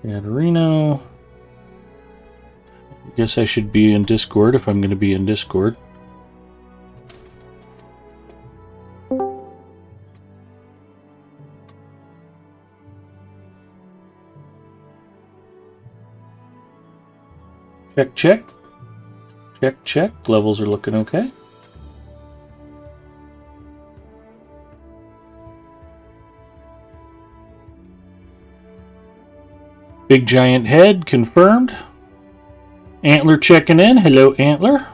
Adorino. I guess I should be in Discord if I'm going to be in Discord. Check, check. Check, check. Levels are looking okay. Big giant head, confirmed. Antler checking in. Hello, Antler.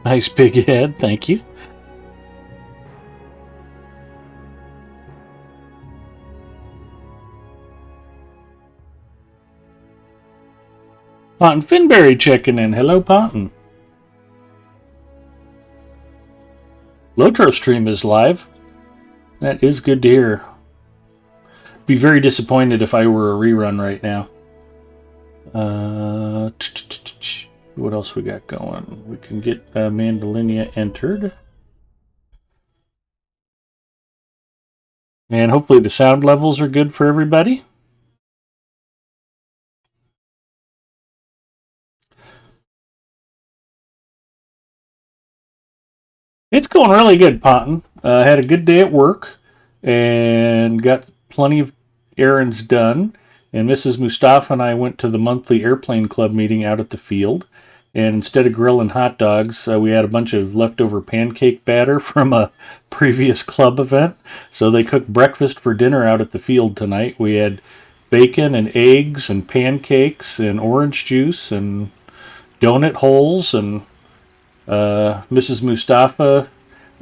Nice big head, thank you. Ponton Finberry checking in. Hello, Ponton. Lotro stream is live. That is good to hear. Be very disappointed if I were a rerun right now. What else we got going? We can get Mandalinia entered. And hopefully the sound levels are good for everybody. It's going really good, Ponton. Had a good day at work and got plenty of errands done. And Mrs. Mustafa and I went to the monthly airplane club meeting out at the field. And instead of grilling hot dogs, we had a bunch of leftover pancake batter from a previous club event. So they cooked breakfast for dinner out at the field tonight. We had bacon and eggs and pancakes and orange juice and donut holes. And Mrs. Mustafa,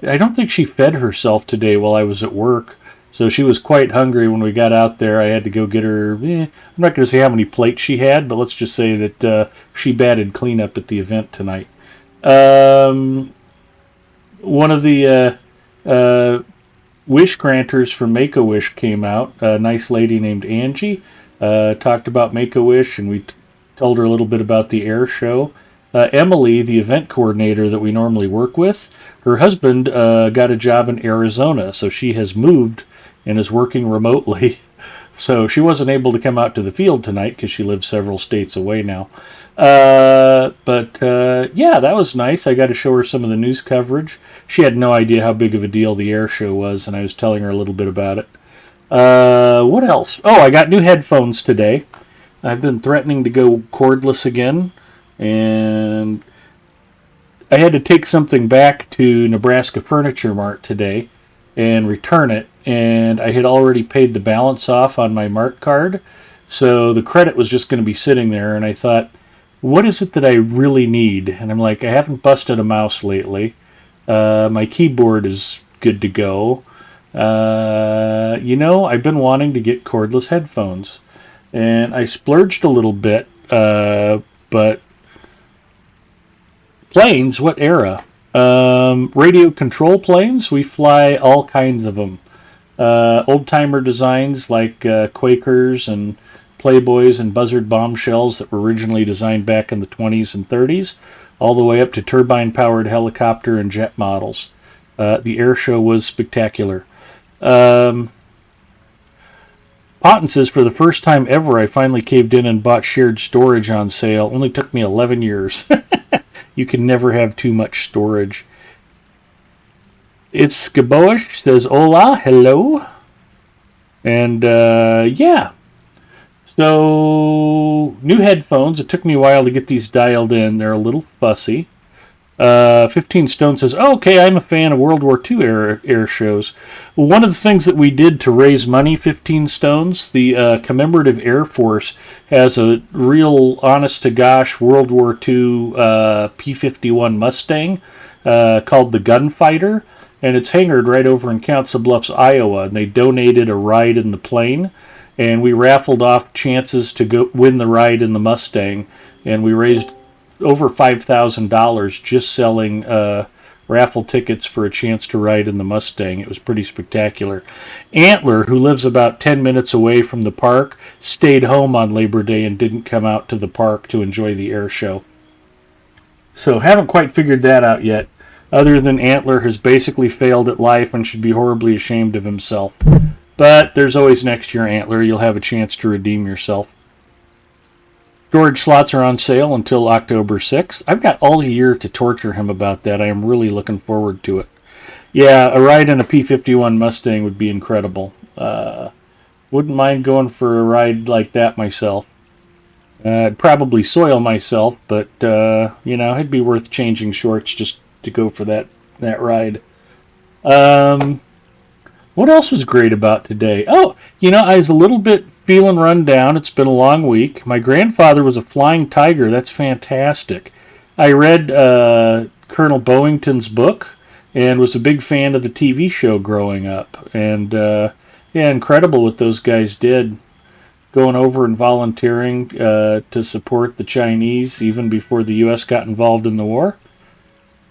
I don't think she fed herself today while I was at work. So she was quite hungry when we got out there. I had to go get her. I'm not going to say how many plates she had, but let's just say that she batted cleanup at the event tonight. One of the wish granters from Make-A-Wish came out. A nice lady named Angie talked about Make-A-Wish, and we told her a little bit about the air show. Emily, the event coordinator that we normally work with, her husband got a job in Arizona, so she has moved and is working remotely. So she wasn't able to come out to the field tonight because she lives several states away now. Yeah, that was nice. I got to show her some of the news coverage. She had no idea how big of a deal the air show was, and I was telling her a little bit about it. What else? Oh, I got new headphones today. I've been threatening to go cordless again, and I had to take something back to Nebraska Furniture Mart today and return it, and I had already paid the balance off on my Mart card, so the credit was just going to be sitting there, and I thought, what is it that I really need? And I'm like, I haven't busted a mouse lately. My keyboard is good to go. I've been wanting to get cordless headphones, and I splurged a little bit, but planes, what era? Radio control planes, we fly all kinds of them. Old-timer designs like Quakers and Playboys and Buzzard bombshells that were originally designed back in the 20s and 30s, all the way up to turbine-powered helicopter and jet models. The air show was spectacular. Potton says, for the first time ever, I finally caved in and bought shared storage on sale. Only took me 11 years. You can never have too much storage. It's Skaboish says, hola, hello. And, yeah. So, new headphones. It took me a while to get these dialed in. They're a little fussy. 15 Stone says, oh, okay, I'm a fan of World War II air shows. One of the things that we did to raise money, 15 Stones, the Commemorative Air Force has a real honest-to-gosh World War II P-51 Mustang called the Gunfighter, and it's hangared right over in Council Bluffs, Iowa, and they donated a ride in the plane, and we raffled off chances to go win the ride in the Mustang, and we raised over $5,000 just selling raffle tickets for a chance to ride in the Mustang. It was pretty spectacular. Antler, who lives about 10 minutes away from the park, stayed home on Labor Day and didn't come out to the park to enjoy the air show. So haven't quite figured that out yet, other than Antler has basically failed at life and should be horribly ashamed of himself. But there's always next year, Antler. You'll have a chance to redeem yourself. Storage slots are on sale until October 6th. I've got all year to torture him about that. I am really looking forward to it. Yeah, a ride in a P-51 Mustang would be incredible. Wouldn't mind going for a ride like that myself. I'd probably soil myself, but, it'd be worth changing shorts just to go for that ride. What else was great about today? Oh, I was a little bit feeling run down. It's been a long week. My grandfather was a flying tiger. That's fantastic. I read Colonel Bowington's book and was a big fan of the TV show growing up. And, incredible what those guys did. Going over and volunteering to support the Chinese even before the U.S. got involved in the war.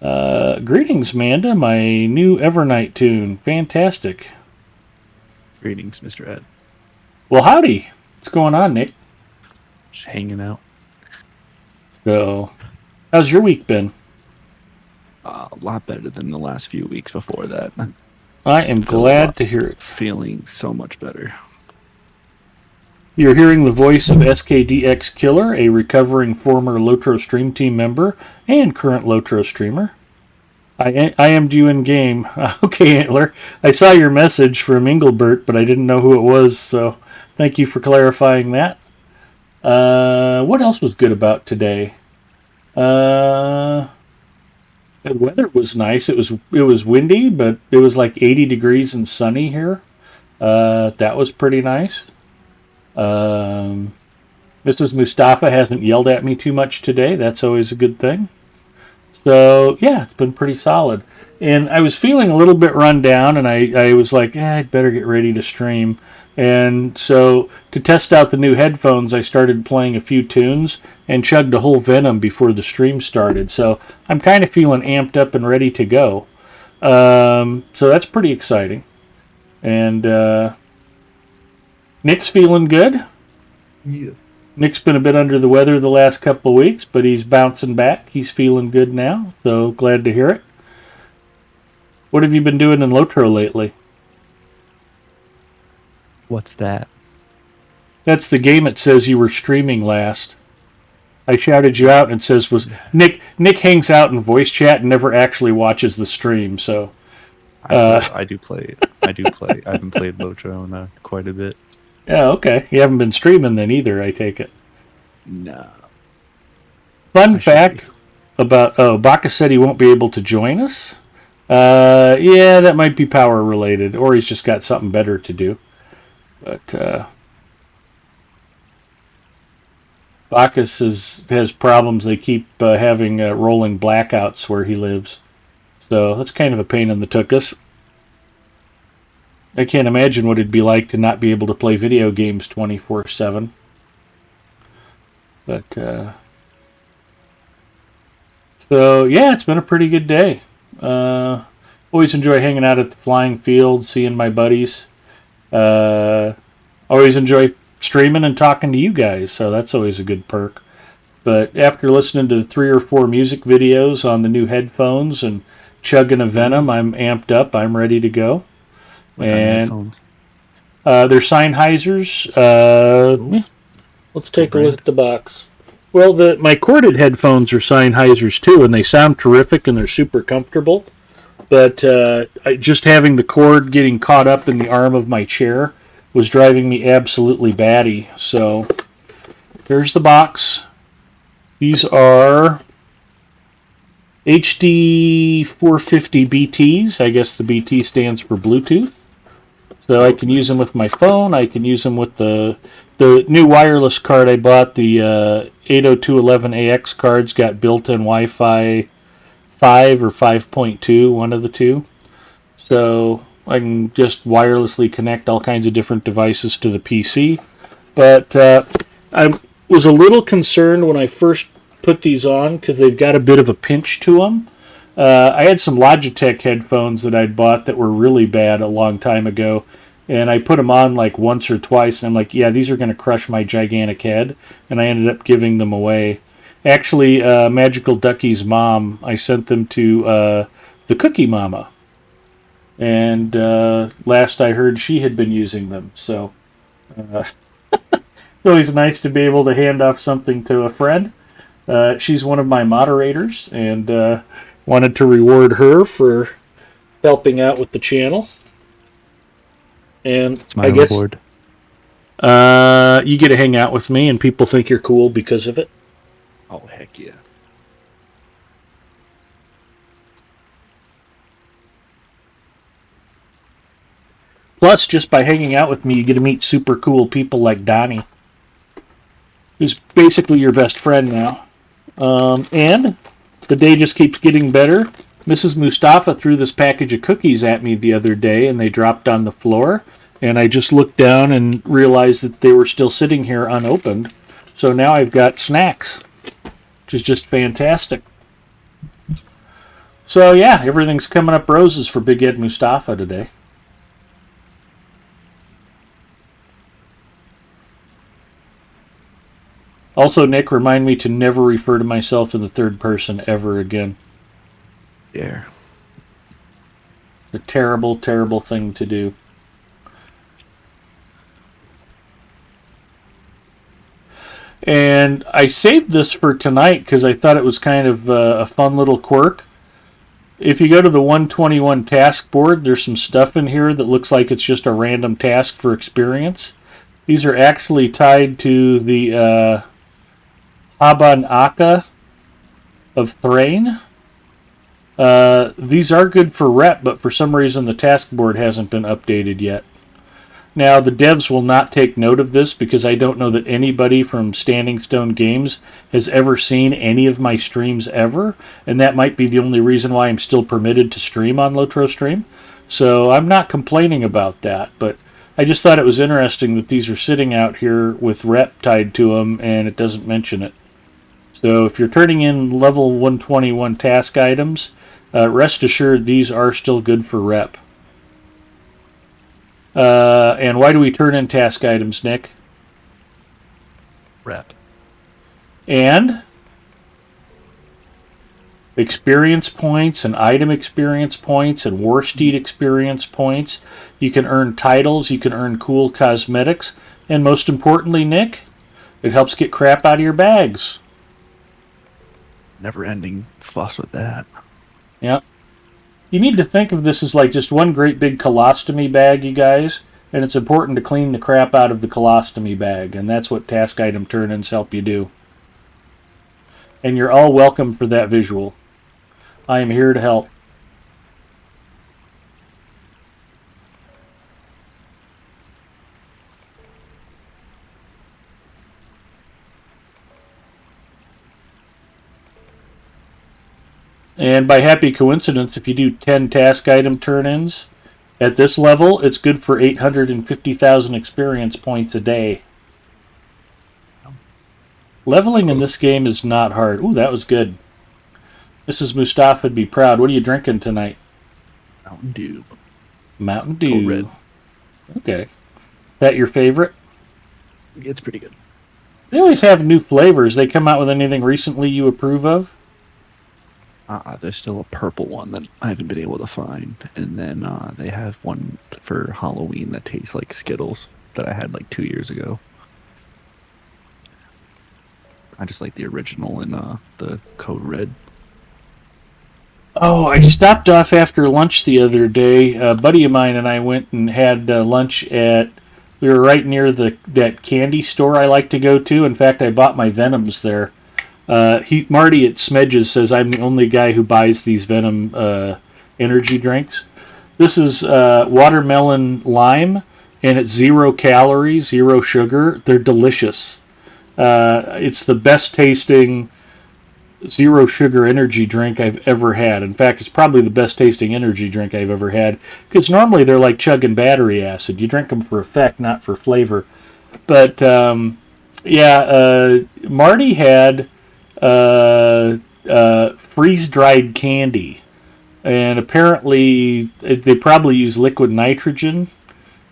Greetings, Amanda. My new Evernight tune. Fantastic. Greetings, Mr. Ed. Well, howdy. What's going on, Nick? Just hanging out. So, how's your week been? A lot better than the last few weeks before that. I am glad to hear it. Feeling so much better. You're hearing the voice of SKDX Killer, a recovering former Lotro Stream Team member and current Lotro streamer. I am'd you in game. Okay, Antler. I saw your message from Engelbert, but I didn't know who it was, so thank you for clarifying that. What else was good about today? The weather was nice. It was windy, but it was like 80 degrees and sunny here. That was pretty nice. Mrs. Mustafa hasn't yelled at me too much today. That's always a good thing. So, yeah, it's been pretty solid. And I was feeling a little bit run down, and I was like, I'd better get ready to stream. And so, to test out the new headphones, I started playing a few tunes and chugged a whole Venom before the stream started. So, I'm kind of feeling amped up and ready to go. So, that's pretty exciting. And Nick's feeling good. Yeah. Nick's been a bit under the weather the last couple of weeks, but he's bouncing back. He's feeling good now, so glad to hear it. What have you been doing in Lotro lately? What's that? That's the game it says you were streaming last. I shouted you out and it says was Nick hangs out in voice chat and never actually watches the stream, so I do play. I haven't played Lotro in quite a bit. Yeah, okay. You haven't been streaming then either, I take it. No. Fun fact about Baca said he won't be able to join us. Yeah, that might be power related, or he's just got something better to do. But Bacchus has problems. They keep having rolling blackouts where he lives. So that's kind of a pain in the tuchus. I can't imagine what it'd be like to not be able to play video games 24/7. But, so, yeah, it's been a pretty good day. Always enjoy hanging out at the flying field, seeing my buddies. Always enjoy streaming and talking to you guys, so that's always a good perk. But after listening to 3 or 4 music videos on the new headphones and chugging a Venom, I'm amped up. I'm ready to go. And they're Sennheisers. Let's take a look at the box. Well, my corded headphones are Sennheisers too, and they sound terrific and they're super comfortable. But just having the cord getting caught up in the arm of my chair was driving me absolutely batty. So here's the box. These are HD 450 BTs. I guess the BT stands for Bluetooth. So I can use them with my phone. I can use them with the new wireless card I bought. The 802.11ax cards got built-in Wi-Fi 5 or 5.2, one of the two. So I can just wirelessly connect all kinds of different devices to the PC. But I was a little concerned when I first put these on because they've got a bit of a pinch to them. I had some Logitech headphones that I'd bought that were really bad a long time ago, and I put them on like once or twice, and I'm like, yeah, these are going to crush my gigantic head, and I ended up giving them away. Actually, Magical Ducky's mom, I sent them to the Cookie Mama, and last I heard she had been using them, so it's always nice to be able to hand off something to a friend. She's one of my moderators, and wanted to reward her for helping out with the channel. And It's my I guess reward. you get to hang out with me, and people think you're cool because of it. Oh, heck yeah. Plus, just by hanging out with me, you get to meet super cool people like Donnie, who's basically your best friend now. And the day just keeps getting better. Mrs. Mustafa threw this package of cookies at me the other day, and they dropped on the floor. And I just looked down and realized that they were still sitting here unopened. So now I've got snacks, which is just fantastic. So yeah, everything's coming up roses for Big Ed Mustafa today. Also, Nick, remind me to never refer to myself in the third person ever again. Yeah. It's a terrible, terrible thing to do. And I saved this for tonight because I thought it was kind of a fun little quirk. If you go to the 121 task board, there's some stuff in here that looks like it's just a random task for experience. These are actually tied to the Haban Aka of Thrain. These are good for rep, but for some reason the task board hasn't been updated yet. Now, the devs will not take note of this because I don't know that anybody from Standing Stone Games has ever seen any of my streams ever, and that might be the only reason why I'm still permitted to stream on Lotro Stream. So I'm not complaining about that, but I just thought it was interesting that these are sitting out here with rep tied to them, and it doesn't mention it. So if you're turning in level 121 task items, rest assured these are still good for rep. And why do we turn in task items, Nick? Rep. And experience points and item experience points and war steed experience points. You can earn titles, you can earn cool cosmetics, and most importantly, Nick, it helps get crap out of your bags. Never-ending fuss with that. Yep. You need to think of this as like just one great big colostomy bag, you guys, and it's important to clean the crap out of the colostomy bag, and that's what task item turn-ins help you do. And you're all welcome for that visual. I am here to help. And by happy coincidence, if you do 10 task item turn-ins, at this level, it's good for 850,000 experience points a day. Leveling in this game is not hard. Ooh, that was good. Mrs. Mustafa would be proud. What are you drinking tonight? Mountain Dew. Mountain Dew. Code Red. Okay. That your favorite? It's pretty good. They always have new flavors. They come out with anything recently you approve of? There's still a purple one that I haven't been able to find. And then they have one for Halloween that tastes like Skittles that I had like 2 years ago. I just like the original and the Code Red. Oh, I stopped off after lunch the other day. A buddy of mine and I went and had lunch at... We were right near that candy store I like to go to. In fact, I bought my Venoms there. Marty at Smedges says I'm the only guy who buys these Venom energy drinks. This is watermelon lime, and it's 0 calories, 0 sugar. They're delicious. It's the best tasting 0 sugar energy drink I've ever had. In fact, it's probably the best tasting energy drink I've ever had, because normally they're like chugging battery acid. You drink them for effect, not for flavor. But Marty had freeze-dried candy. And apparently they probably use liquid nitrogen.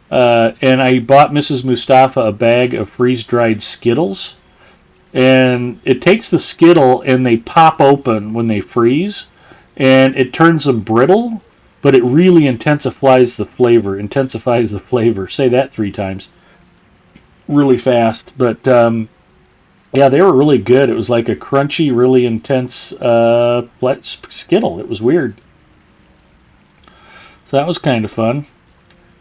And I bought Mrs. Mustafa a bag of freeze-dried Skittles. And it takes the Skittle and they pop open when they freeze. And it turns them brittle, but it really intensifies the flavor. Say that 3 times. Really fast. But yeah, they were really good. It was like a crunchy, really intense Skittle. It was weird. So that was kind of fun.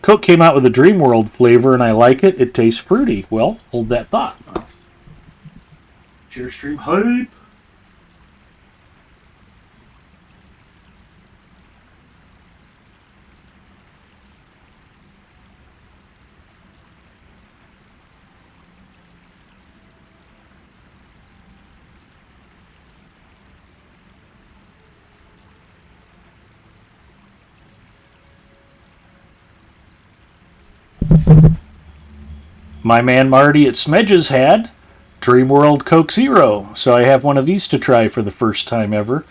Coke came out with a Dream World flavor, and I like it. It tastes fruity. Well, hold that thought. Cheers, stream hype. My man Marty at Smedges had Dream World Coke Zero, so I have one of these to try for the first time ever.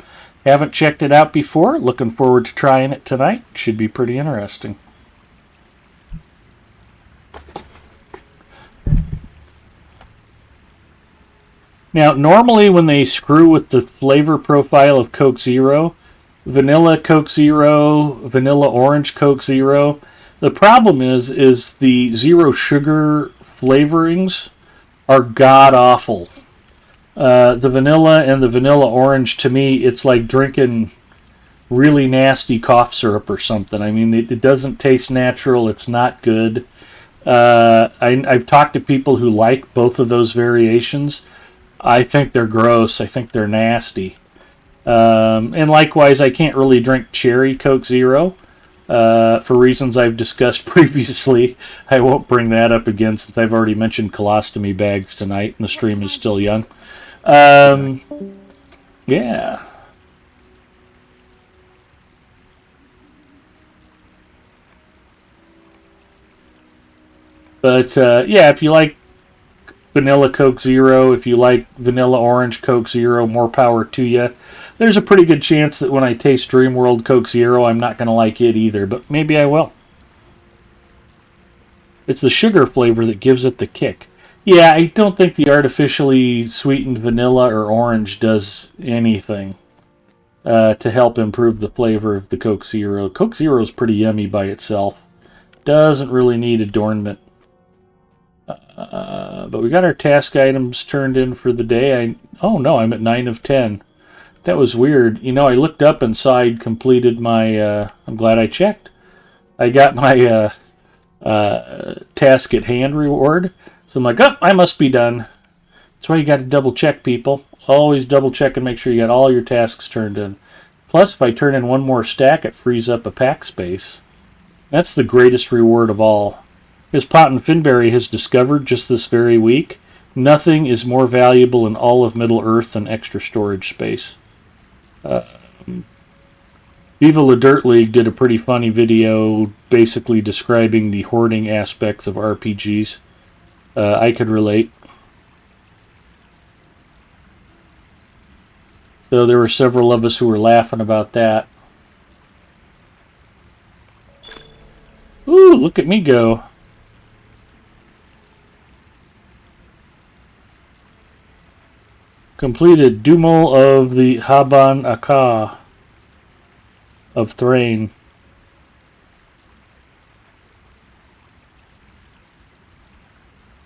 Haven't checked it out before. Looking forward to trying it tonight. Should be pretty interesting. Now, normally when they screw with the flavor profile of Coke Zero, vanilla Coke Zero, vanilla orange Coke Zero, the problem is the zero sugar flavorings are god awful. The vanilla and the vanilla orange, to me, it's like drinking really nasty cough syrup or something. I mean, it doesn't taste natural. It's not good. I've talked to people who like both of those variations. I think they're gross. I think they're nasty. And likewise, I can't really drink cherry Coke Zero. For reasons I've discussed previously. I won't bring that up again since I've already mentioned colostomy bags tonight and the stream is still young. Yeah. But yeah, if you like vanilla Coke Zero, if you like vanilla orange Coke Zero, more power to you. There's a pretty good chance that when I taste Dream World Coke Zero, I'm not going to like it either, but maybe I will. It's the sugar flavor that gives it the kick. Yeah, I don't think the artificially sweetened vanilla or orange does anything to help improve the flavor of the Coke Zero. Coke Zero is pretty yummy by itself. Doesn't really need adornment. But we got our task items turned in for the day. Oh no, I'm at 9 of 10. That was weird. You know, I looked up and saw I'd completed my... I'm glad I checked. I got my task at hand reward. So I'm like, oh, I must be done. That's why you got to double check, people. Always double check and make sure you got all your tasks turned in. Plus, if I turn in one more stack, it frees up a pack space. That's the greatest reward of all. As Pot and Finberry has discovered just this very week, nothing is more valuable in all of Middle-earth than extra storage space. Viva La Dirt League did a pretty funny video basically describing the hoarding aspects of RPGs. I could relate. So there were several of us who were laughing about that. Ooh, look at me go. Completed Dumel of the Haban Aka of Thrain.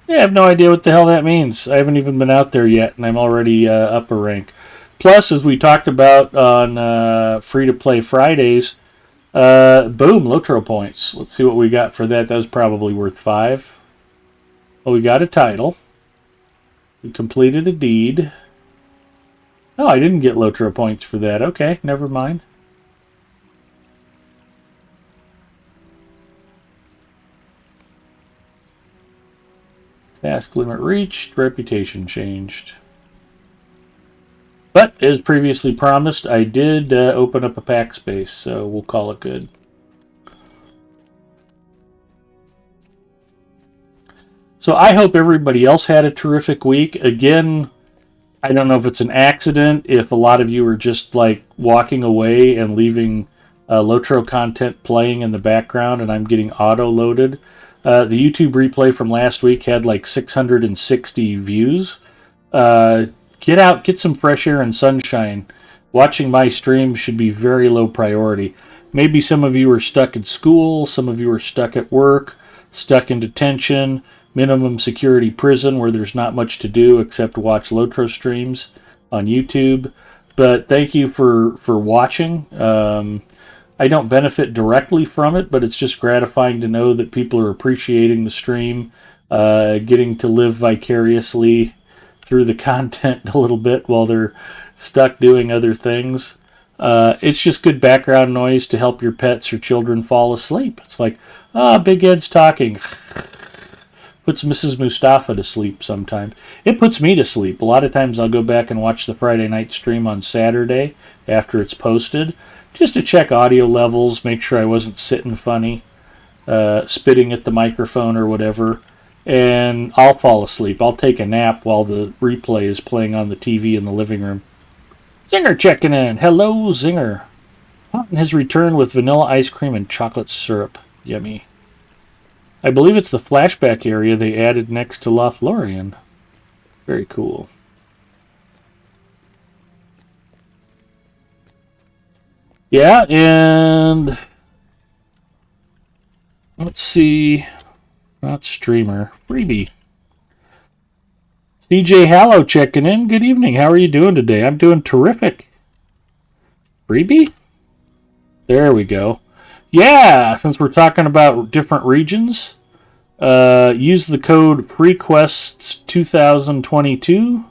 Yeah, I have no idea what the hell that means. I haven't even been out there yet, and I'm already up a rank. Plus, as we talked about on Free-to-Play Fridays, boom, Lotro points. Let's see what we got for that. That was probably worth 5. Well, we got a title. We completed a deed. Oh, I didn't get Lotro points for that. Okay, never mind. Task limit reached. Reputation changed. But, as previously promised, I did open up a pack space, so we'll call it good. So I hope everybody else had a terrific week. Again, I don't know if it's an accident, if a lot of you are just like walking away and leaving Lotro content playing in the background and I'm getting auto-loaded. The YouTube replay from last week had like 660 views. Uh, get out, get some fresh air and sunshine. Watching my stream should be very low priority. Maybe some of you are stuck at school, some of you are stuck at work, stuck in detention, minimum security prison where there's not much to do except watch Lotro streams on YouTube. But thank you for watching. I don't benefit directly from it, but it's just gratifying to know that people are appreciating the stream, getting to live vicariously through the content a little bit while they're stuck doing other things. It's just good background noise to help your pets or children fall asleep. It's like, Big Ed's talking. Puts Mrs. Mustafa to sleep sometimes. It puts me to sleep. A lot of times I'll go back and watch the Friday night stream on Saturday after it's posted, just to check audio levels, make sure I wasn't sitting funny, spitting at the microphone or whatever, and I'll fall asleep. I'll take a nap while the replay is playing on the TV in the living room. Zinger checking in. Hello, Zinger. Houghton has returned with vanilla ice cream and chocolate syrup. Yummy. I believe it's the flashback area they added next to Lothlorien. Very cool. Yeah, and let's see. Not streamer. Freebie. CJ Hallow checking in. Good evening. How are you doing today? I'm doing terrific. Freebie? There we go. Yeah, since we're talking about different regions, use the code FreeQuests2022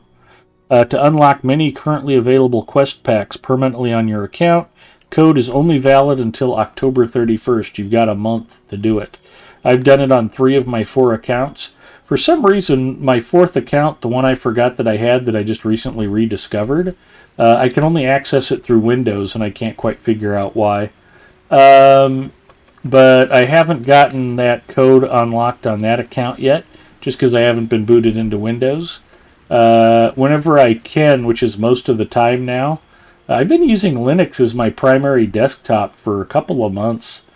to unlock many currently available quest packs permanently on your account. Code is only valid until October 31st. You've got a month to do it. I've done it on 3 of my 4 accounts. For some reason, my 4th account, the one I forgot that I had that I just recently rediscovered, I can only access it through Windows, and I can't quite figure out why. But I haven't gotten that code unlocked on that account yet, just because I haven't been booted into Windows. Whenever I can, which is most of the time now, I've been using Linux as my primary desktop for a couple of months.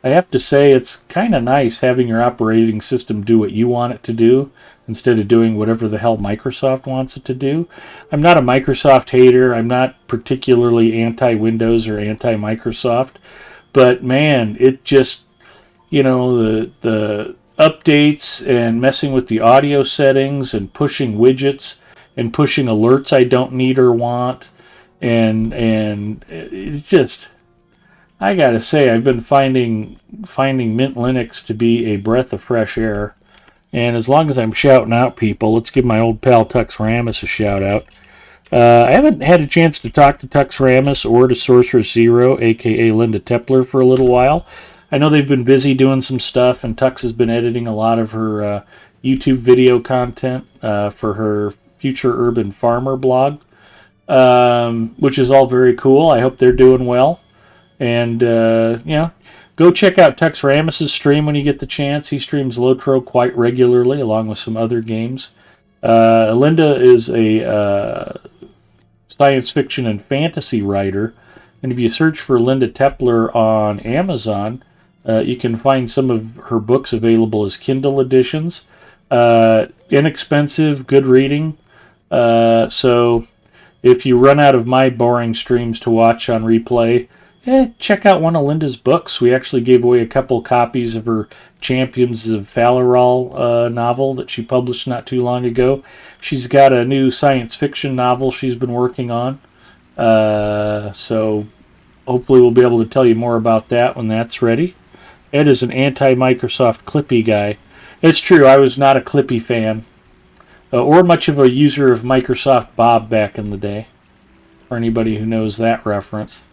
I have to say it's kind of nice having your operating system do what you want it to do instead of doing whatever the hell Microsoft wants it to do. I'm not a Microsoft hater. I'm not particularly anti-Windows or anti-Microsoft. But man, it just, the updates and messing with the audio settings and pushing widgets and pushing alerts I don't need or want. And it's just, I gotta say, I've been finding Mint Linux to be a breath of fresh air. And as long as I'm shouting out people, let's give my old pal Tux Ramus a shout out. I haven't had a chance to talk to Tux Ramus or to Sorceress Zero, aka Linda Tepler, for a little while. I know they've been busy doing some stuff, and Tux has been editing a lot of her YouTube video content for her Future Urban Farmer blog, which is all very cool. I hope they're doing well. And, go check out Tux Ramus's stream when you get the chance. He streams Lotro quite regularly, along with some other games. Linda is a science fiction and fantasy writer, and if you search for Linda Tepler on Amazon, you can find some of her books available as Kindle editions. Inexpensive, good reading. So if you run out of my boring streams to watch on replay, check out one of Linda's books. We actually gave away a couple copies of her Champions of Falaral novel that she published not too long ago. She's got a new science fiction novel she's been working on. So hopefully we'll be able to tell you more about that when that's ready. Ed is an anti-Microsoft Clippy guy. It's true, I was not a Clippy fan. Or much of a user of Microsoft Bob back in the day. For anybody who knows that reference.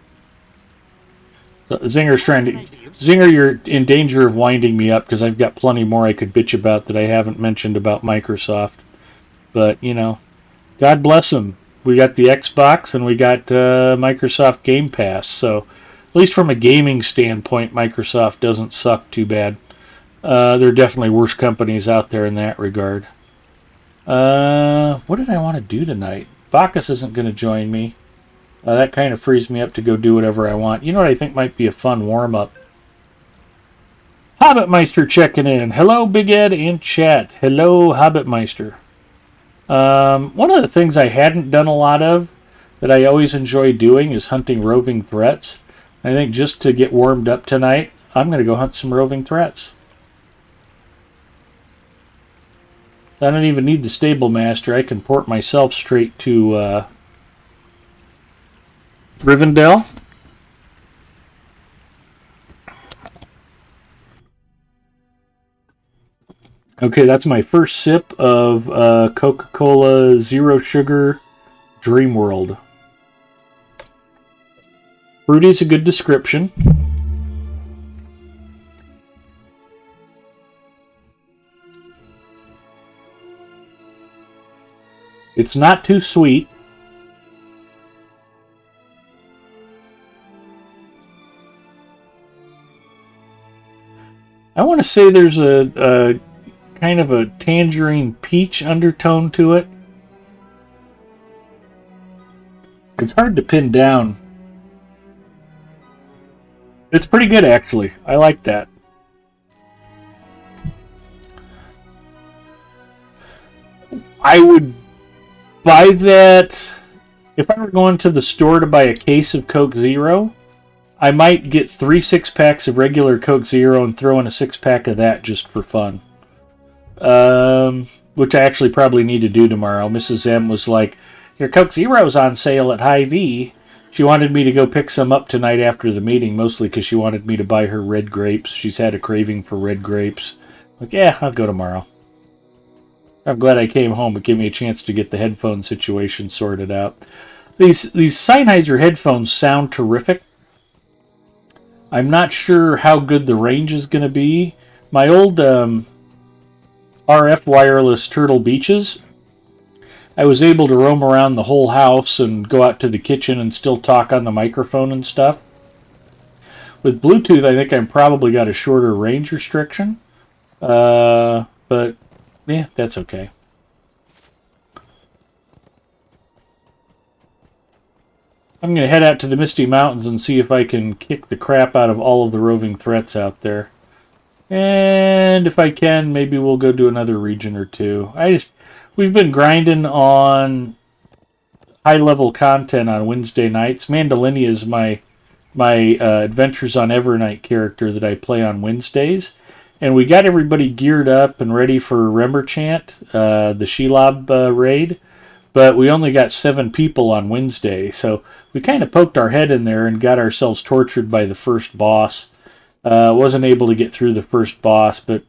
So Zinger, you're in danger of winding me up because I've got plenty more I could bitch about that I haven't mentioned about Microsoft. But, God bless them. We got the Xbox and we got Microsoft Game Pass. So, at least from a gaming standpoint, Microsoft doesn't suck too bad. There are definitely worse companies out there in that regard. What did I want to do tonight? Bacchus isn't going to join me, that kind of frees me up to go do whatever I want. You know what I think might be a fun warm-up? Hobbitmeister checking in. Hello, Big Ed in chat. Hello, Hobbitmeister. One of the things I hadn't done a lot of that I always enjoy doing is hunting roving threats. I think just to get warmed up tonight, I'm going to go hunt some roving threats. I don't even need the stable master. I can port myself straight to Rivendell. Okay, that's my first sip of Coca-Cola Zero Sugar Dream World. Fruity's a good description. It's not too sweet. I want to say there's a kind of a tangerine peach undertone to it. It's hard to pin down. It's pretty good, actually. I like that. I would buy that if I were going to the store to buy a case of Coke Zero. I might get 3 6-packs of regular Coke Zero and throw in a 6-pack of that just for fun. Which I actually probably need to do tomorrow. Mrs. M was like, your Coke Zero's on sale at Hy-Vee. She wanted me to go pick some up tonight after the meeting, mostly because she wanted me to buy her red grapes. She's had a craving for red grapes. Like, yeah, I'll go tomorrow. I'm glad I came home. It gave me a chance to get the headphone situation sorted out. These Sennheiser headphones sound terrific. I'm not sure how good the range is going to be. My old RF wireless Turtle Beaches, I was able to roam around the whole house and go out to the kitchen and still talk on the microphone and stuff. With Bluetooth, I think I've probably got a shorter range restriction. But, yeah, that's okay. I'm going to head out to the Misty Mountains and see if I can kick the crap out of all of the roving threats out there. And if I can, maybe we'll go do another region or two. We've been grinding on high-level content on Wednesday nights. Mandalinia is my Adventures on Evernight character that I play on Wednesdays. And we got everybody geared up and ready for Remberchant, the Shelob raid. But we only got 7 people on Wednesday, so we kind of poked our head in there and got ourselves tortured by the first boss. Wasn't able to get through the first boss, but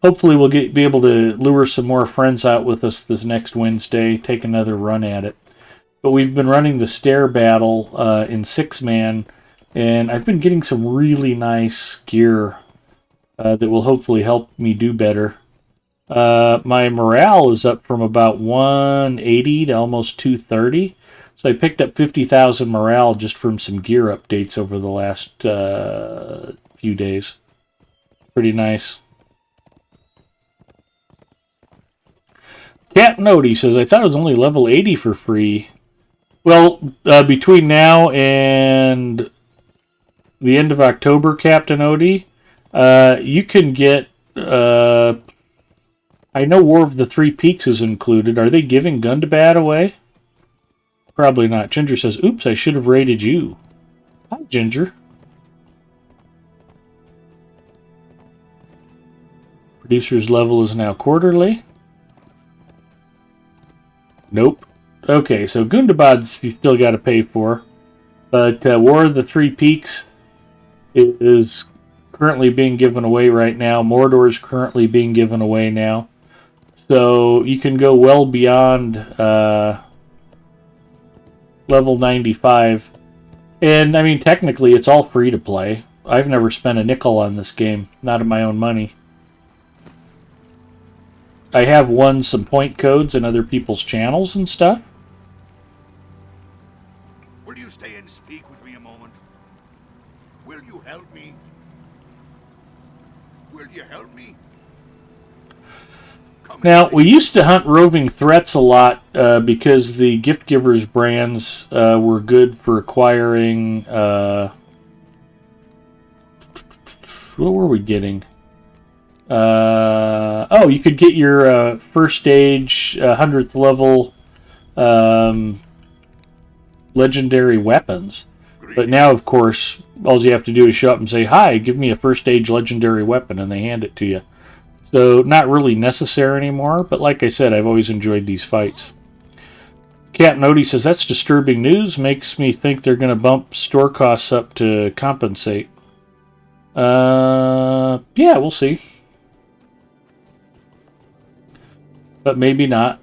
hopefully we'll be able to lure some more friends out with us this next Wednesday, take another run at it. But we've been running the stair battle in 6-man, and I've been getting some really nice gear that will hopefully help me do better. My morale is up from about 180 to almost 230. So I picked up 50,000 morale just from some gear updates over the last few days. Pretty nice. Cat Nody says, I thought it was only level 80 for free. Well, between now and the end of October, Captain Odie, you can get... I know War of the Three Peaks is included. Are they giving Gundabad away? Probably not. Ginger says, oops, I should have rated you. Hi, Ginger. Producer's level is now quarterly. Nope. Okay, so Gundabad's you still got to pay for. But War of the Three Peaks is currently being given away right now. Mordor is currently being given away now. So you can go well beyond level 95. And, I mean, technically it's all free to play. I've never spent a nickel on this game. Not of my own money. I have won some point codes in other people's channels and stuff. Will you stay and speak with me a moment? Will you help me? Will you help me? Now, we used to hunt roving threats a lot because the gift givers brands were good for acquiring... what were we getting? You could get your first stage, 100th level legendary weapons. But now, of course, all you have to do is show up and say, "Hi, give me a first stage legendary weapon," and they hand it to you. So, not really necessary anymore, but like I said, I've always enjoyed these fights. Cat Nody says, "That's disturbing news. Makes me think they're going to bump store costs up to compensate." Yeah, we'll see. But maybe not.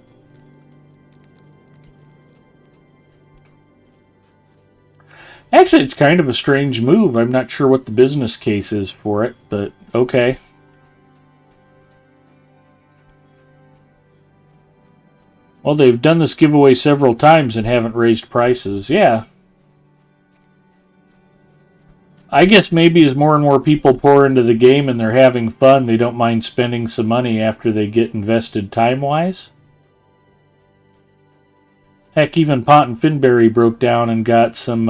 Actually, it's kind of a strange move. I'm not sure what the business case is for it, but okay. Well, they've done this giveaway several times and haven't raised prices. Yeah. I guess maybe as more and more people pour into the game and they're having fun, they don't mind spending some money after they get invested time-wise. Heck, even Pot and Finberry broke down and got some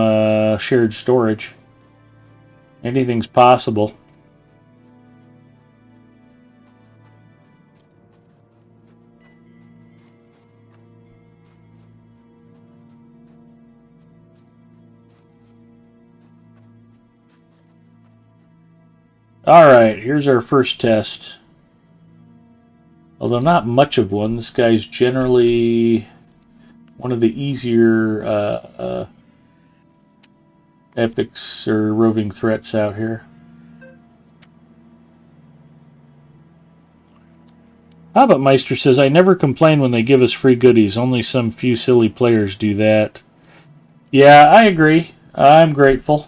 shared storage. Anything's possible. Alright, here's our first test. Although not much of one. This guy's generally one of the easier epics or roving threats out here. Hobbitmeister says, "I never complain when they give us free goodies. Only some few silly players do that." Yeah, I agree. I'm grateful.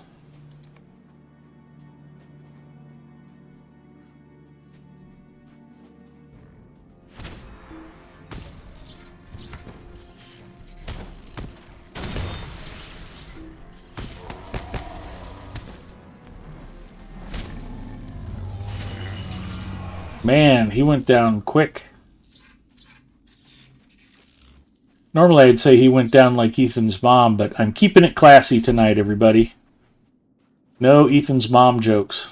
Man, he went down quick. Normally I'd say he went down like Ethan's mom, but I'm keeping it classy tonight, everybody. No Ethan's mom jokes.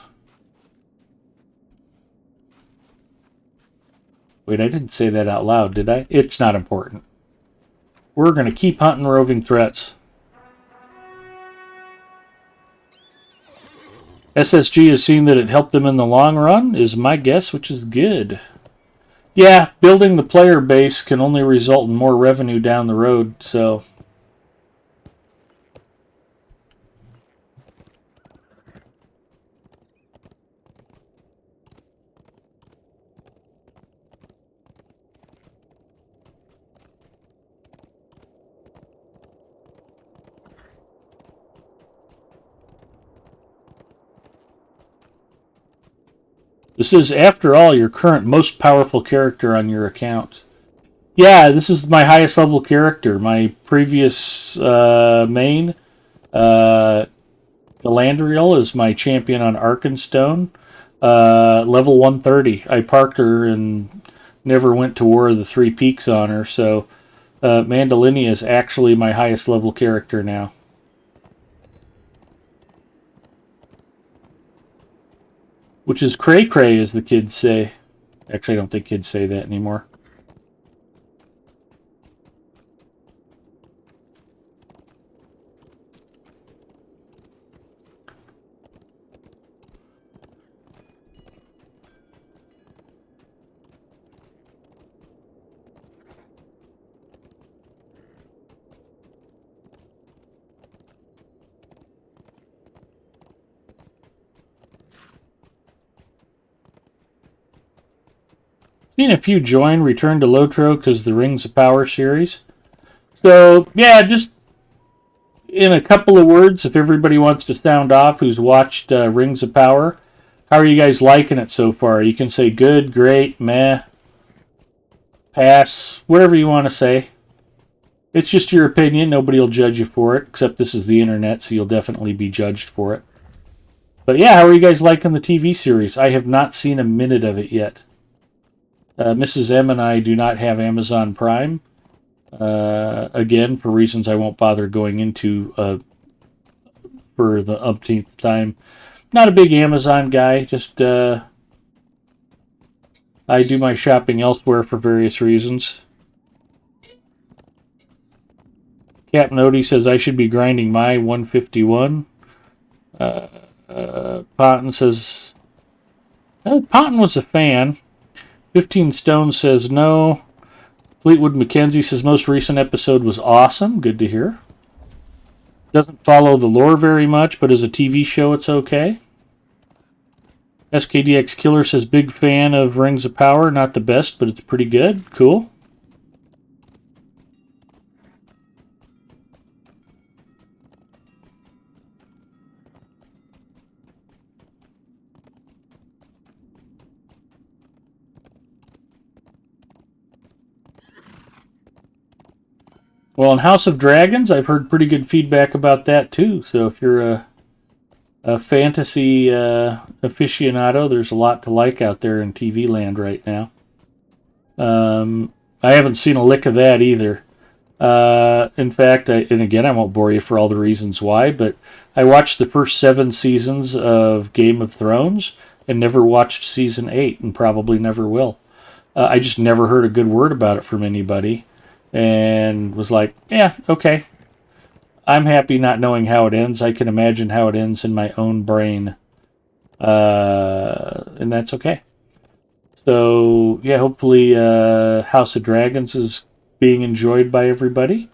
Wait, I didn't say that out loud, did I? It's not important. We're going to keep hunting roving threats. SSG has seen that it helped them in the long run, is my guess, which is good. Yeah, building the player base can only result in more revenue down the road, so... This is, after all, your current most powerful character on your account. Yeah, this is my highest level character. My previous main, Galandriel, is my champion on Arkenstone. Level 130. I parked her and never went to War of the Three Peaks on her, so Mandalinia is actually my highest level character now. Which is cray-cray, as the kids say. Actually, I don't think kids say that anymore. Seen a few join, return to Lotro because the Rings of Power series. So, yeah, just in a couple of words, if everybody wants to sound off who's watched Rings of Power, how are you guys liking it so far? You can say good, great, meh, pass, whatever you want to say. It's just your opinion. Nobody will judge you for it, except this is the internet, so you'll definitely be judged for it. But yeah, how are you guys liking the TV series? I have not seen a minute of it yet. Mrs. M and I do not have Amazon Prime. Again, for reasons I won't bother going into for the umpteenth time. Not a big Amazon guy, just I do my shopping elsewhere for various reasons. Cap Nody says I should be grinding my 151. Ponton says Ponton was a fan. 15 Stone says no. Fleetwood Mackenzie says most recent episode was awesome. Good to hear. Doesn't follow the lore very much, but as a TV show, it's okay. SKDX Killer says big fan of Rings of Power. Not the best, but it's pretty good. Cool. Well, in House of Dragons, I've heard pretty good feedback about that too. So if you're a fantasy aficionado, there's a lot to like out there in TV land right now. I haven't seen a lick of that either. In fact, and again, I won't bore you for all the reasons why, but I watched the first 7 seasons of Game of Thrones and never watched season 8 and probably never will. I just never heard a good word about it from anybody. And was like, yeah, okay. I'm happy not knowing how it ends. I can imagine how it ends in my own brain. And that's okay. So, yeah, hopefully House of Dragons is being enjoyed by everybody.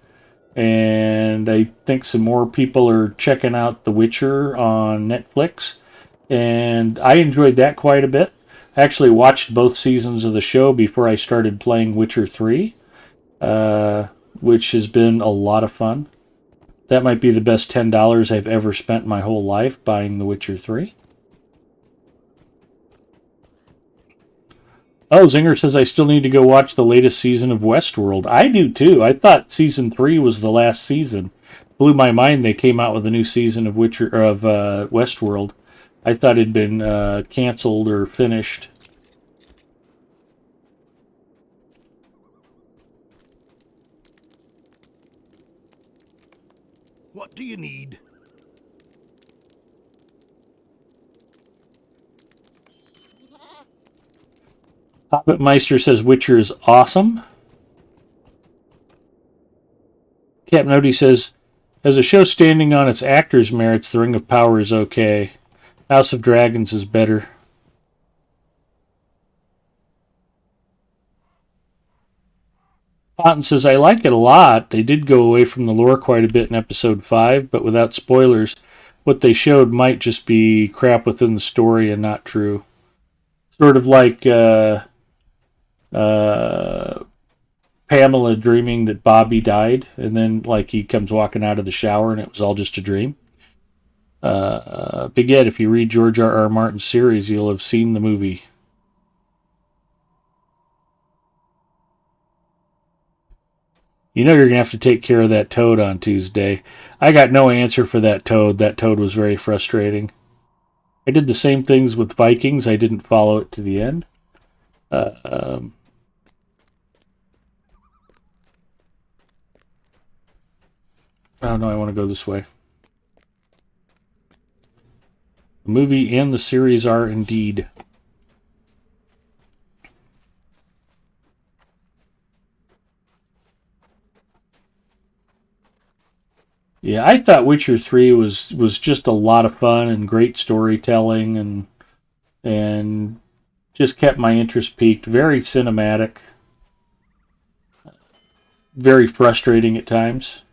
And I think some more people are checking out The Witcher on Netflix. And I enjoyed that quite a bit. I actually watched both seasons of the show before I started playing Witcher 3. Which has been a lot of fun. That might be the best $10 I've ever spent my whole life buying The Witcher 3. Oh, Zinger says I still need to go watch the latest season of Westworld. I do too. I thought season 3 was the last season. Blew my mind they came out with a new season of Westworld. I thought it'd been canceled or finished. What do you need? Hobbitmeister says Witcher is awesome. Cap Nody says, as a show standing on its actors' merits, The Ring of Power is okay. House of Dragons is better. Cotton says, I like it a lot. They did go away from the lore quite a bit in episode 5, but without spoilers, what they showed might just be crap within the story and not true. Sort of like Pamela dreaming that Bobby died, and then like he comes walking out of the shower and it was all just a dream. Big Ed, if you read George R.R. Martin's series, you'll have seen the movie. You know you're going to have to take care of that toad on Tuesday. I got no answer for that toad. That toad was very frustrating. I did the same things with Vikings. I didn't follow it to the end. Oh no, I want to go this way. The movie and the series are indeed. Yeah, I thought Witcher 3 was just a lot of fun and great storytelling and just kept my interest peaked. Very cinematic. Very frustrating at times.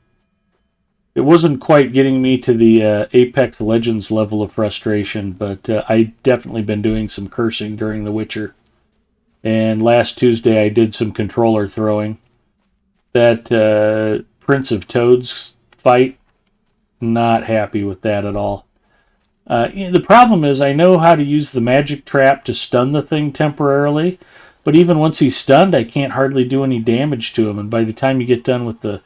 It wasn't quite getting me to the Apex Legends level of frustration, but I definitely been doing some cursing during The Witcher. And last Tuesday I did some controller throwing. That Prince of Toads fight, not happy with that at all. The problem is I know how to use the magic trap to stun the thing temporarily, but even once he's stunned, I can't hardly do any damage to him. And by the time you get done with the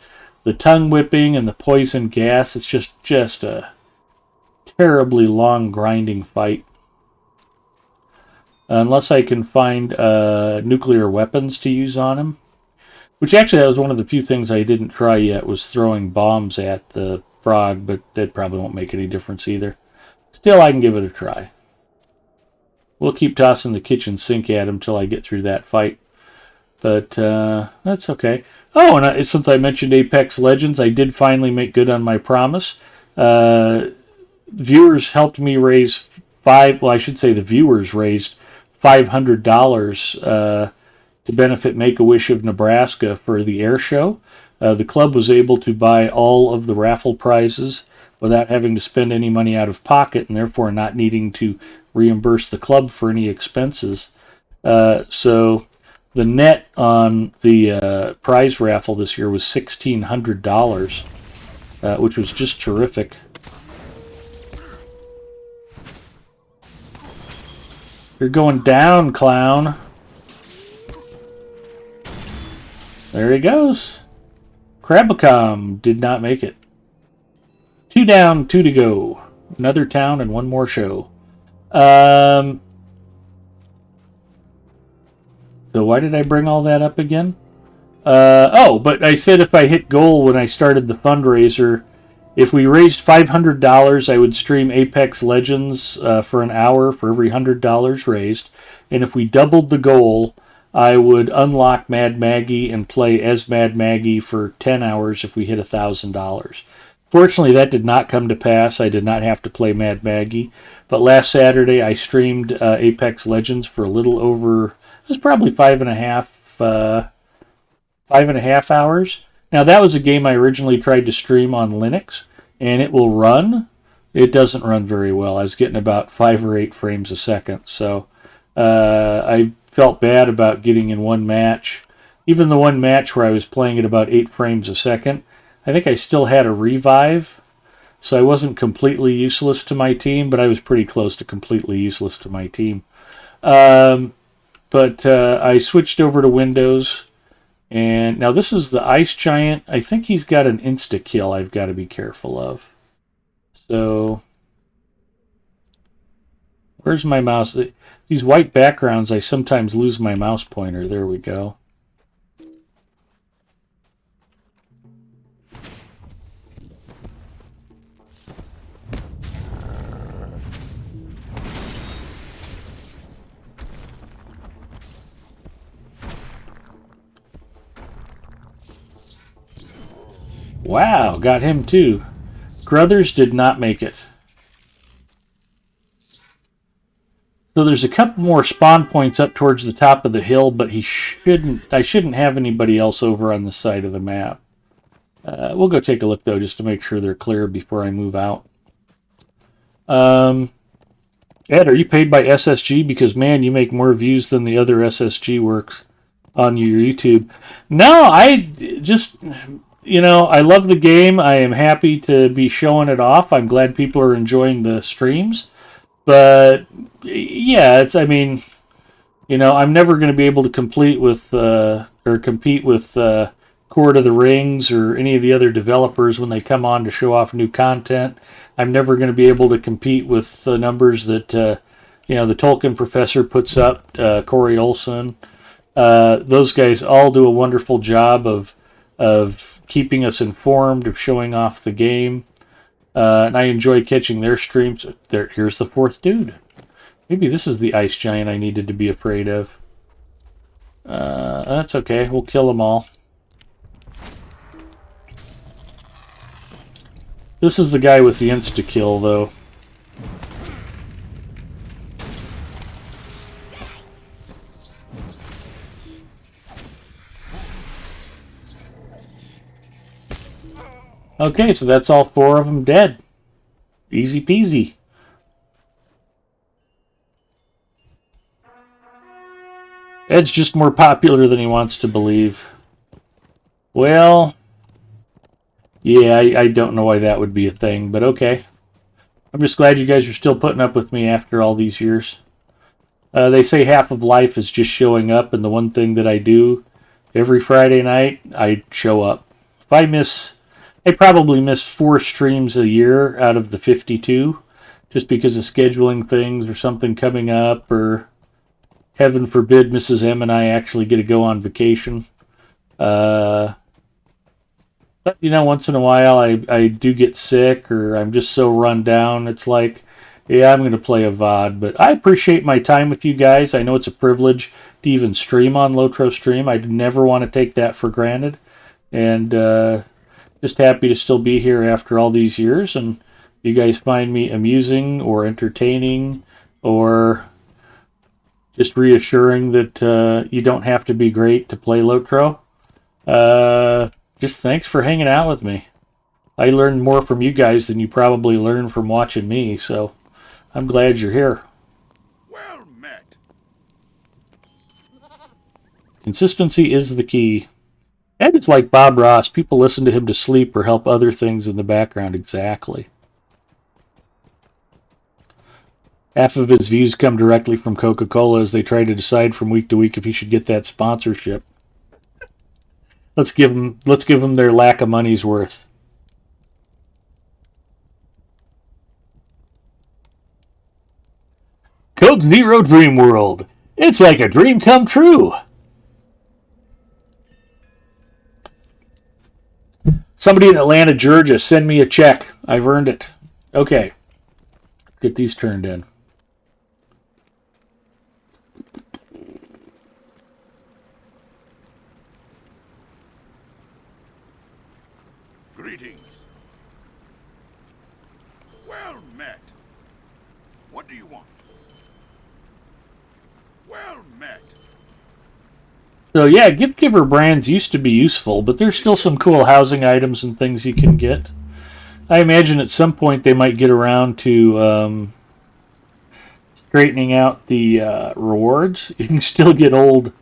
tongue whipping and the poison gas, it's just a terribly long grinding fight. unless I can find nuclear weapons to use on him. Which actually, that was one of the few things I didn't try yet, was throwing bombs at the frog, but that probably won't make any difference either. Still, I can give it a try. We'll keep tossing the kitchen sink at him till I get through that fight. But that's okay. Oh, and since I mentioned Apex Legends, I did finally make good on my promise. Viewers helped me raise the viewers raised $500 to benefit Make-A-Wish of Nebraska for the air show. The club was able to buy all of the raffle prizes without having to spend any money out of pocket, and therefore not needing to reimburse the club for any expenses. So the net on the prize raffle this year was $1,600, which was just terrific. You're going down, clown. There he goes. Krabicom did not make it. 2 down, 2 to go. Another town and one more show. So why did I bring all that up again? But I said if I hit goal when I started the fundraiser, if we raised $500, I would stream Apex Legends for an hour for every $100 raised. And if we doubled the goal, I would unlock Mad Maggie and play as Mad Maggie for 10 hours if we hit $1,000. Fortunately, that did not come to pass. I did not have to play Mad Maggie. But last Saturday, I streamed Apex Legends for a little over, it was probably 5.5 hours. Now, that was a game I originally tried to stream on Linux, and it will run. It doesn't run very well. I was getting about 5 or 8 frames a second. So I felt bad about getting in one match. Even the one match where I was playing at about 8 frames a second, I think I still had a revive. So I wasn't completely useless to my team, but I was pretty close to completely useless to my team. But I switched over to Windows. And now this is the Ice Giant. I think he's got an insta-kill I've got to be careful of. So, where's my mouse? These white backgrounds, I sometimes lose my mouse pointer. There we go. Wow, got him too. Gruthers did not make it. So there's a couple more spawn points up towards the top of the hill, but I shouldn't have anybody else over on the side of the map. We'll go take a look though, just to make sure they're clear before I move out. Ed, are you paid by SSG? Because man, you make more views than the other SSG works on your YouTube. No, I just... I love the game. I am happy to be showing it off. I'm glad people are enjoying the streams. But, yeah, I'm never going to be able to compete with Court of the Rings or any of the other developers when they come on to show off new content. I'm never going to be able to compete with the numbers that, the Tolkien professor puts up, Corey Olson. Those guys all do a wonderful job of keeping us informed, of showing off the game. And I enjoy catching their streams. Here's the 4th dude. Maybe this is the Ice Giant I needed to be afraid of. That's okay. We'll kill them all. This is the guy with the insta-kill, though. Okay, so that's all 4 of them dead. Easy peasy. Ed's just more popular than he wants to believe. Well, yeah, I don't know why that would be a thing, but okay. I'm just glad you guys are still putting up with me after all these years. They say half of life is just showing up, and the one thing that I do every Friday night, I show up. If I probably miss 4 streams a year out of the 52, just because of scheduling things or something coming up, or heaven forbid Mrs. M and I actually get to go on vacation. But, once in a while I do get sick or I'm just so run down. It's like, yeah, I'm going to play a VOD. But I appreciate my time with you guys. I know it's a privilege to even stream on Lotro Stream. I never want to take that for granted. And just happy to still be here after all these years. And you guys find me amusing or entertaining or just reassuring that you don't have to be great to play Lotro. Just thanks for hanging out with me. I learned more from you guys than you probably learned from watching me, so I'm glad you're here. Well met. Consistency is the key. And it's like Bob Ross. People listen to him to sleep or help other things in the background. Exactly. Half of his views come directly from Coca-Cola as they try to decide from week to week if he should get that sponsorship. Let's give them their lack of money's worth. Coke Zero Dream World. It's like a dream come true. Somebody in Atlanta, Georgia, send me a check. I've earned it. Okay. Get these turned in. Greetings. Well met. What do you want? Well met. So yeah, gift giver brands used to be useful, but there's still some cool housing items and things you can get. I imagine at some point they might get around to straightening out the rewards. You can still get old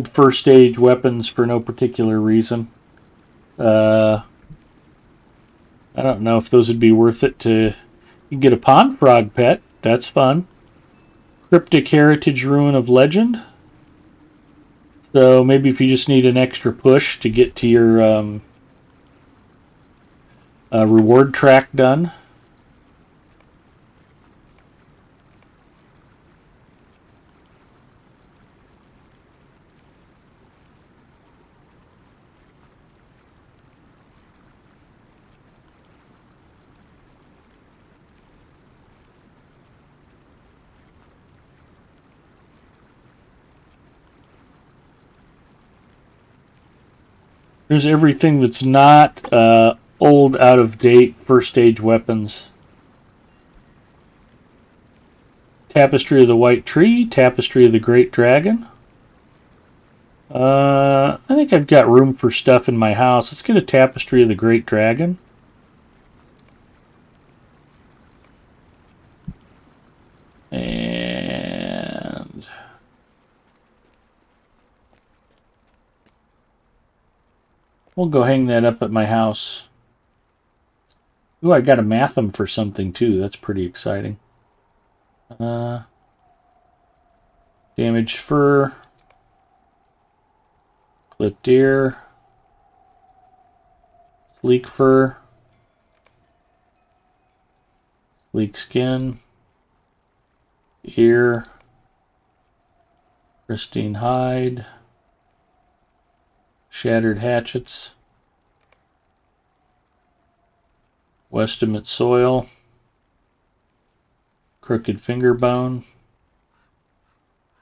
first stage weapons for no particular reason. I don't know if those would be worth it to... You can get a pond frog pet. That's fun. Cryptic Heritage Ruin of Legend. So maybe if you just need an extra push to get to your reward track done. There's everything that's not old, out-of-date, first-stage weapons. Tapestry of the White Tree, Tapestry of the Great Dragon. I think I've got room for stuff in my house. Let's get a Tapestry of the Great Dragon. And... we'll go hang that up at my house. Ooh, I got to math them for something too. That's pretty exciting. Damaged fur. Clipped ear. Sleek fur. Sleek skin. Ear. Pristine hide. Shattered hatchets. Westimate soil. Crooked finger bone.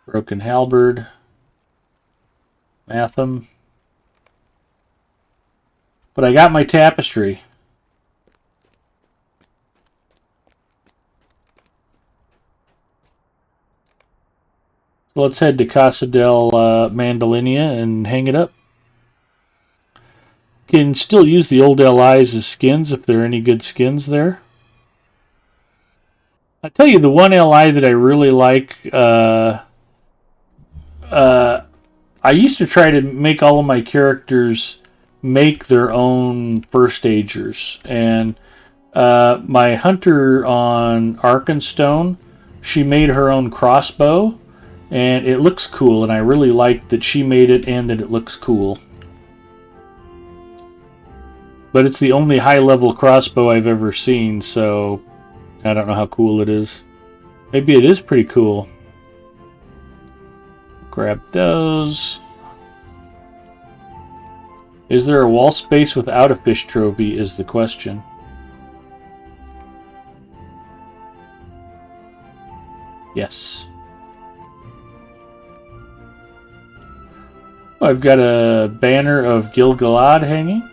Broken halberd. Matham. But I got my tapestry. So let's head to Casa del Mandalinia and hang it up. Can still use the old LIs as skins if there are any good skins there. I tell you, the one LI that I really like, I used to try to make all of my characters make their own first stagers. And my hunter on Arkenstone, she made her own crossbow. And it looks cool, and I really like that she made it and that it looks cool. But it's the only high-level crossbow I've ever seen, so I don't know how cool it is. Maybe it is pretty cool. grab those. Is there a wall space without a fish trophy is the question. Yes. I've got a banner of Gil-galad hanging.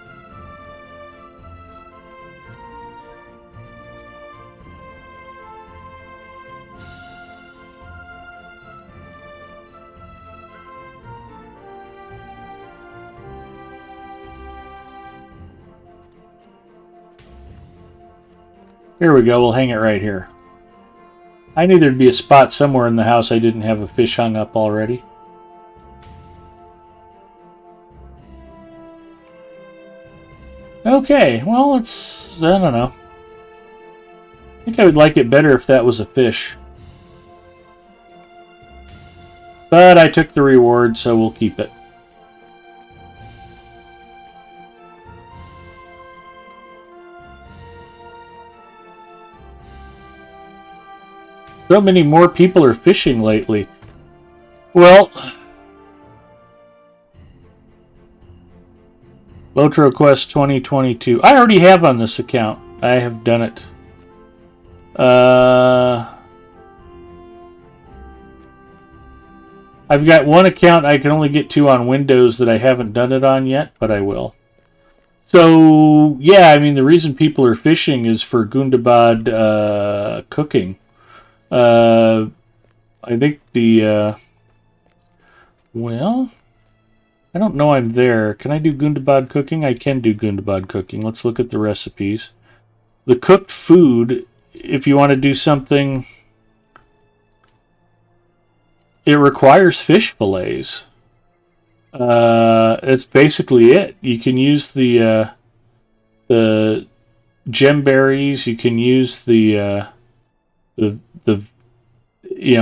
Here we go, we'll hang it right here. I knew there'd be a spot somewhere in the house I didn't have a fish hung up already. Okay, well, it's... I don't know. I think I would like it better if that was a fish. But I took the reward, so we'll keep it. So many more people are fishing lately. Well, Lotro Quest 2022. I already have on this account. I have done it. I've got one account I can only get to on Windows that I haven't done it on yet, but I will. So, yeah, I mean, the reason people are fishing is for Gundabad cooking. I think the, well, I don't know I'm there. Can I do Gundabad cooking? I can do Gundabad cooking. Let's look at the recipes. The cooked food, if you want to do something, it requires fish fillets. It's basically it. You can use the gemberries. You can use the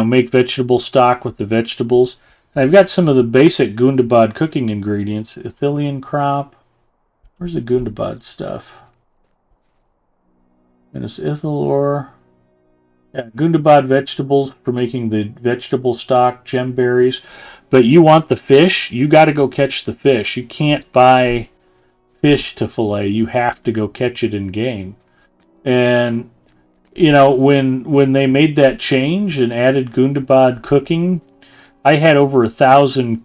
make vegetable stock with the vegetables. And I've got some of the basic Gundabad cooking ingredients. Ithilian crop. Where's the Gundabad stuff? And it's Ithilor. Yeah, Gundabad vegetables for making the vegetable stock, gemberries. But you want the fish, you got to go catch the fish. You can't buy fish to fillet. You have to go catch it in game. And when they made that change and added Gundabad cooking, I had over 1,000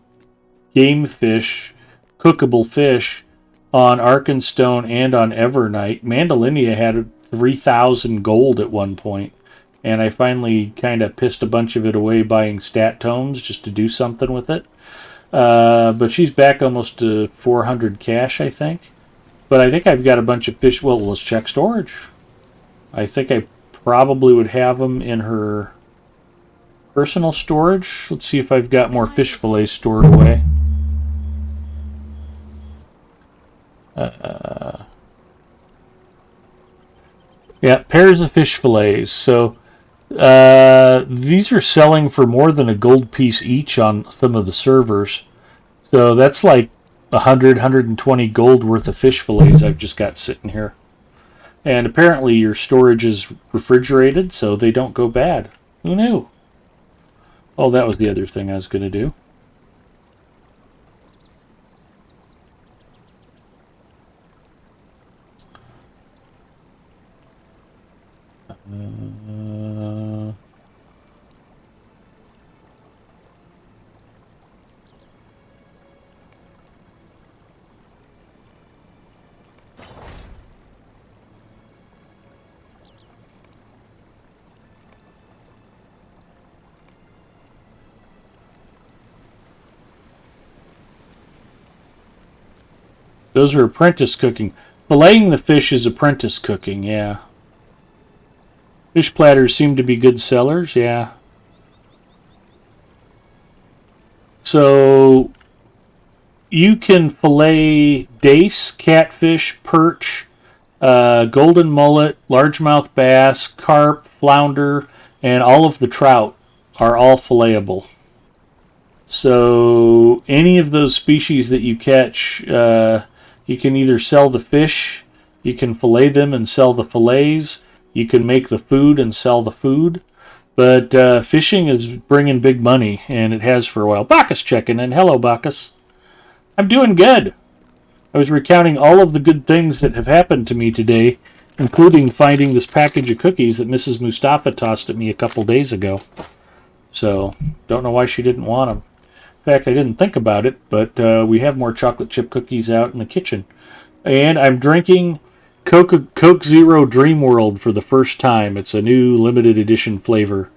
game fish, cookable fish, on Arkenstone and on Evernight. Mandalinia had 3,000 gold at one point, and I finally kind of pissed a bunch of it away buying stat tomes just to do something with it. But she's back almost to 400 cash, I think. But I think I've got a bunch of fish. Well, let's check storage. I think I probably would have them in her personal storage. Let's see if I've got more fish fillets stored away. Yeah, pairs of fish fillets. So these are selling for more than a gold piece each on some of the servers. So that's like 100, 120 gold worth of fish fillets I've just got sitting here. And apparently your storage is refrigerated, so they don't go bad. Who knew? Oh, that was the other thing I was going to do. Those are apprentice cooking. Filleting the fish is apprentice cooking, yeah. Fish platters seem to be good sellers, yeah. So you can fillet dace, catfish, perch, golden mullet, largemouth bass, carp, flounder, and all of the trout are all filletable. So any of those species that you catch, you can either sell the fish, you can fillet them and sell the fillets, you can make the food and sell the food. But fishing is bringing big money, and it has for a while. Bacchus checking in. Hello, Bacchus. I'm doing good. I was recounting all of the good things that have happened to me today, including finding this package of cookies that Mrs. Mustafa tossed at me a couple days ago. So, don't know why she didn't want them. In fact, I didn't think about it, but we have more chocolate chip cookies out in the kitchen. And I'm drinking Coke Zero Dream World for the first time. It's a new limited edition flavor.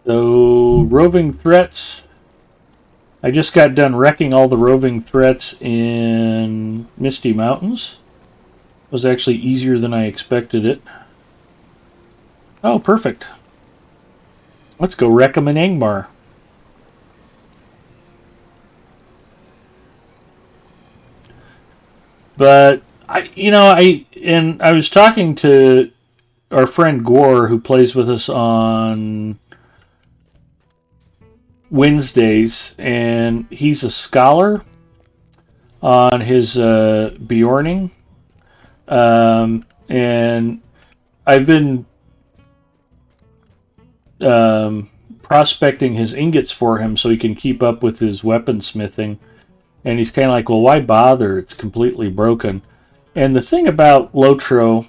So, roving threats. I just got done wrecking all the roving threats in Misty Mountains. It was actually easier than I expected it. Oh, perfect. Let's go wreck them in Angmar. But I was talking to our friend Gore, who plays with us on Wednesdays, and he's a scholar on his Bjorning. And I've been prospecting his ingots for him so he can keep up with his weaponsmithing. And he's kind of like, well, why bother? It's completely broken. And the thing about Lotro,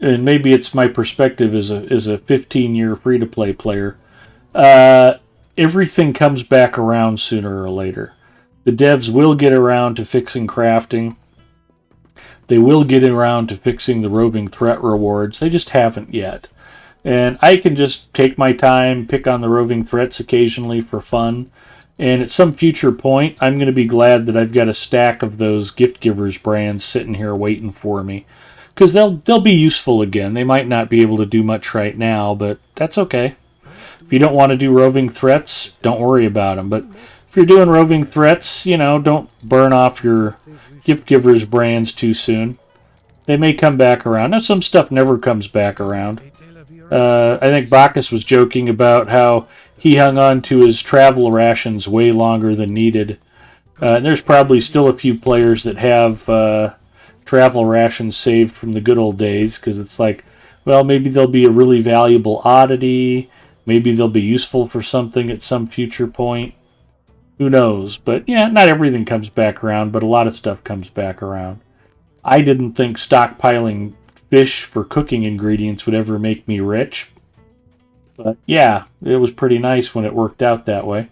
and maybe it's my perspective as a 15-year free-to-play player, everything comes back around sooner or later. The devs will get around to fixing crafting. They will get around to fixing the roving threat rewards. They just haven't yet. And I can just take my time, pick on the roving threats occasionally for fun. And at some future point, I'm going to be glad that I've got a stack of those gift givers brands sitting here waiting for me. Because they'll be useful again. They might not be able to do much right now, but that's okay. If you don't want to do roving threats, don't worry about them. But if you're doing roving threats, don't burn off your gift givers brands too soon. They may come back around. Now, some stuff never comes back around. I think Bacchus was joking about how he hung on to his travel rations way longer than needed. And there's probably still a few players that have travel rations saved from the good old days, because it's like, well, maybe they'll be a really valuable oddity. Maybe they'll be useful for something at some future point. Who knows? But yeah, not everything comes back around, but a lot of stuff comes back around. I didn't think stockpiling fish for cooking ingredients would ever make me rich. But yeah, it was pretty nice when it worked out that way.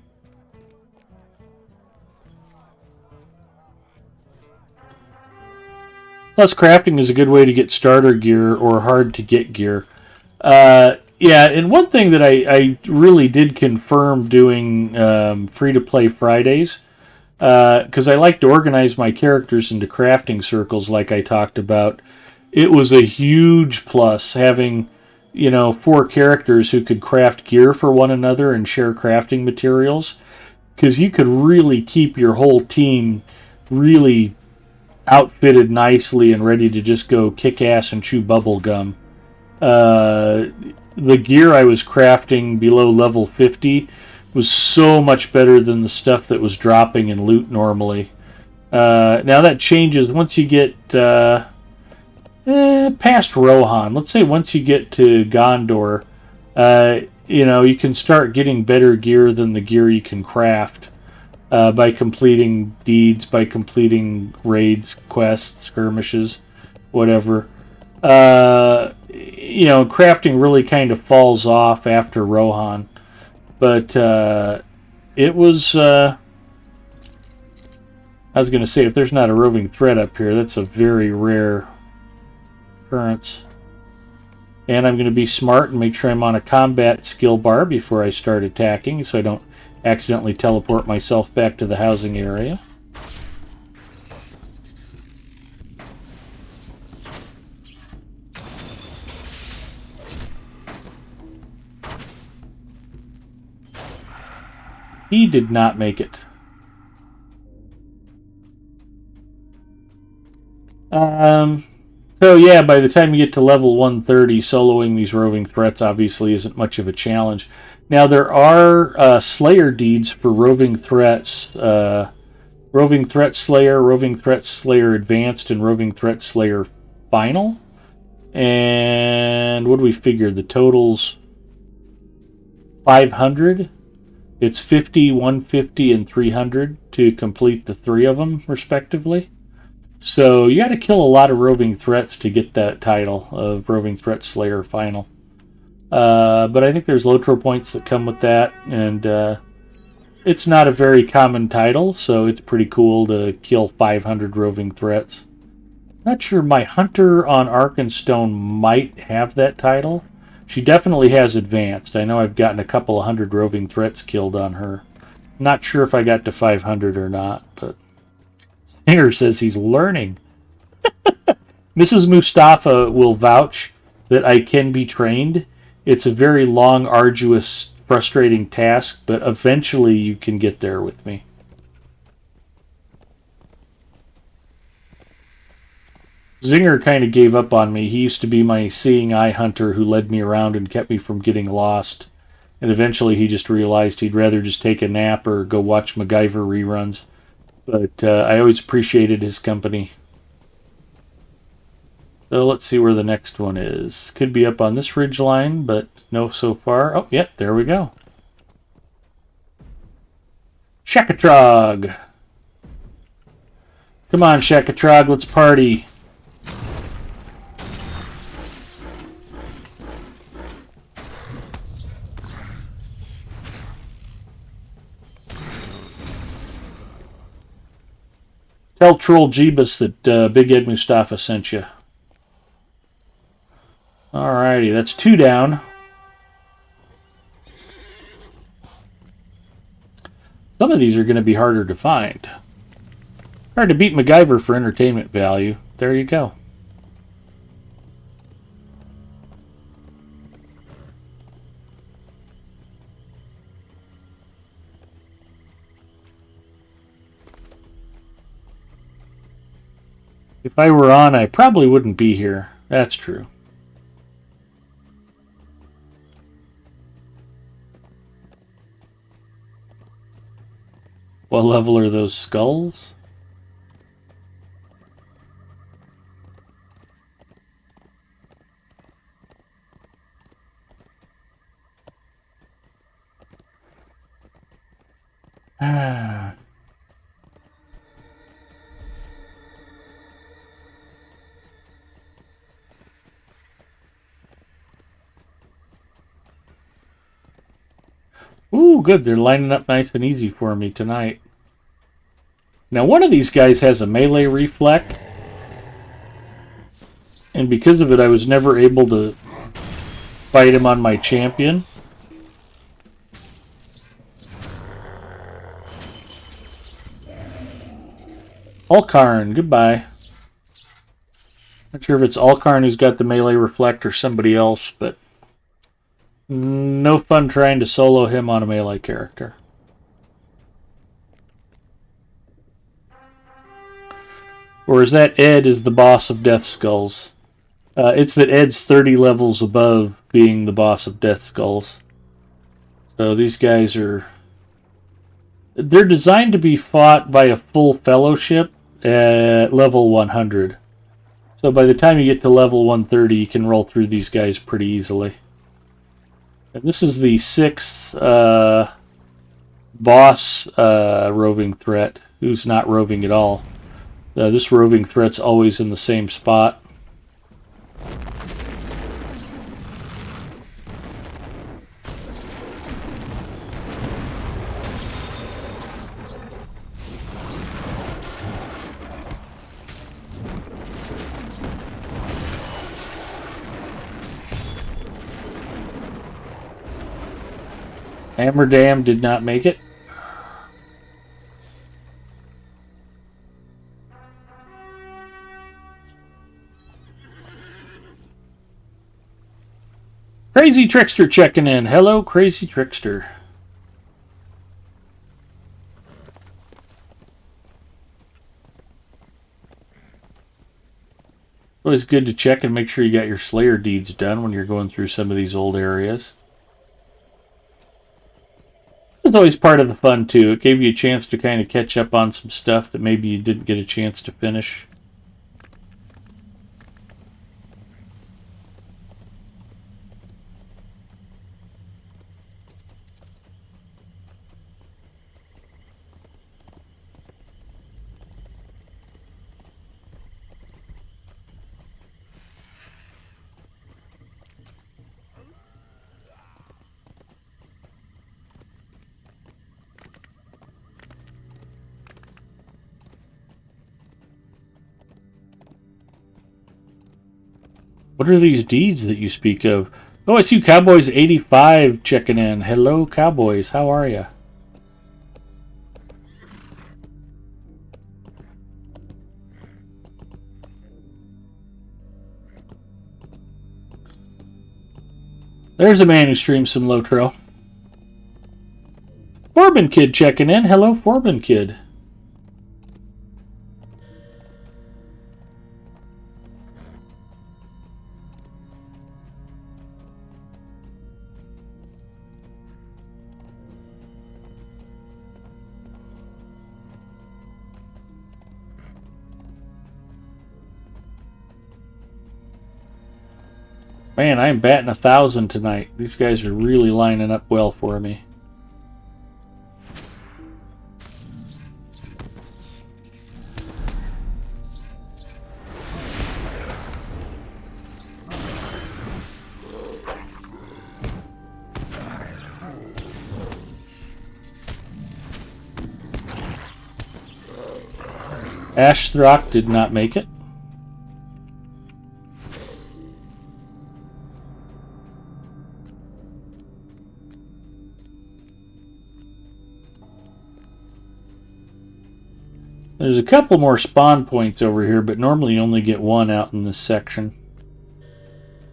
Plus, crafting is a good way to get starter gear or hard to get gear. Yeah, and one thing that I really did confirm doing free-to-play Fridays, because I like to organize my characters into crafting circles like I talked about, it was a huge plus having, 4 characters who could craft gear for one another and share crafting materials, because you could really keep your whole team really outfitted nicely and ready to just go kick ass and chew bubble gum. The gear I was crafting below level 50 was so much better than the stuff that was dropping in loot normally. Now that changes once you get past Rohan. Let's say once you get to Gondor, you can start getting better gear than the gear you can craft by completing deeds, by completing raids, quests, skirmishes, whatever. Crafting really kind of falls off after Rohan. But it was... I was going to say, if there's not a roving threat up here, that's a very rare occurrence. And I'm going to be smart and make sure I'm on a combat skill bar before I start attacking, so I don't accidentally teleport myself back to the housing area. He did not make it. So yeah, by the time you get to level 130, soloing these roving threats obviously isn't much of a challenge. Now there are Slayer deeds for roving threats. Roving Threat Slayer, Roving Threat Slayer Advanced, and Roving Threat Slayer Final. And what do we figure? The total's 500. It's 50, 150, and 300 to complete the three of them, respectively. So you got to kill a lot of roving threats to get that title of Roving Threat Slayer Final. But I think there's Lotro points that come with that, and it's not a very common title, so it's pretty cool to kill 500 roving threats. Not sure, my Hunter on Arkenstone might have that title. She definitely has advanced. I know I've gotten a couple of hundred roving threats killed on her. Not sure if I got to 500 or not, but Singer says he's learning. Mrs. Mustafa will vouch that I can be trained. It's a very long, arduous, frustrating task, but eventually you can get there with me. Zinger kind of gave up on me. He used to be my seeing eye hunter who led me around and kept me from getting lost. And eventually he just realized he'd rather just take a nap or go watch MacGyver reruns. But I always appreciated his company. So let's see where the next one is. Could be up on this ridge line, but no so far. Oh, yep, there we go. Shakatrog! Come on, Shakatrog, let's party. Tell Troll Jeebus that Big Ed Mustafa sent you. Alrighty, that's 2 down. Some of these are going to be harder to find. Hard to beat MacGyver for entertainment value. There you go. If I were on, I probably wouldn't be here. That's true. What level are those skulls? Ah. Ooh, good. They're lining up nice and easy for me tonight. Now, one of these guys has a melee reflect. And because of it, I was never able to fight him on my champion. Alkarn, goodbye. Not sure if it's Alkarn who's got the melee reflect or somebody else, but no fun trying to solo him on a melee character. Or is that Ed is the boss of Death Skulls? It's that Ed's 30 levels above being the boss of Death Skulls. So these guys are... They're designed to be fought by a full fellowship at level 100. So by the time you get to level 130, you can roll through these guys pretty easily. And this is the 6th boss roving threat, who's not roving at all. This roving threat's always in the same spot. Hammerdam did not make it. Crazy Trickster checking in. Hello, Crazy Trickster. Always good to check and make sure you got your Slayer deeds done when you're going through some of these old areas. It's always part of the fun, too. It gave you a chance to kind of catch up on some stuff that maybe you didn't get a chance to finish. What are these deeds that you speak of? Oh, I see Cowboys85 checking in. Hello, Cowboys. How are you? There's a man who streams some Lotro. Forbin Kid checking in. Hello, Forbin Kid. Man, I'm batting 1,000 tonight. These guys are really lining up well for me. Ashthrock did not make it. There's a couple more spawn points over here, but normally you only get one out in this section.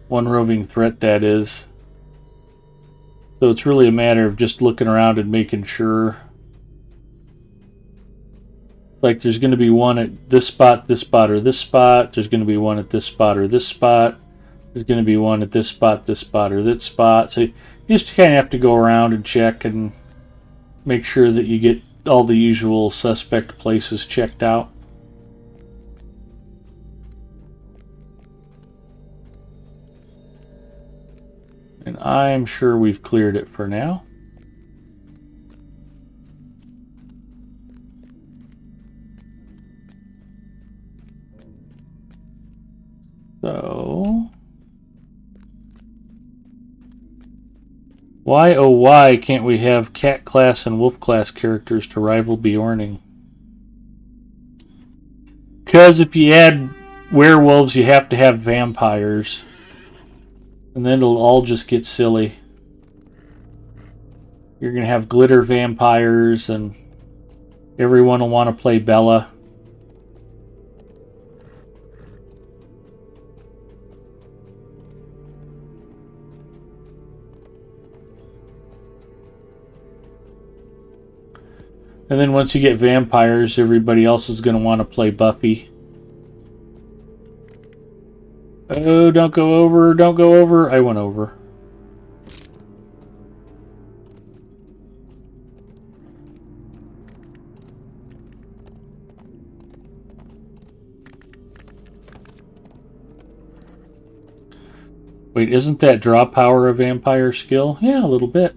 One roving threat, that is. So it's really a matter of just looking around and making sure. Like there's going to be one at this spot, or this spot. There's going to be one at this spot or this spot. There's going to be one at this spot, or this spot. So you just kind of have to go around and check and make sure that you get all the usual suspect places checked out. And I'm sure we've cleared it for now. So, why oh why can't we have cat class and wolf class characters to rival Bjorning? Because if you add werewolves, you have to have vampires. And then it'll all just get silly. You're going to have glitter vampires, and everyone will want to play Bella. And then once you get vampires, everybody else is going to want to play Buffy. Oh, don't go over, don't go over. I went over. Wait, isn't that draw power a vampire skill? Yeah, a little bit.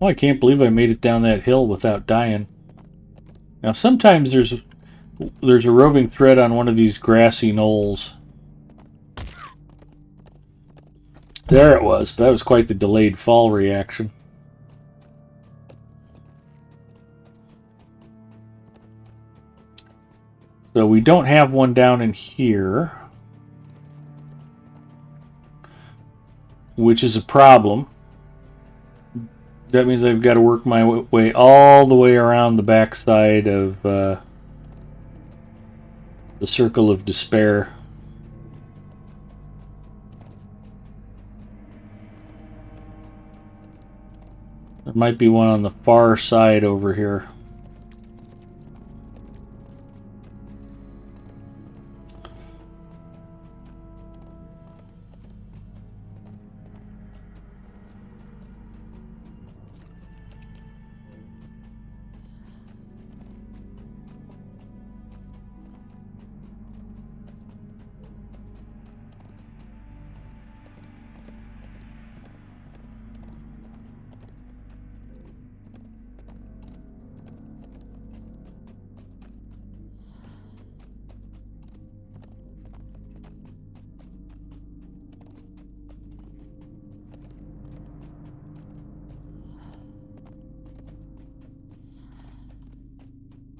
Oh, I can't believe I made it down that hill without dying. Now, sometimes there's a roving thread on one of these grassy knolls. There it was. That was quite the delayed fall reaction. So we don't have one down in here, which is a problem. That means I've got to work my way all the way around the backside of The circle of despair. There might be one on the far side over here.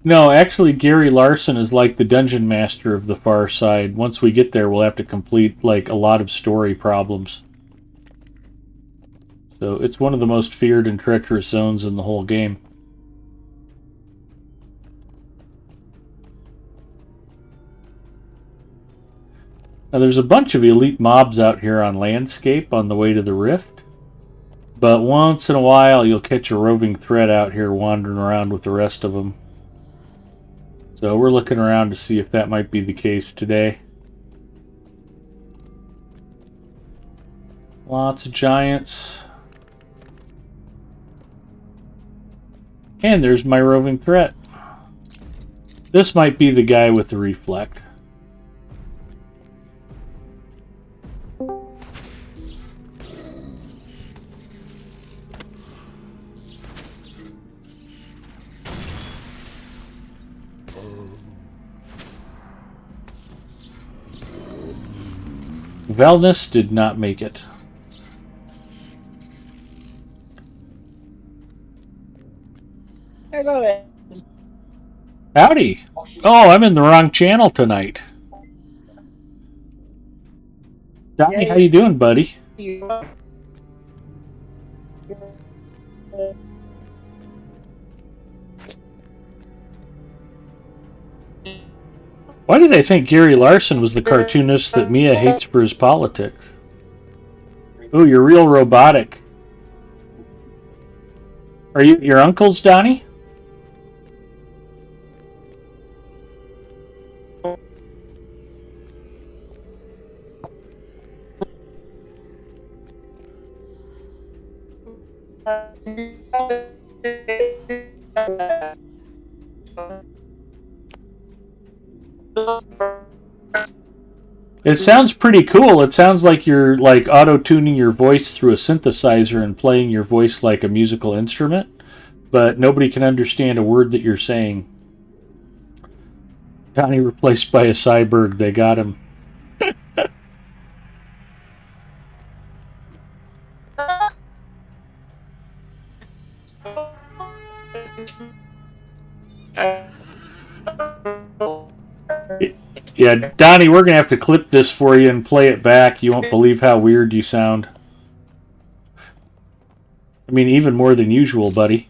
No, actually, Gary Larson is like the dungeon master of the far side. Once we get there, we'll have to complete like a lot of story problems. So it's one of the most feared and treacherous zones in the whole game. Now there's a bunch of elite mobs out here on landscape on the way to the rift. But once in a while you'll catch a roving threat out here wandering around with the rest of them. So we're looking around to see if that might be the case today. Lots of giants. And there's my roving threat. This might be the guy with the reflect. Valnus did not make it. Hello. Howdy. Oh, I'm in the wrong channel tonight. Donnie, how you doing, buddy? Why did I think Gary Larson was the cartoonist that Mia hates for his politics? Ooh, you're real robotic. Are you your uncle's, Donnie? It sounds pretty cool. It sounds like you're like auto-tuning your voice through a synthesizer and playing your voice like a musical instrument, but nobody can understand a word that you're saying. Donnie replaced by a cyborg. They got him. Yeah, Donnie, we're going to have to clip this for you and play it back. You won't believe how weird you sound. I mean, even more than usual, buddy.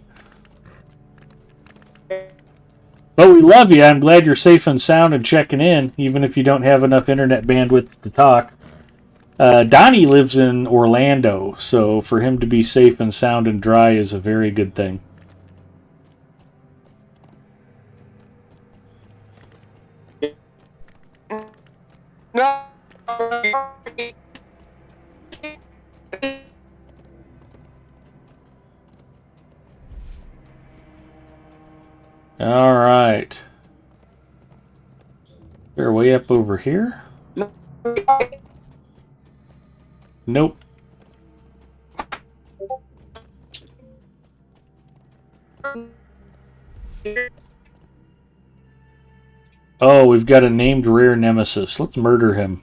But we love you. I'm glad you're safe and sound and checking in, even if you don't have enough internet bandwidth to talk. Donnie lives in Orlando, so for him to be safe and sound and dry is a very good thing. No. All right. They're way up over here. Nope. Oh, we've got a named rare nemesis. Let's murder him.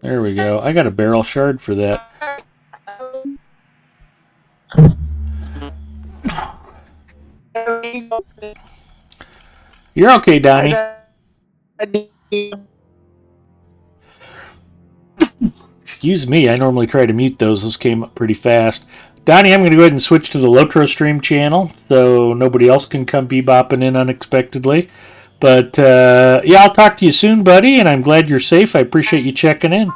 There we go. I got a barrel shard for that. You're okay, Donnie. Excuse me, I normally try to mute those. Those came up pretty fast. Donnie, I'm going to go ahead and switch to the Lotro stream channel so nobody else can come bebopping in unexpectedly. But, yeah, I'll talk to you soon, buddy, and I'm glad you're safe. I appreciate you checking in.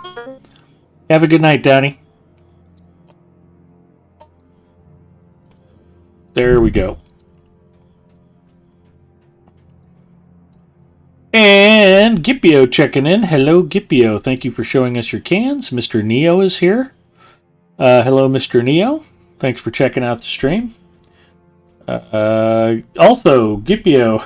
Have a good night, Donnie. There we go. And Gipio checking in. Hello, Gipio. Thank you for showing us your cans. Mr. Neo is here. Hello, Mr. Neo. Thanks for checking out the stream. Also, Gipio,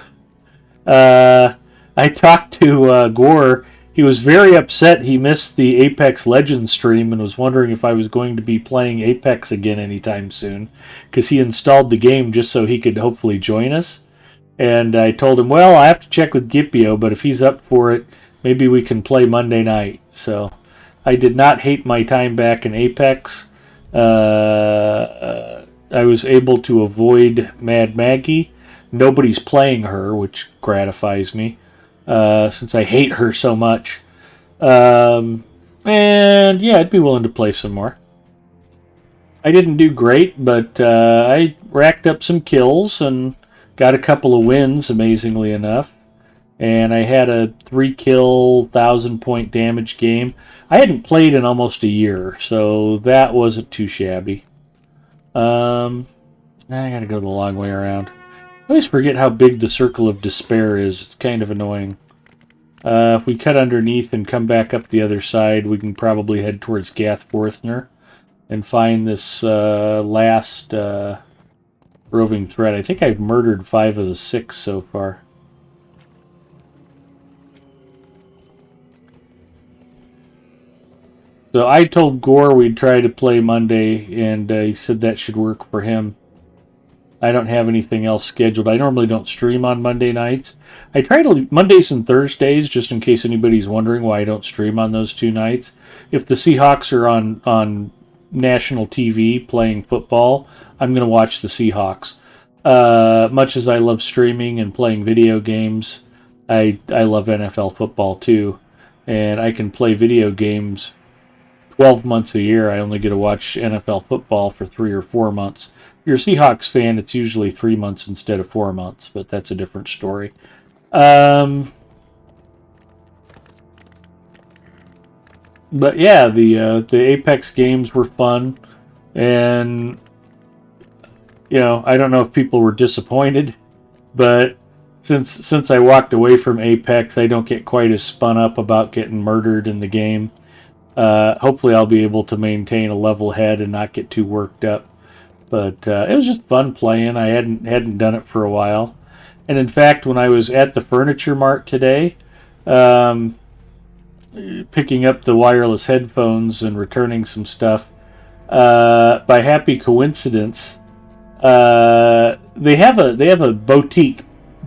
I talked to Gore. He was very upset he missed the Apex Legends stream and was wondering if I was going to be playing Apex again anytime soon, because he installed the game just so he could hopefully join us. And I told him, well, I have to check with Gipio, but if he's up for it, maybe we can play Monday night. So I did not hate my time back in Apex. I was able to avoid Mad Maggie. Nobody's playing her, which gratifies me, since I hate her so much. And yeah, I'd be willing to play some more. I didn't do great, but I racked up some kills and got a couple of wins, amazingly enough. And I had a 3-kill, 1,000-point damage game. I hadn't played in almost a year, so that wasn't too shabby. I gotta go the long way around. I always forget how big the Circle of Despair is. It's kind of annoying. If we cut underneath and come back up the other side, we can probably head towards Gathforthner and find this last roving threat. I think I've murdered 5 of the 6 so far. So I told Gore we'd try to play Monday, and he said that should work for him. I don't have anything else scheduled. I normally don't stream on Monday nights. I try to Mondays and Thursdays, just in case anybody's wondering why I don't stream on those 2 nights. If the Seahawks are on national TV playing football, I'm going to watch the Seahawks. Much as I love streaming and playing video games, I love NFL football too. And I can play video games 12 months a year. I only get to watch NFL football for 3 or 4 months. If you're a Seahawks fan, it's usually 3 months instead of 4 months, but that's a different story. But yeah, the Apex games were fun, and you know, I don't know if people were disappointed, but since I walked away from Apex, I don't get quite as spun up about getting murdered in the game. Hopefully I'll be able to maintain a level head and not get too worked up. But it was just fun playing. I hadn't done it for a while. And in fact, when I was at the Furniture Mart today, picking up the wireless headphones and returning some stuff, by happy coincidence, they have a boutique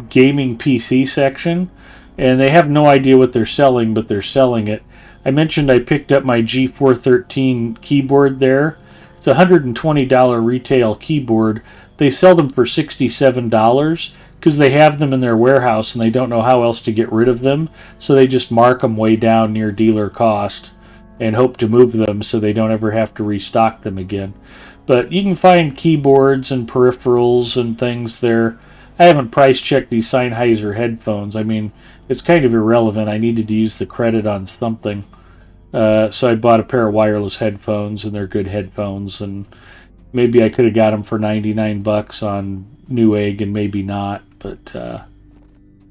gaming PC section, and they have no idea what they're selling, but they're selling it. I mentioned I picked up my G413 keyboard there. It's a $120 retail keyboard. They sell them for $67 because they have them in their warehouse and they don't know how else to get rid of them, so they just mark them way down near dealer cost and hope to move them so they don't ever have to restock them again. But you can find keyboards and peripherals and things there. I haven't price checked these Sennheiser headphones. I mean, it's kind of irrelevant. I needed to use the credit on something. So I bought a pair of wireless headphones, and they're good headphones. And maybe I could have got them for $99 on Newegg, and maybe not. But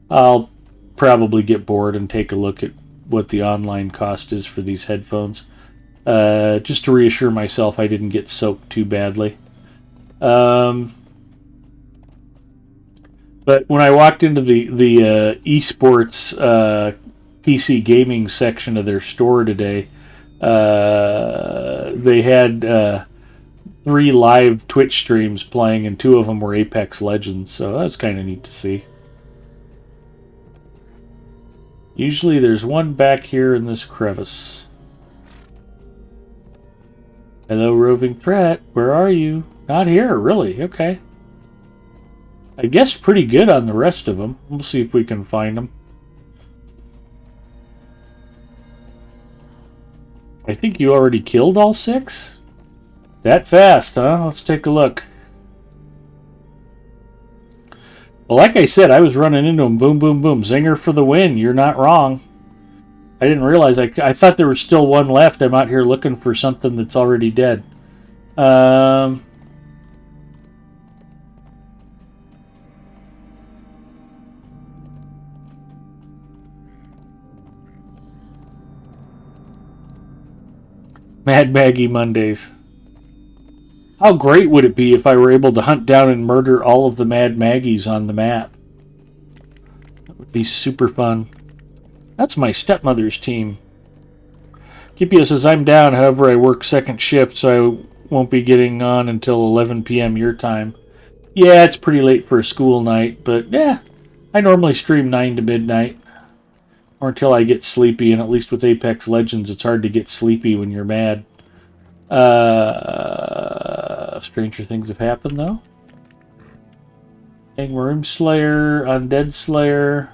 I'll probably get bored and take a look at what the online cost is for these headphones, just to reassure myself I didn't get soaked too badly. But when I walked into the esports PC gaming section of their store today, they had 3 live Twitch streams playing, and 2 of them were Apex Legends, so that's kind of neat to see. Usually there's one back here in this crevice. Hello, roving threat. Where are you? Not here, really. Okay. I guess pretty good on the rest of them. We'll see if we can find them. I think you already killed all 6? That fast, huh? Let's take a look. Well, like I said, I was running into him. Boom, boom, boom. Zinger for the win. You're not wrong. I didn't realize. I thought there was still one left. I'm out here looking for something that's already dead. Mad Maggie Mondays. How great would it be if I were able to hunt down and murder all of the Mad Maggies on the map? That would be super fun. That's my stepmother's team. Kipia says, I'm down, however I work second shift, so I won't be getting on until 11 p.m. your time. Yeah, it's pretty late for a school night, but yeah, I normally stream 9 to midnight. Or until I get sleepy, and at least with Apex Legends, it's hard to get sleepy when you're mad. Stranger things have happened, though. Angmaroom Slayer, Undead Slayer.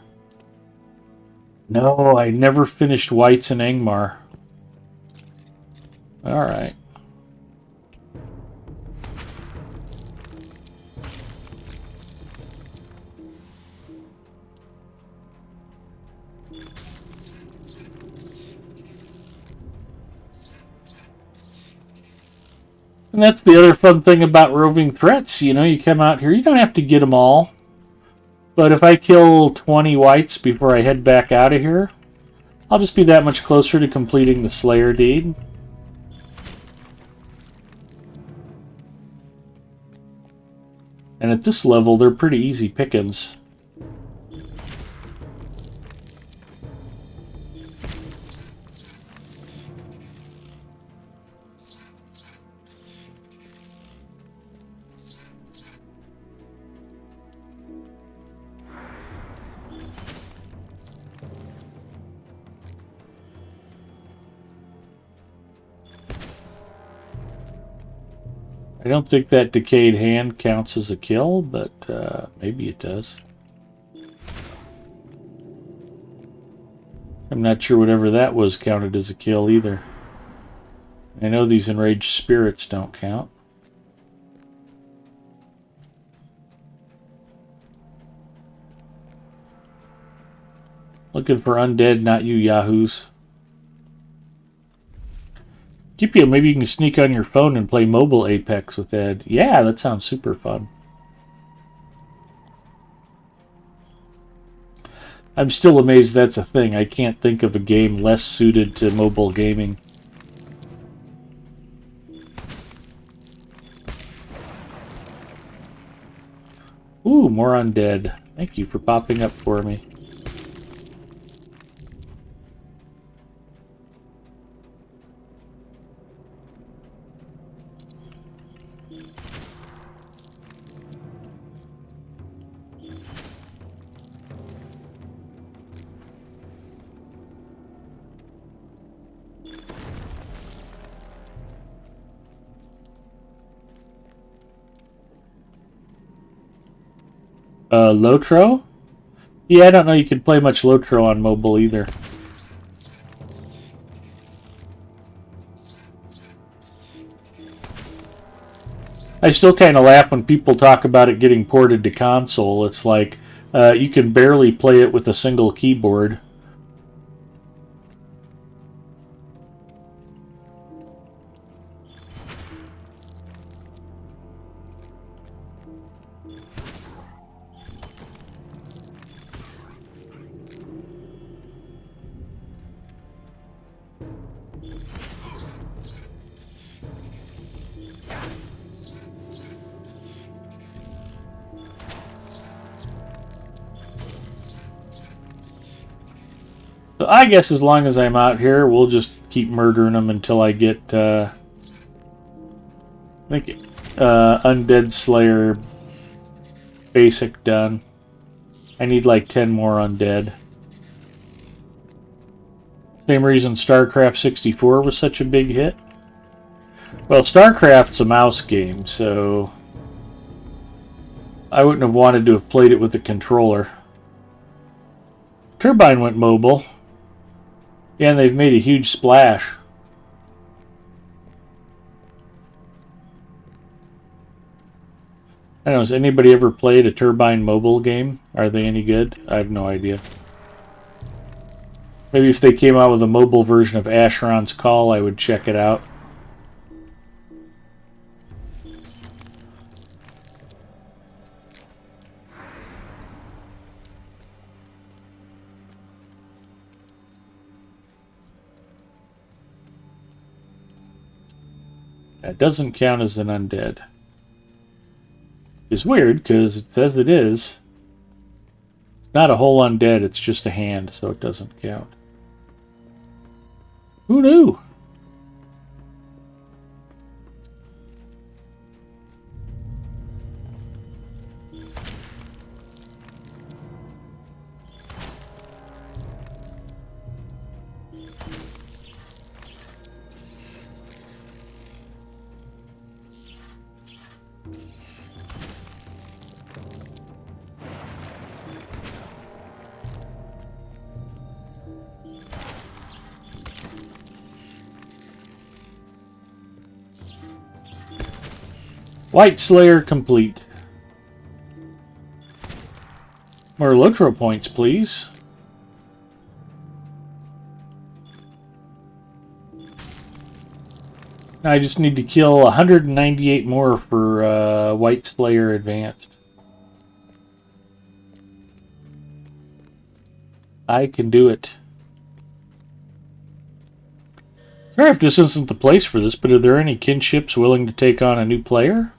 No, I never finished Whites and Angmar. Alright. And that's the other fun thing about roving threats. You know, you come out here, you don't have to get them all. But if I kill 20 whites before I head back out of here, I'll just be that much closer to completing the Slayer deed. And at this level, they're pretty easy pickings. I don't think that decayed hand counts as a kill, but maybe it does. I'm not sure whatever that was counted as a kill either. I know these enraged spirits don't count. Looking for undead, not you yahoos. Kipio, maybe you can sneak on your phone and play mobile Apex with Ed. Yeah, that sounds super fun. I'm still amazed that's a thing. I can't think of a game less suited to mobile gaming. Ooh, more undead. Thank you for popping up for me. Lotro? Yeah, I don't know you can play much Lotro on mobile either. I still kind of laugh when people talk about it getting ported to console. It's like, you can barely play it with a single keyboard. So I guess as long as I'm out here, we'll just keep murdering them until I get, I think, Undead Slayer basic done. I need like 10 more undead. Same reason StarCraft 64 was such a big hit. Well, StarCraft's a mouse game, so I wouldn't have wanted to have played it with a controller. Turbine went mobile. Yeah, and they've made a huge splash. I don't know, has anybody ever played a Turbine mobile game? Are they any good? I have no idea. Maybe if they came out with a mobile version of Asheron's Call, I would check it out. That doesn't count as an undead. It's weird, because it says it is. It's not a whole undead, it's just a hand, so it doesn't count. Who knew? White Slayer complete. More Lotro points, please. I just need to kill 198 more for White Slayer Advanced. I can do it. Sorry if this isn't the place for this, but are there any kinships willing to take on a new player?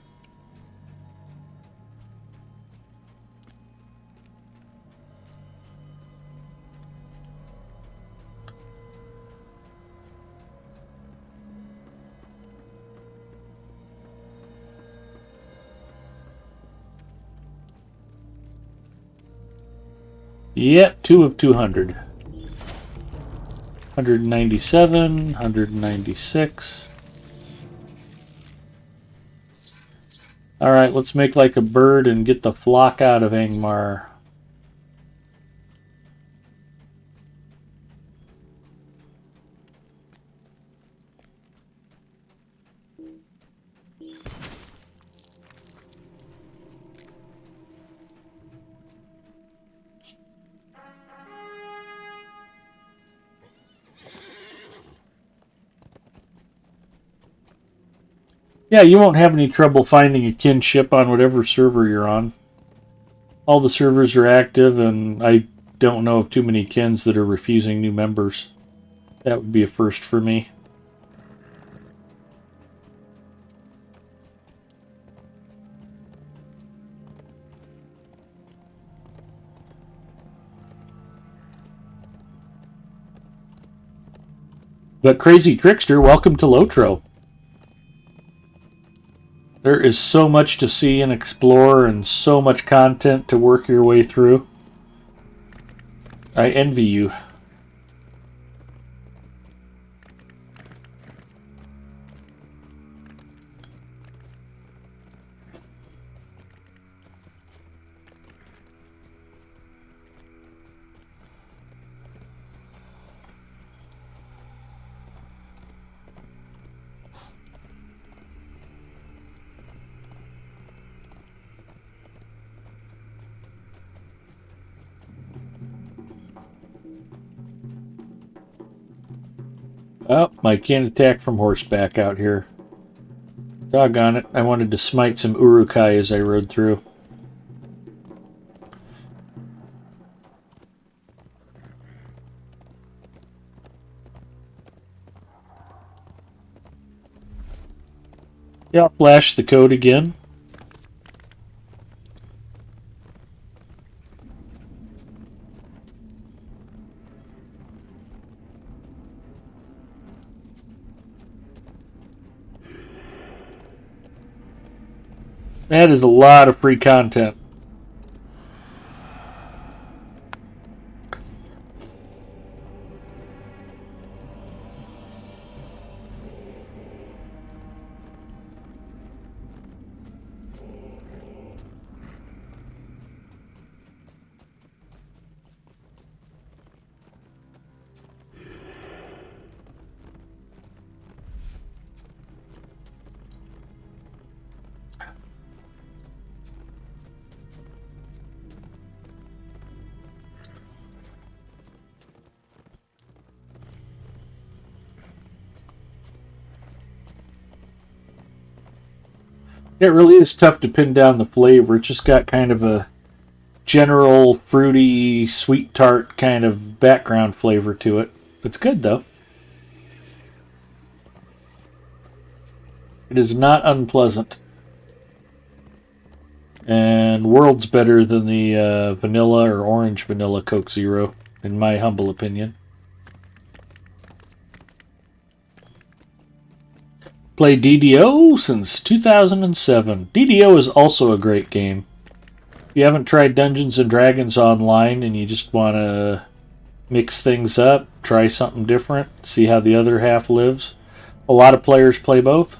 Yeah, 2 of 200. 197, 196. Alright, let's make like a bird and get the flock out of Angmar. Yeah, you won't have any trouble finding a kinship on whatever server you're on. All the servers are active, and I don't know of too many kins that are refusing new members. That would be a first for me. But Crazy Trickster, welcome to Lotro. There is so much to see and explore and so much content to work your way through. I envy you. Oh, I can't attack from horseback out here. Doggone it, I wanted to smite some Urukai as I rode through. Yeah, I'll flash the code again. That is a lot of free content. It really is tough to pin down the flavor. It's just got kind of a general fruity, sweet tart kind of background flavor to it. It's good though. It is not unpleasant. And worlds better than the vanilla or orange vanilla Coke Zero, in my humble opinion. Played DDO since 2007. DDO is also a great game. If you haven't tried Dungeons and Dragons online and you just want to mix things up, try something different, see how the other half lives. A lot of players play both.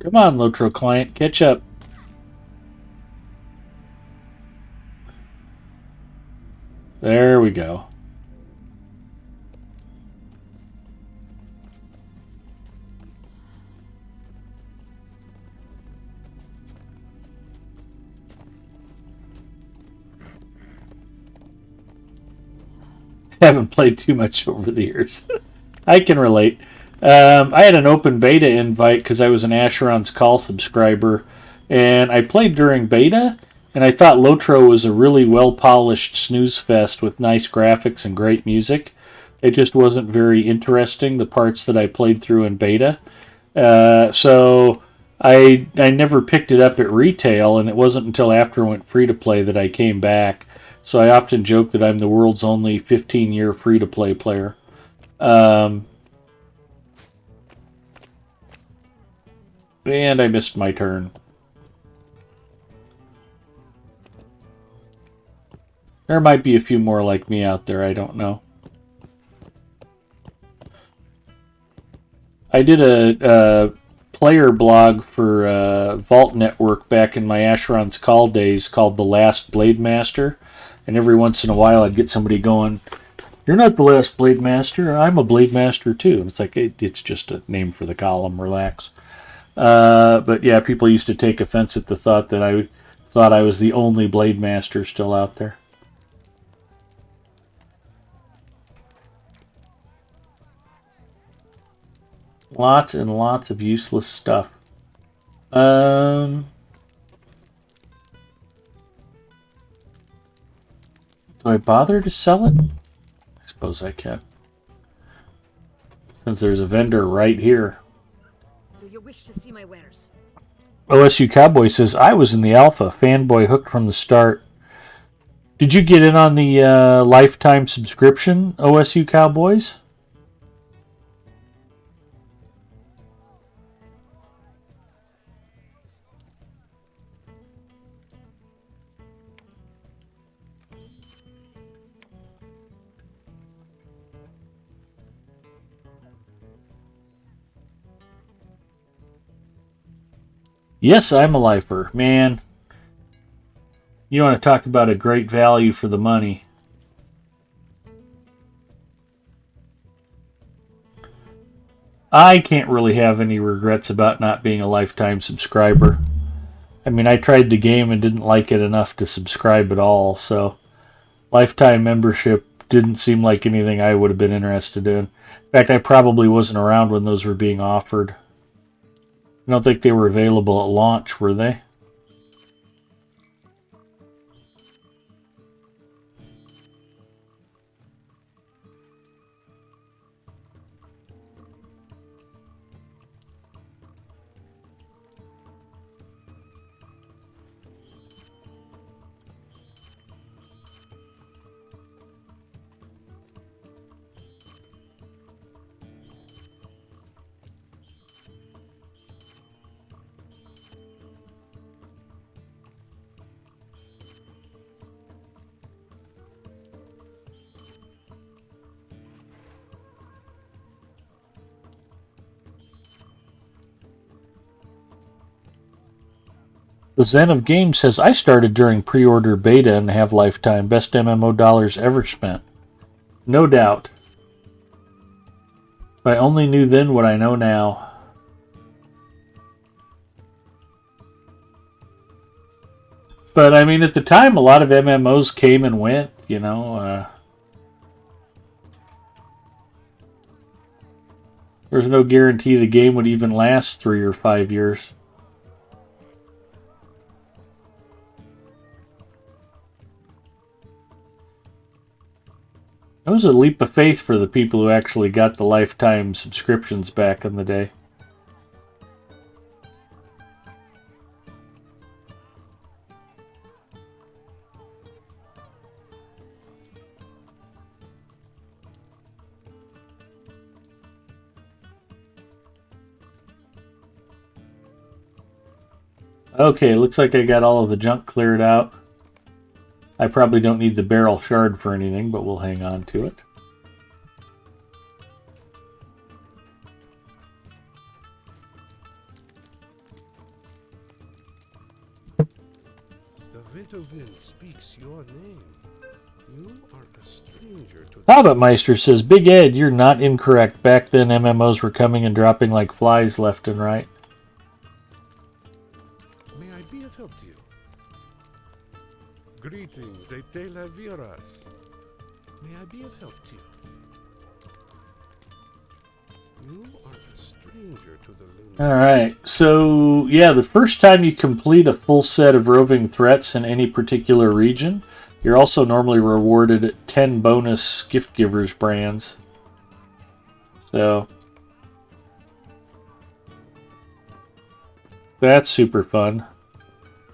Come on, Lotro client, catch up. There we go. Haven't played too much over the years. I can relate. I had an open beta invite because I was an Asheron's Call subscriber, and I played during beta, and I thought Lotro was a really well-polished snooze fest with nice graphics and great music. It just wasn't very interesting, the parts that I played through in beta. So I never picked it up at retail, and it wasn't until after it went free-to-play that I came back. So I often joke that I'm the world's only 15-year free-to-play player. And I missed my turn. There might be a few more like me out there, I don't know. I did a player blog for Vault Network back in my Asheron's Call days called The Last Blade Master. And every once in a while I'd get somebody going, "You're not the last Blade Master, I'm a Blade Master too." And it's like, it's just a name for the column, relax. But yeah, people used to take offense at the thought that I thought I was the only Blade Master still out there. Lots and lots of useless stuff. Do I bother to sell it? I suppose I can. Since there's a vendor right here. Do you wish to see my wares? OSU Cowboy says, I was in the alpha, fanboy hooked from the start. Did you get in on the lifetime subscription, OSU Cowboys? Yes, I'm a lifer. Man, you want to talk about a great value for the money. I can't really have any regrets about not being a lifetime subscriber. I mean, I tried the game and didn't like it enough to subscribe at all, so lifetime membership didn't seem like anything I would have been interested in. In fact, I probably wasn't around when those were being offered. I don't think they were available at launch, were they? The Zen of Games says, I started during pre-order beta and have lifetime. Best MMO dollars ever spent. No doubt. If I only knew then what I know now. But, I mean, at the time, a lot of MMOs came and went, you know. There's no guarantee the game would even last 3 or 5 years. It was a leap of faith for the people who actually got the lifetime subscriptions back in the day. Okay, looks like I got all of the junk cleared out. I probably don't need the barrel shard for anything, but we'll hang on to it. The winter wind speaks your name. You are a stranger to Hobbitmeister says, Big Ed, you're not incorrect. Back then, MMOs were coming and dropping like flies left and right. May I be of help to you? Greetings, Etelaviras. May I be of help to you? You are a stranger to the lunar. Alright, so yeah, the first time you complete a full set of roving threats in any particular region, you're also normally rewarded 10 bonus gift givers brands. So that's super fun.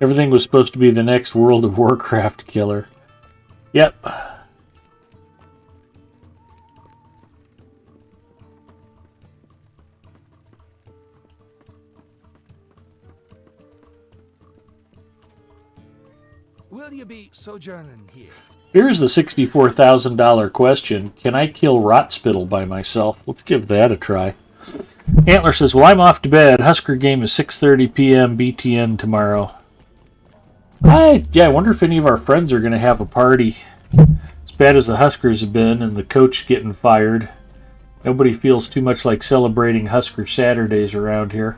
Everything was supposed to be the next World of Warcraft killer. Yep. Will you be sojourning here? Here's the $64,000 question. Can I kill Rotspittle by myself? Let's give that a try. Antler says, well, I'm off to bed. Husker game is 6:30 p.m. BTN tomorrow. I wonder if any of our friends are going to have a party. As bad as the Huskers have been and the coach getting fired, nobody feels too much like celebrating Husker Saturdays around here.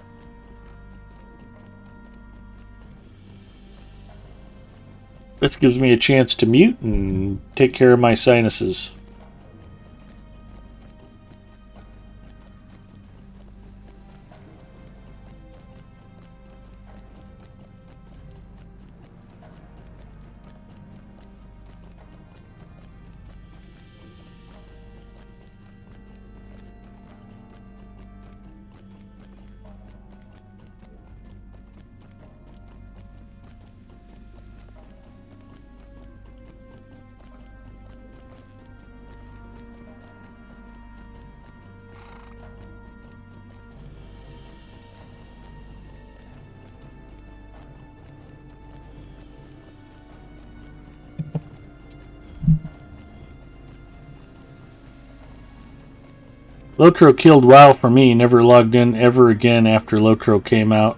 This gives me a chance to mute and take care of my sinuses. Lotro killed WoW for me, never logged in ever again after Lotro came out.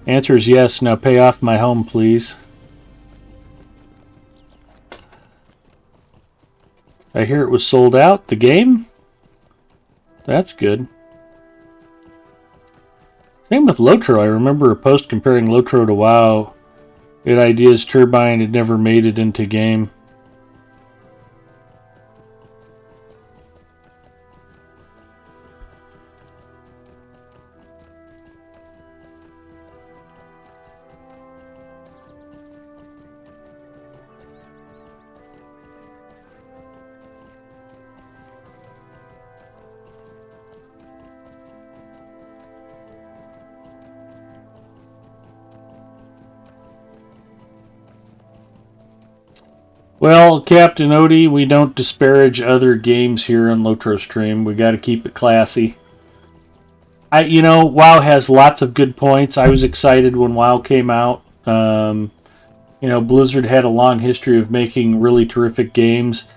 Answer is yes, now pay off my home, please. I hear it was sold out, the game? That's good. Same with Lotro, I remember a post comparing Lotro to WoW. Id Ideas Turbine had never made it into game. Well, Captain Odie, we don't disparage other games here on Lotro Stream. We got to keep it classy. WoW has lots of good points. I was excited when WoW came out. Blizzard had a long history of making really terrific games,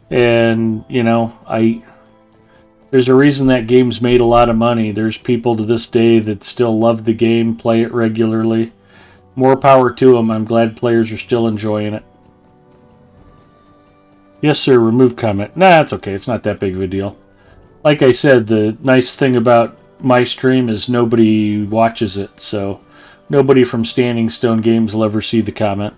and There's a reason that game's made a lot of money. There's people to this day that still love the game, play it regularly. More power to them. I'm glad players are still enjoying it. Yes, sir. Remove comment. Nah, it's okay. It's not that big of a deal. Like I said, the nice thing about my stream is nobody watches it, so nobody from Standing Stone Games will ever see the comment.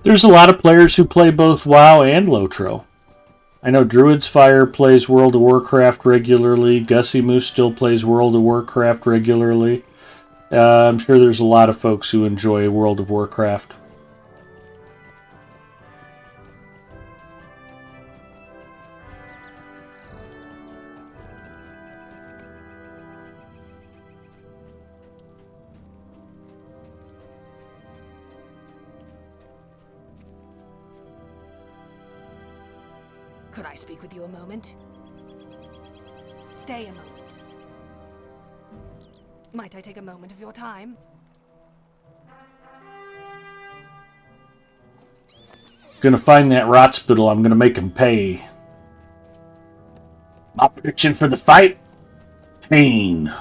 There's a lot of players who play both WoW and Lotro. I know Druid's Fire plays World of Warcraft regularly. Gussie Moose still plays World of Warcraft regularly. I'm sure there's a lot of folks who enjoy World of Warcraft. Could I speak with you a moment? Stay a moment. Might I take a moment of your time? Gonna find that rot spittle. I'm gonna make him pay. My prediction for the fight? Pain.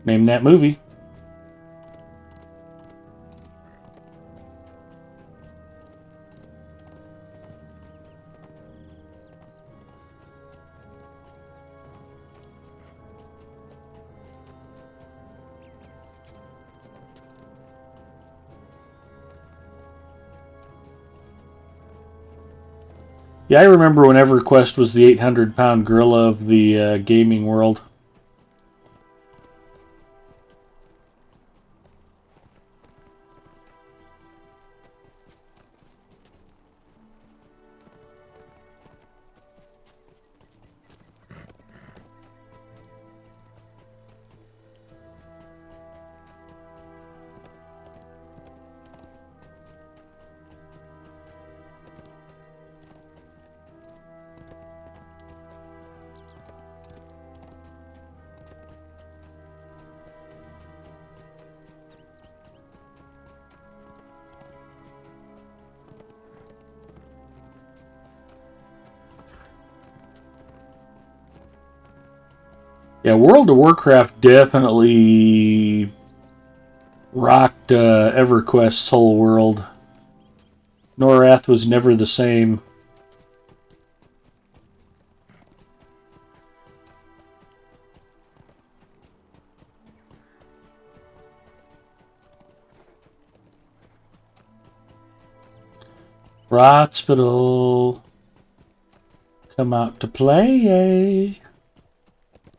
Name that movie. Yeah, I remember when EverQuest was the 800-pound gorilla of the gaming world. Yeah, World of Warcraft definitely rocked EverQuest's whole world. Norath was never the same. Rotspittle, come out to play.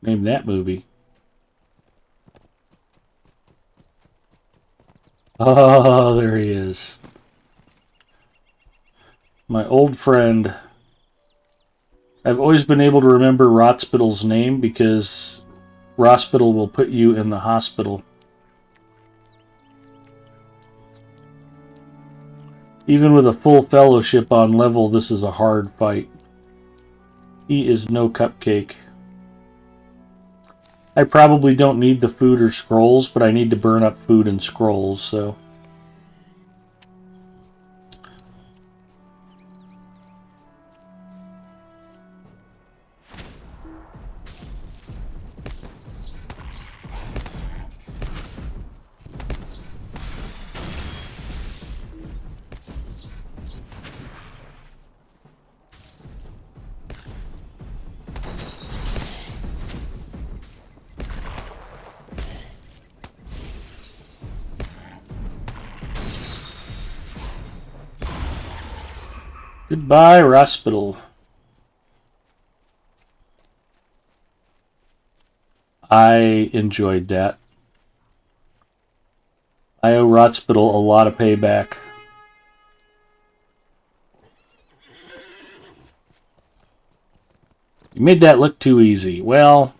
Name that movie. Oh, there he is. My old friend. I've always been able to remember Rotspittle's name because Rotspittle will put you in the hospital. Even with a full fellowship on level, this is a hard fight. He is no cupcake. I probably don't need the food or scrolls, but I need to burn up food and scrolls, so... Goodbye, Rotspittle. I enjoyed that. I owe Rotspittle a lot of payback. You made that look too easy. Well...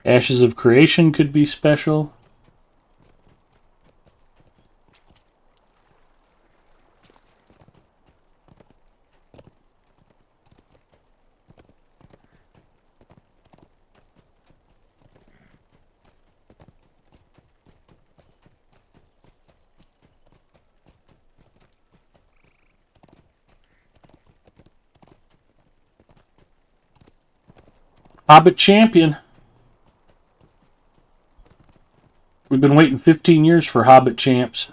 Ashes of Creation could be special. Hobbit Champion. We've been waiting 15 years for Hobbit Champs.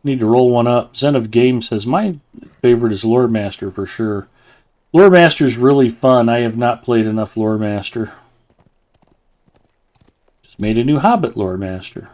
Need to roll one up. Zen of Game says, my favorite is Lore Master for sure. Lore Master is really fun. I have not played enough Lore Master. Just made a new Hobbit Lore Master.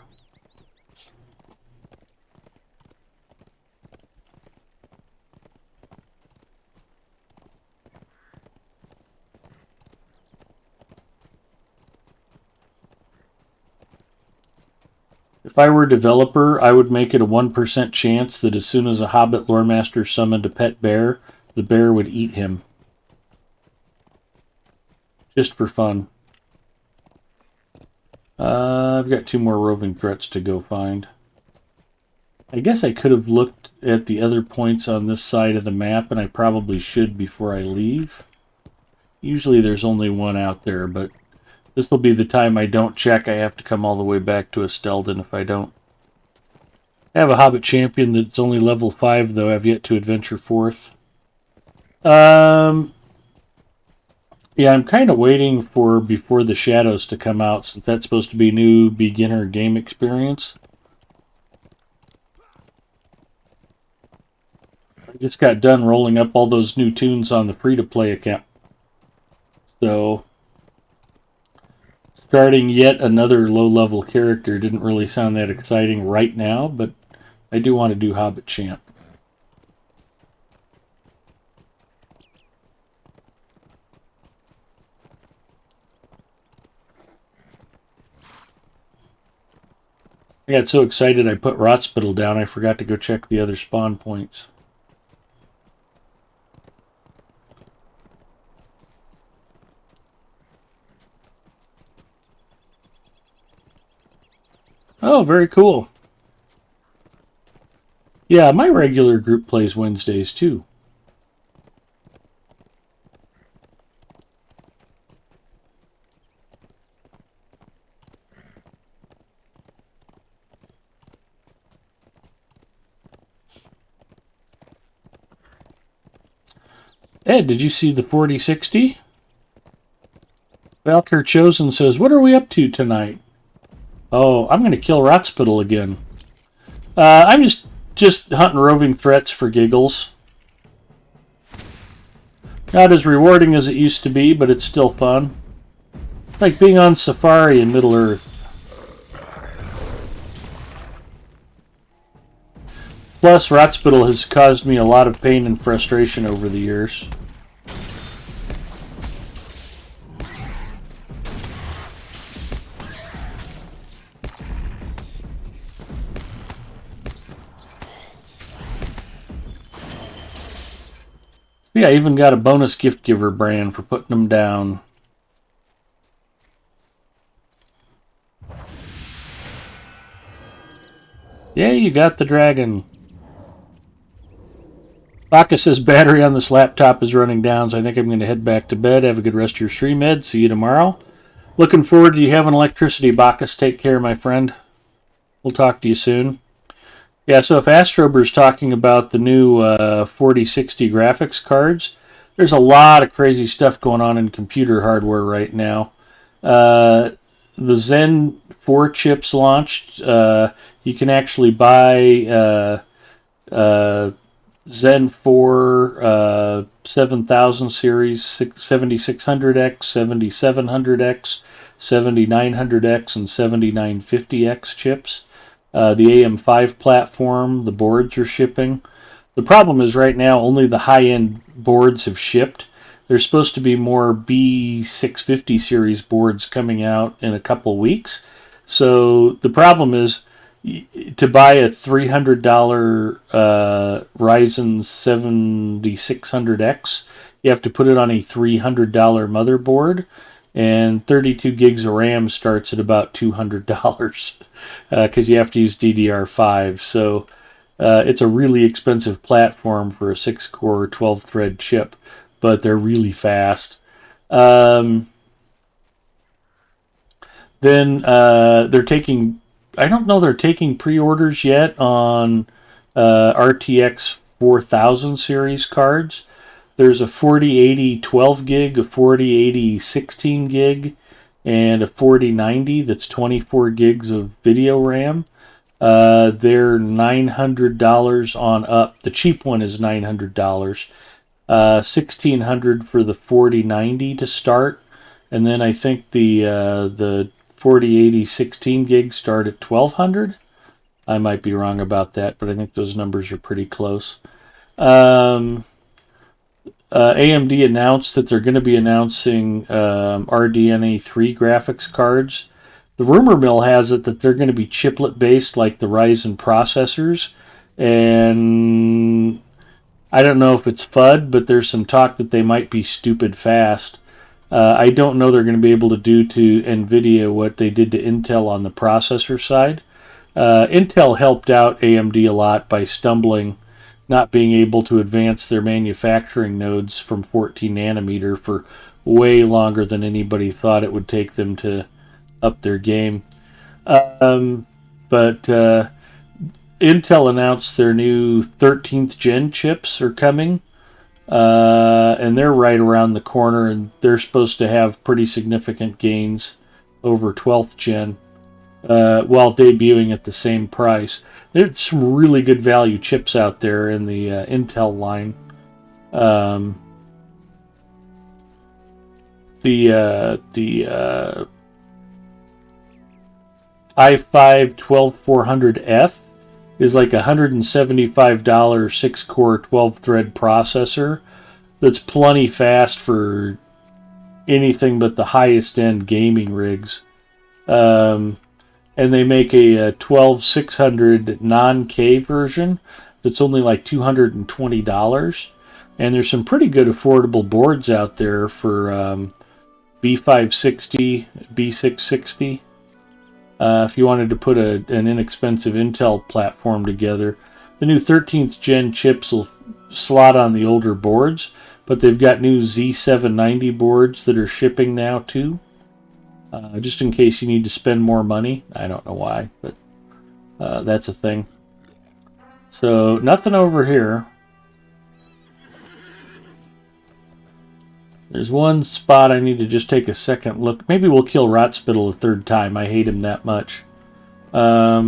If I were a developer, I would make it a 1% chance that as soon as a Hobbit Lore Master summoned a pet bear, the bear would eat him. Just for fun. I've got 2 more roving threats to go find. I guess I could have looked at the other points on this side of the map, and I probably should before I leave. Usually there's only one out there, but this will be the time I don't check. I have to come all the way back to Estelden if I don't. I have a Hobbit Champion that's only level 5, though. I've yet to adventure forth. Yeah, I'm kind of waiting for Before the Shadows to come out, since that's supposed to be new beginner game experience. I just got done rolling up all those new tunes on the free-to-play account. So, starting yet another low-level character didn't really sound that exciting right now, but I do want to do Hobbit Champ. I got so excited I put Rotspittle down, I forgot to go check the other spawn points. Oh, very cool. Yeah, my regular group plays Wednesdays too. Ed, did you see the 4060? Valkyr Chosen says, what are we up to tonight? Oh, I'm going to kill Rotspittle again. I'm just hunting roving threats for giggles. Not as rewarding as it used to be, but it's still fun. Like being on safari in Middle-earth. Plus, Rotspittle has caused me a lot of pain and frustration over the years. See, I even got a bonus gift giver brand for putting them down. Yeah, you got the dragon. Baka says battery on this laptop is running down, so I think I'm going to head back to bed. Have a good rest of your stream, Ed. See you tomorrow. Looking forward to you having electricity, Bacchus. Take care, my friend. We'll talk to you soon. Yeah, so if Astrober's talking about the new 4060 graphics cards, there's a lot of crazy stuff going on in computer hardware right now. The Zen 4 chips launched. You can actually buy Zen 4 7000 series, 7600X, 7700X, 7900X, and 7950X chips. The AM5 platform, the boards are shipping. The problem is right now only the high-end boards have shipped. There's supposed to be more B650 series boards coming out in a couple weeks. So the problem is to buy a $300 Ryzen 7600X, you have to put it on a $300 motherboard, and 32 gigs of RAM starts at about $200 because you have to use DDR5. So it's a really expensive platform for a 6-core 12-thread chip, but they're really fast. Then they're taking, I don't know they're taking pre-orders yet on RTX 4000 series cards. There's a 4080 12 gig, a 4080 16 gig, and a 4090 that's 24 gigs of video RAM. They're $900 on up. The cheap one is $900. $1,600 for the 4090 to start, and then I think the 4080 16 gig start at $1,200. I might be wrong about that, but I think those numbers are pretty close. AMD announced that they're going to be announcing RDNA 3 graphics cards. The rumor mill has it that they're going to be chiplet based like the Ryzen processors, and I don't know if it's FUD, but there's some talk that they might be stupid fast. I don't know they're going to be able to do to NVIDIA what they did to Intel on the processor side. Intel helped out AMD a lot by stumbling, not being able to advance their manufacturing nodes from 14 nanometer for way longer than anybody thought it would take them to up their game. But Intel announced their new 13th gen chips are coming, and they're right around the corner, and they're supposed to have pretty significant gains over 12th gen while debuting at the same price. There's some really good value chips out there in the Intel line. The i5-12400F is like a $175 6-core 12-thread processor that's plenty fast for anything but the highest end gaming rigs. And they make a 12600 non-K version that's only like $220. And there's some pretty good affordable boards out there for B560, B660. If you wanted to put an inexpensive Intel platform together. The new 13th gen chips will slot on the older boards, but they've got new Z790 boards that are shipping now too. Just in case you need to spend more money. I don't know why, but that's a thing. So, nothing over here. There's one spot I need to just take a second look. Maybe we'll kill Rotspittle a third time. I hate him that much. There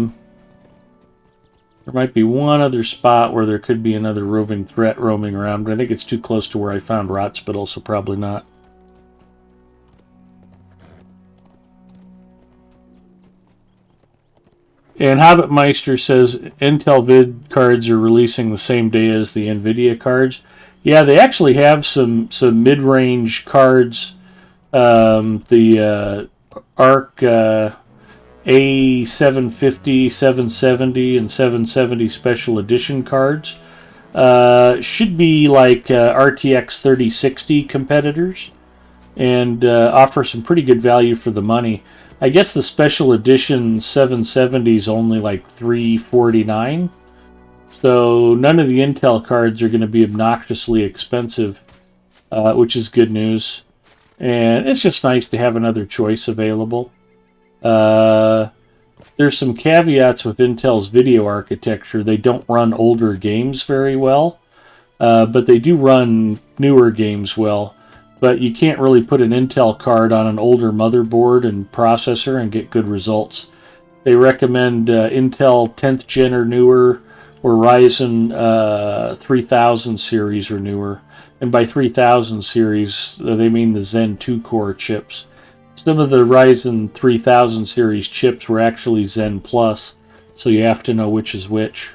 might be one other spot where there could be another roving threat roaming around, but I think it's too close to where I found Rotspittle, so probably not. And Hobbitmeister says Intel vid cards are releasing the same day as the NVIDIA cards. Yeah, they actually have some mid-range cards. The ARC A750, 770, and 770 Special Edition cards should be like RTX 3060 competitors and offer some pretty good value for the money. I guess the Special Edition 770 is only like $349. So none of the Intel cards are going to be obnoxiously expensive, which is good news. And it's just nice to have another choice available. There's some caveats with Intel's video architecture. They don't run older games very well, but they do run newer games well. But you can't really put an Intel card on an older motherboard and processor and get good results. They recommend Intel 10th gen or newer, or Ryzen 3000 series or newer. And by 3000 series, they mean the Zen 2-core chips. Some of the Ryzen 3000 series chips were actually Zen Plus, so you have to know which is which.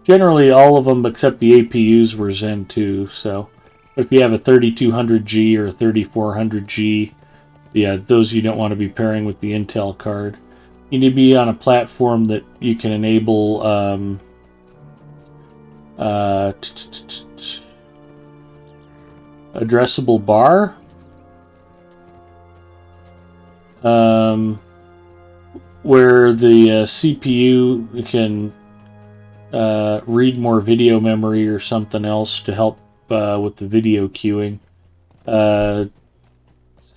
Generally, all of them except the APUs were Zen 2, so if you have a 3200G or a 3400G, yeah, those you don't want to be pairing with the Intel card. You need to be on a platform that you can enable addressable bar, where the CPU can read more video memory or something else to help with the video queuing.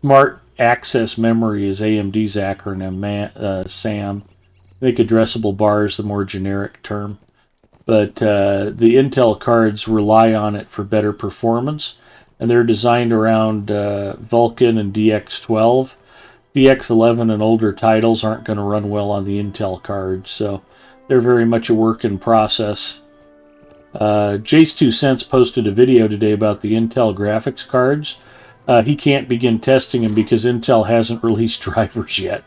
Smart Access Memory is AMD's acronym, SAM. I think addressable bar is the more generic term. but the Intel cards rely on it for better performance, and they're designed around Vulkan and DX12. DX11 and older titles aren't going to run well on the Intel cards, so they're very much a work in process. Jace2Cents posted a video today about the Intel graphics cards. He can't begin testing them because Intel hasn't released drivers yet.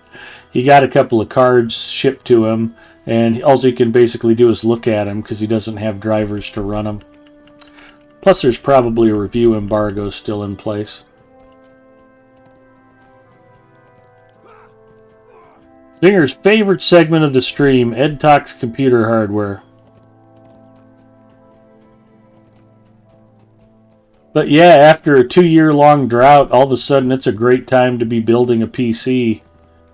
He got a couple of cards shipped to him, and all he can basically do is look at them because he doesn't have drivers to run them. Plus, there's probably a review embargo still in place. Zinger's favorite segment of the stream, Ed Talks Computer Hardware. But yeah, after a 2-year-long drought, all of a sudden it's a great time to be building a PC.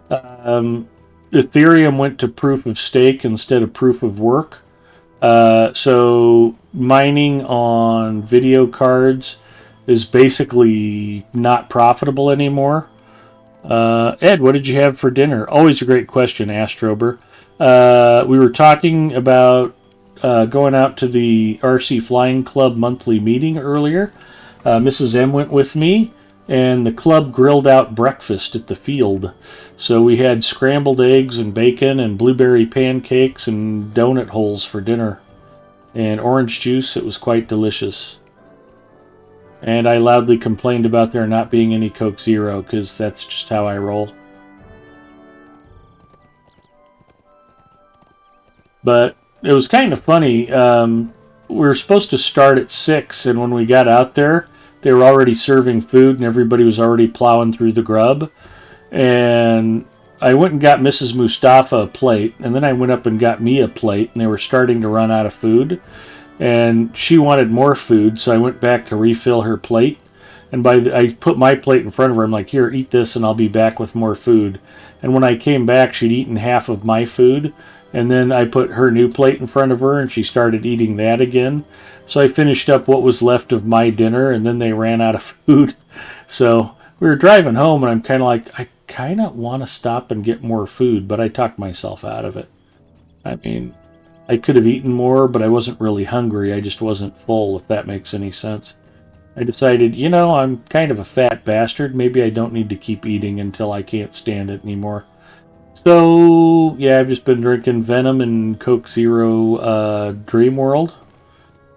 Ethereum went to proof of stake instead of proof of work. So mining on video cards is basically not profitable anymore. Ed, what did you have for dinner? Always a great question, Astrober. We were talking about going out to the RC Flying Club monthly meeting earlier. Mrs. M went with me, and the club grilled out breakfast at the field. So we had scrambled eggs and bacon and blueberry pancakes and donut holes for dinner. And orange juice. It was quite delicious. And I loudly complained about there not being any Coke Zero, because that's just how I roll. But it was kind of funny. We were supposed to start at 6, and when we got out there, they were already serving food, and everybody was already plowing through the grub. And I went and got Mrs. Mustafa a plate, and then I went up and got me a plate, and they were starting to run out of food. And she wanted more food, so I went back to refill her plate. And I put my plate in front of her. I'm like, here, eat this, and I'll be back with more food. And when I came back, she'd eaten half of my food. And then I put her new plate in front of her, and she started eating that again. So I finished up what was left of my dinner, and then they ran out of food. So we were driving home, and I'm kind of like, I kind of want to stop and get more food, but I talked myself out of it. I mean, I could have eaten more, but I wasn't really hungry. I just wasn't full, if that makes any sense. I decided, I'm kind of a fat bastard. Maybe I don't need to keep eating until I can't stand it anymore. So, yeah, I've just been drinking Venom and Coke Zero Dream World.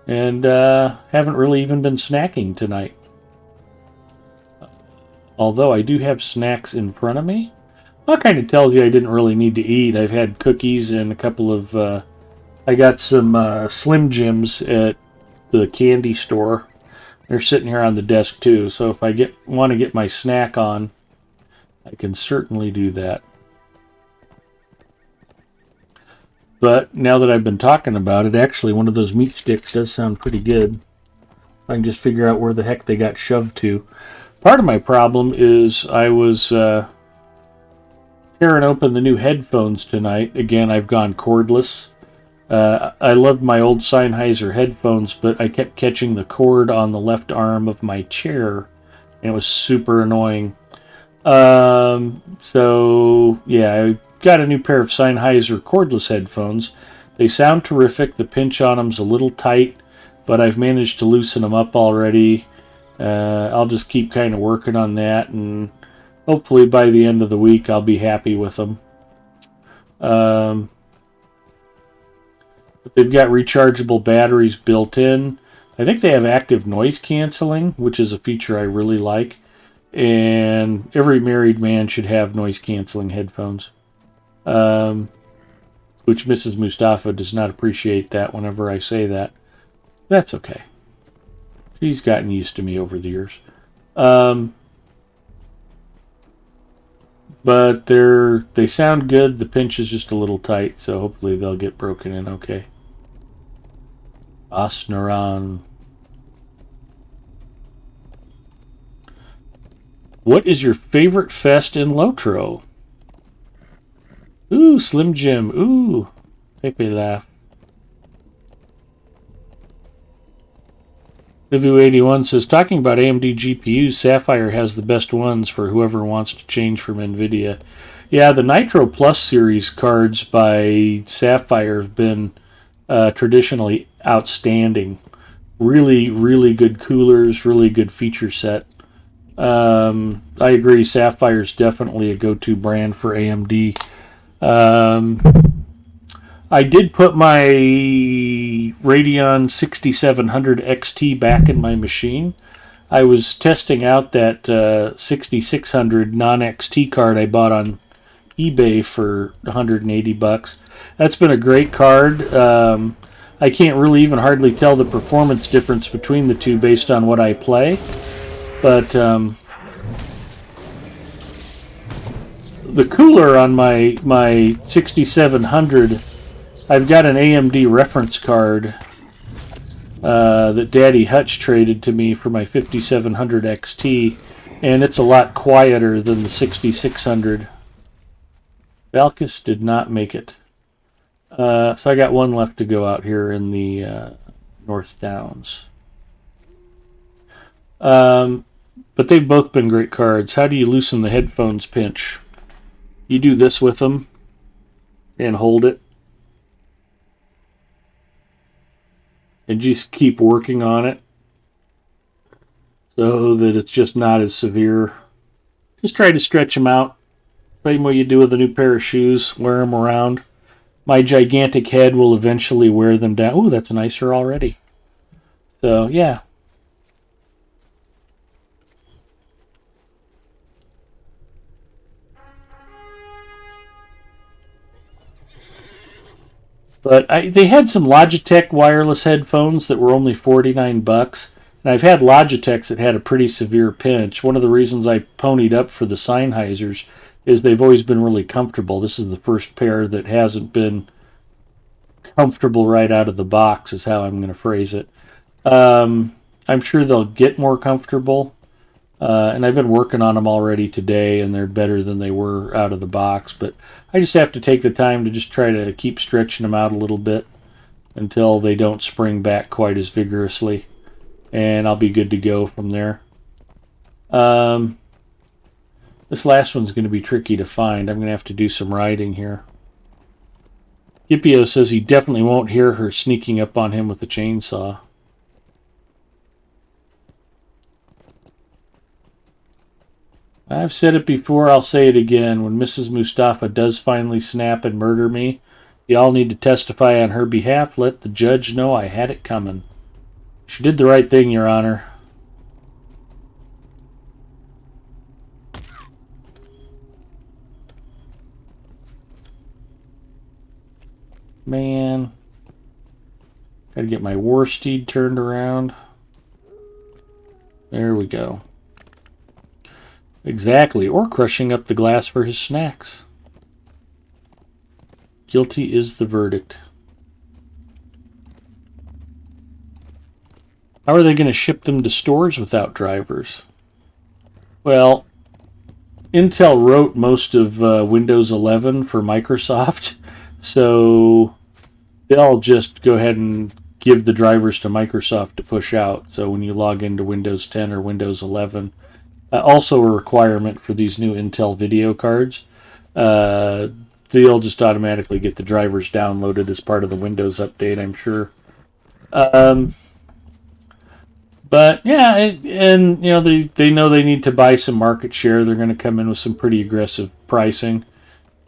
And haven't really even been snacking tonight. Although I do have snacks in front of me. That kind of tells you I didn't really need to eat. I've had cookies and a couple of... I got some Slim Jims at the candy store. They're sitting here on the desk too. So if I want to get my snack on, I can certainly do that. But now that I've been talking about it, actually one of those meat sticks does sound pretty good. I can just figure out where the heck they got shoved to. Part of my problem is I was tearing open the new headphones tonight. Again, I've gone cordless. I loved my old Sennheiser headphones, but I kept catching the cord on the left arm of my chair, and it was super annoying. So, yeah, I got a new pair of Sennheiser cordless headphones. They sound terrific. The pinch on them's a little tight, but I've managed to loosen them up already. I'll just keep kind of working on that, and hopefully by the end of the week I'll be happy with them. But they've got rechargeable batteries built in. I think they have active noise canceling, which is a feature I really like. And every married man should have noise canceling headphones. Which Mrs. Mustafa does not appreciate that whenever I say that. That's okay. She's gotten used to me over the years. But they sound good. The pinch is just a little tight, so hopefully they'll get broken in okay. Asnaran. What is your favorite fest in Lotro? Ooh, Slim Jim. Ooh, Pepe laugh. Vivu81 says, talking about AMD GPUs, Sapphire has the best ones for whoever wants to change from NVIDIA. Yeah, the Nitro Plus series cards by Sapphire have been traditionally outstanding. Really, really good coolers, really good feature set. I agree, Sapphire's definitely a go-to brand for AMD. I did put my Radeon 6700 XT back in my machine. I was testing out that 6600 non-XT card I bought on eBay for $180. That's been a great card. I can't really even hardly tell the performance difference between the two based on what I play. But the cooler on my 6700, I've got an AMD reference card that Daddy Hutch traded to me for my 5700 XT, and it's a lot quieter than the 6600. Valkus did not make it. So I got one left to go out here in the North Downs. But they've both been great cards. How do you loosen the headphones pinch? You do this with them and hold it. And just keep working on it so that it's just not as severe. Just try to stretch them out. Same way you do with a new pair of shoes. Wear them around. My gigantic head will eventually wear them down. Ooh, that's nicer already. So, yeah. But they had some Logitech wireless headphones that were only $49. And I've had Logitechs that had a pretty severe pinch. One of the reasons I ponied up for the Sennheisers is they've always been really comfortable. This is the first pair that hasn't been comfortable right out of the box, is how I'm going to phrase it. I'm sure they'll get more comfortable. And I've been working on them already today, and they're better than they were out of the box. But I just have to take the time to just try to keep stretching them out a little bit until they don't spring back quite as vigorously. And I'll be good to go from there. This last one's going to be tricky to find. I'm going to have to do some writing here. Gipio says he definitely won't hear her sneaking up on him with a chainsaw. I've said it before, I'll say it again. When Mrs. Mustafa does finally snap and murder me, y'all need to testify on her behalf. Let the judge know I had it coming. She did the right thing, Your Honor. Man. Gotta get my war steed turned around. There we go. Exactly, or crushing up the glass for his snacks. Guilty is the verdict. How are they going to ship them to stores without drivers? Well, Intel wrote most of Windows 11 for Microsoft, so they'll just go ahead and give the drivers to Microsoft to push out. So when you log into Windows 10 or Windows 11, also a requirement for these new Intel video cards, they'll just automatically get the drivers downloaded as part of the Windows update, I'm sure. But yeah, and you know they know they need to buy some market share. They're going to come in with some pretty aggressive pricing.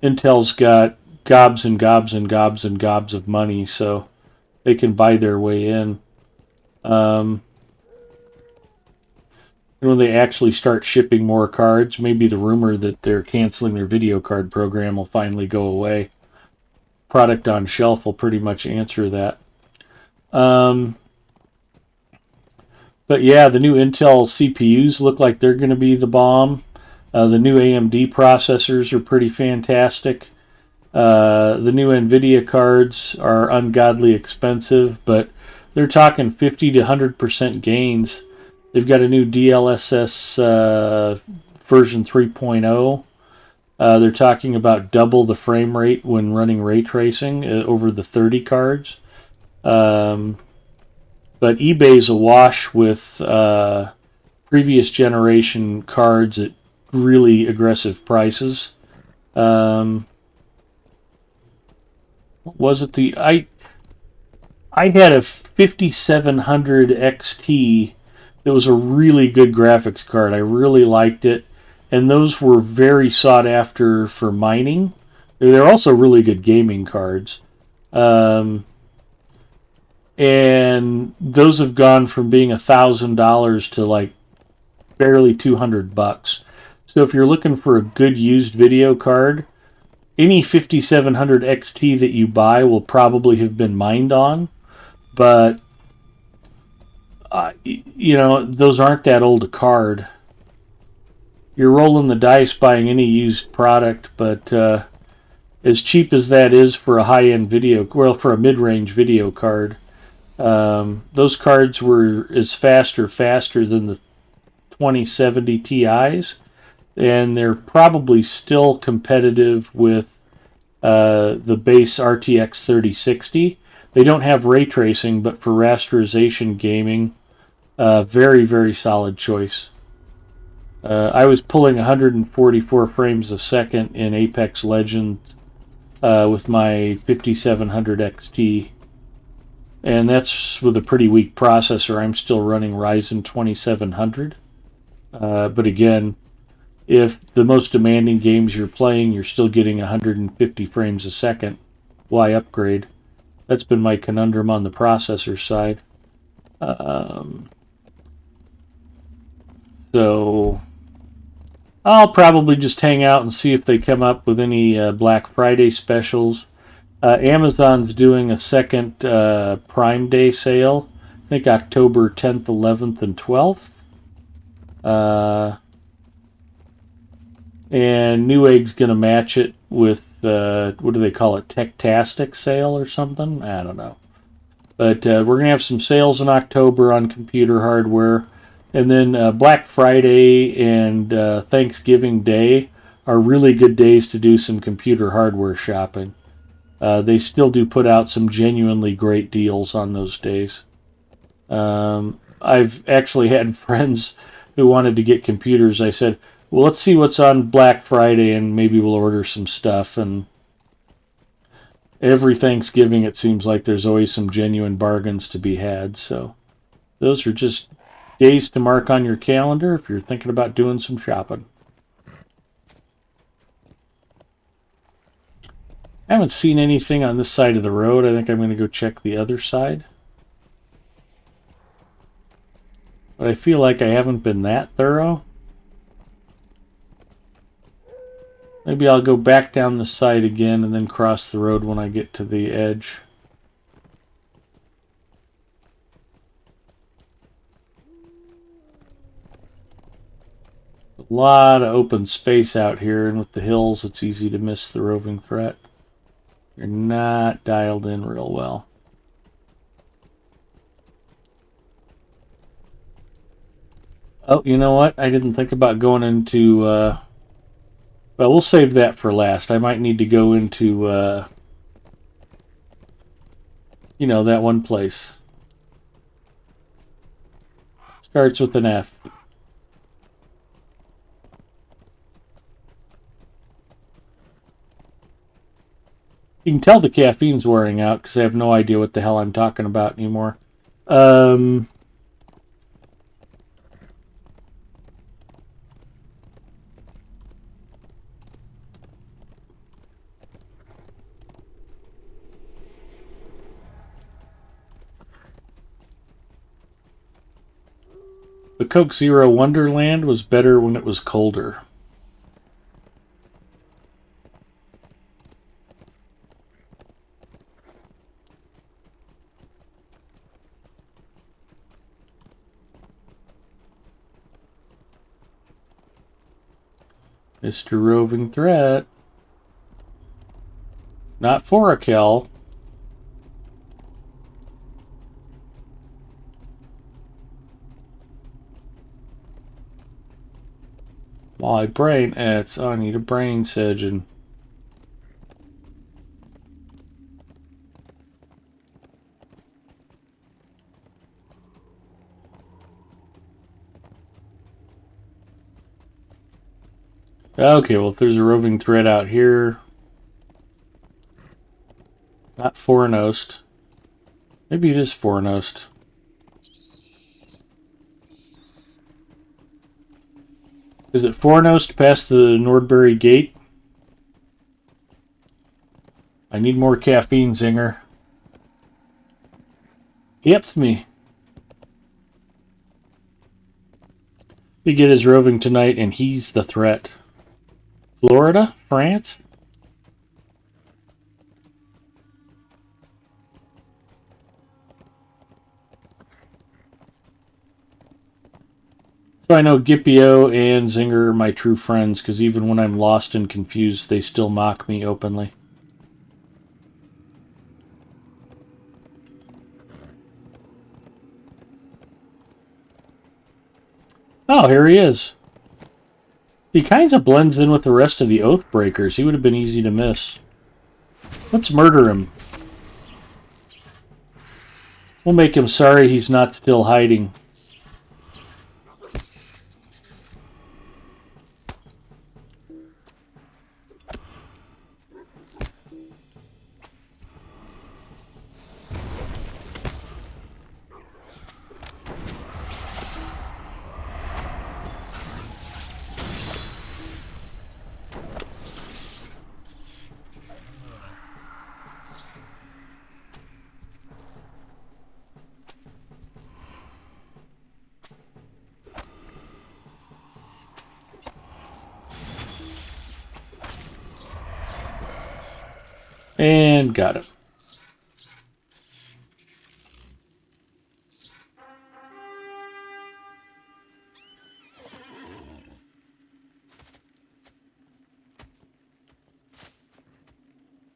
Intel's got gobs and gobs and gobs and gobs of money, so they can buy their way in. And when they actually start shipping more cards, maybe the rumor that they're canceling their video card program will finally go away. Product on shelf will pretty much answer that. But yeah, the new Intel CPUs look like they're going to be the bomb. The new AMD processors are pretty fantastic. The new NVIDIA cards are ungodly expensive, but they're talking 50 to 100% gains. They've got a new DLSS version 3.0. They're talking about double the frame rate when running ray tracing over the 30 cards. But eBay's awash with previous generation cards at really aggressive prices. Was it the I had a 5700 XT that was a really good graphics card. I really liked it, and those were very sought after for mining. They're also really good gaming cards. Um, and those have gone from being $1,000 to like barely $200. So if you're looking for a good used video card, any 5700 XT that you buy will probably have been mined on, but those aren't that old a card. You're rolling the dice buying any used product, but as cheap as that is for a high-end for a mid-range video card, those cards were as faster than the 2070 Ti's, and they're probably still competitive with the base RTX 3060. They don't have ray tracing, but for rasterization gaming, very, very solid choice. I was pulling 144 frames a second in Apex Legends with my 5700 XT, and that's with a pretty weak processor. I'm still running Ryzen 2700. But again, if the most demanding games you're playing, you're still getting 150 frames a second, why upgrade? That's been my conundrum on the processor side. So I'll probably just hang out and see if they come up with any Black Friday specials. Amazon's doing a second Prime Day sale. I think October 10th, 11th, and 12th. And Newegg's going to match it with, what do they call it, Techtastic sale or something? I don't know. But we're going to have some sales in October on computer hardware. And then Black Friday and Thanksgiving Day are really good days to do some computer hardware shopping. They still do put out some genuinely great deals on those days. I've actually had friends who wanted to get computers. I said, well, let's see what's on Black Friday and maybe we'll order some stuff. And every Thanksgiving it seems like there's always some genuine bargains to be had. So those are just days to mark on your calendar if you're thinking about doing some shopping. I haven't seen anything on this side of the road. I think I'm going to go check the other side. But I feel like I haven't been that thorough. Maybe I'll go back down the side again and then cross the road when I get to the edge. A lot of open space out here, and with the hills it's easy to miss the roving threat. You're not dialed in real well. Oh, you know what? I didn't think about going into... well, we'll save that for last. I might need to go into... that one place. Starts with an F. You can tell the caffeine's wearing out because I have no idea what the hell I'm talking about anymore. The Coke Zero Wonderland was better when it was colder. Mr. Roving Threat. Not for a kill. My brain, I need a brain surgeon. Okay, well, if there's a roving threat out here, not Fornost, Maybe it is Fornost. Is it Fornost past the Nordbury Gate? I need more caffeine, Zinger. Yep, me. We get his roving tonight, and he's the threat. Florida? France? So I know Gipio and Zinger are my true friends, because even when I'm lost and confused, they still mock me openly. Oh, here he is. He kind of blends in with the rest of the Oathbreakers. He would have been easy to miss. Let's murder him. We'll make him sorry he's not still hiding. And got him.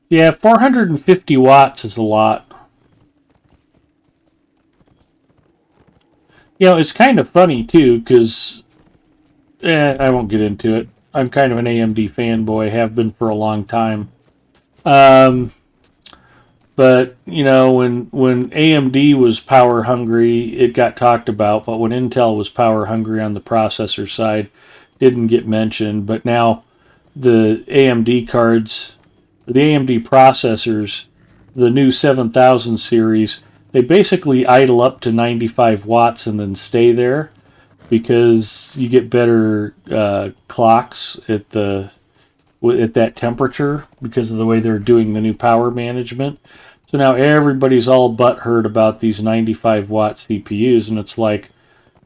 Yeah, 450 watts is a lot. You know, it's kind of funny, too, because... I won't get into it. I'm kind of an AMD fanboy, have been for a long time. But, you know, when AMD was power hungry, it got talked about, but when Intel was power hungry on the processor side, didn't get mentioned. But now the AMD cards, the AMD processors, the new 7000 series, they basically idle up to 95 watts and then stay there because you get better clocks at that temperature because of the way they're doing the new power management. So now everybody's all butthurt about these 95 watt CPUs, and it's like,